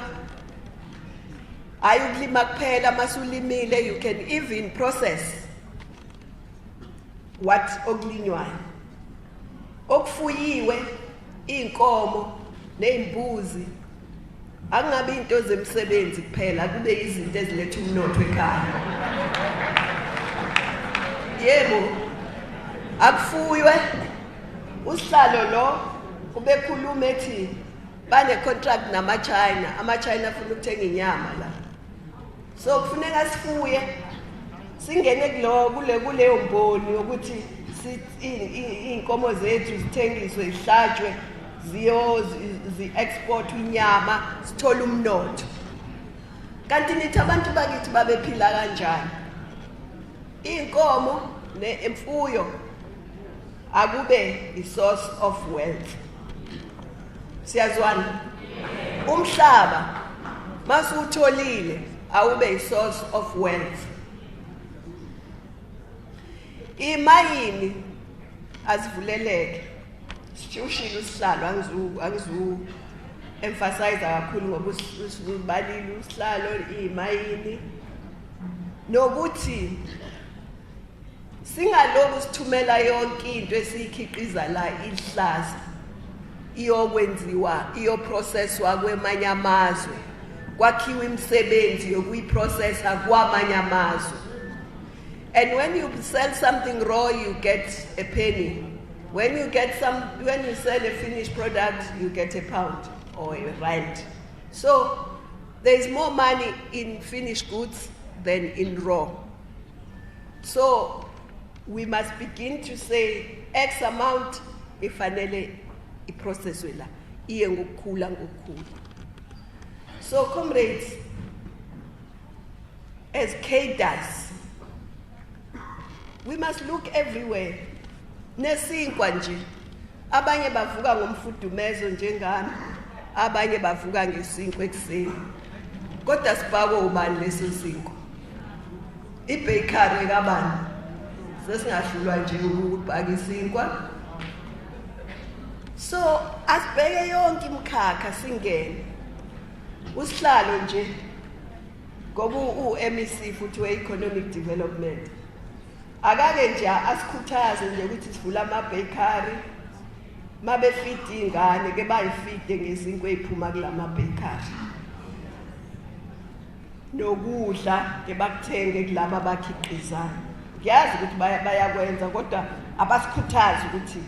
Ayukulima kuphela, masulimile you can even process what okulinywayo. Okufuyiwe, inkomo nezimbuzi, angabe into zemsebenzi kuphela, kube izinto eziletha umnotho ekhaya. Yebo, akufuywe. Usihlalo lo ubekhuluma ethi bane contract nama-China, ama-China afuna ukuthenga inyama la. So kufuneka sifuye, singene kuleyo mboni ukuthi iy'nkomo zethu zithengiswe, zihlatshwe, zi-export inyama, sithole umnotho. Kanti nithi abantu bakithi babephila kanjani? Iy'nkomo nemfuyo akube i-source of wealth. Siyazwana? Umhlaba masuwutholile awube a source of wealth. Imayini azivuleleke. Sishilo usihlalo angizu emphasize kakhulu ngoba usibalile usihlalo imayini nokuthi singaloku sithumela yonke into esiyikhiqiza la ihlaza iyokwenziwa iyoprocesswa kwemanye amazwe kwakhiwa imisebenzi yokuyiprocessa kwamanye amazwe. And when you sell something raw, you get a penny. When you sell a finished product, you get a pound or a rand. So there is more money in finished goods than in raw. So we must begin to say X amount ifanele iprocesswe la iye ngokukhula ngokukhula. So comrades, as cadres, we must look everywhere. Nesinkwa nje abanye bavuka ngomfudumezo njengami, abanye bavuka ngesinkwa ekseni. Kodwa sibhakwe ubani leso sinkwa? Ibakery kabani? Sesingahlulwa nje ukubhaka isinkwa. So asibheke yonke imkhakha singene. Usihlalo nje ngoba u-MEC futhi we-economic development. Akake nje asikhuthaze nje ukuthi sivula ama-bakery mabefide ingane ke bayifide ngezinkwa eziphuma kulama bakery. Nokudla ke bakuthenge kulabo abakhiqizayo. Ngiyazi ukuthi bayakwenza kodwa abasikhuthaze ukuthi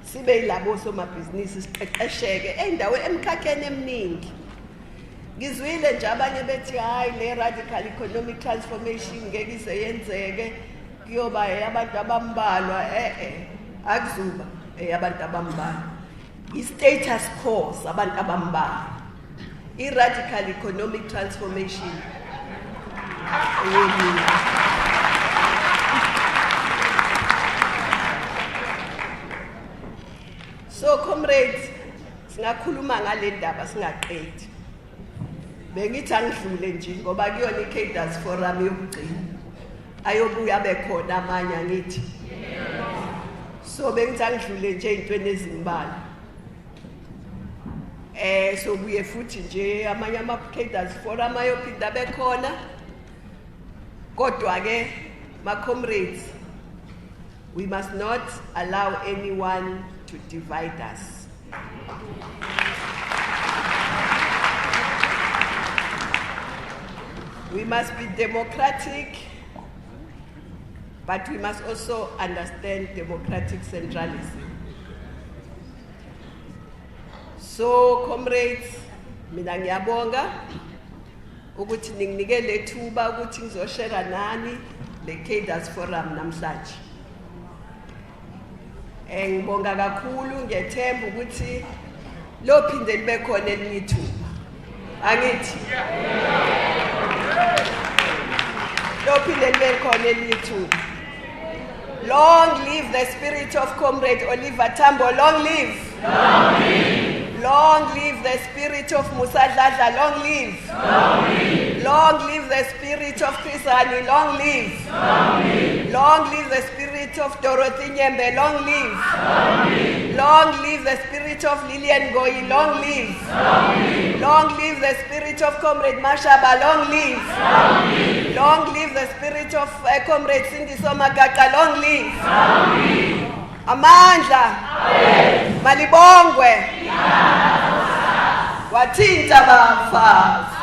sibe yilabo somabhizinisi siqeqesheke endaweni emkhakheni eminingi. Ngizwile nje abanye bethi hayi le radical economic transformation ngeke iseyenzeke kuyoba abantu abambalwa akuzuba abantu abambalwa. I-status quo sabantu abambalwa. I-radical economic transformation So comrades, singakhuluma ngale ndaba singaqedi. Bengithi angidlule nje ngoba kuyona i-cadres forum yokugcina. Ayobuya bekhona amanye angithi. So bengithi angidlule nje ezintweni ezimbalwa. So buye futhi nje amanye ama-cadres forum ayophinda bekhona. Kodwa ke ma comrades, we must not allow anyone to divide us. We must be democratic, but we must also understand democratic centralism. So, comrades, mina ngiyabonga ukuthi ninginike lethuba ukuthi ngizoshare nani le cadres forum namhlanje. Ngibonga kakhulu ngiyethemba ukuthi lophinde libe khona elinye ithuba. Angithi? Lophinde libe khona elinye ithuba. Long live the spirit of Comrade Oliver Tambo. Long live. Long live. Long live the spirit of Musa Dagh. Long live. Long live. Long live the spirit of Krisani. Long live. Long live. Long live the spirit of Dorothy Nyembe. Long live. Long live. Long live the spirit of Lillian Goyi. Long live. Long live. Long live the spirit of Comrade Mashaba. Long live. Long live. Long live the spirit of Comrade Cindy Somagaqa. Long live. Long live. Amandla. Malibongwe. Wathinta bafazi.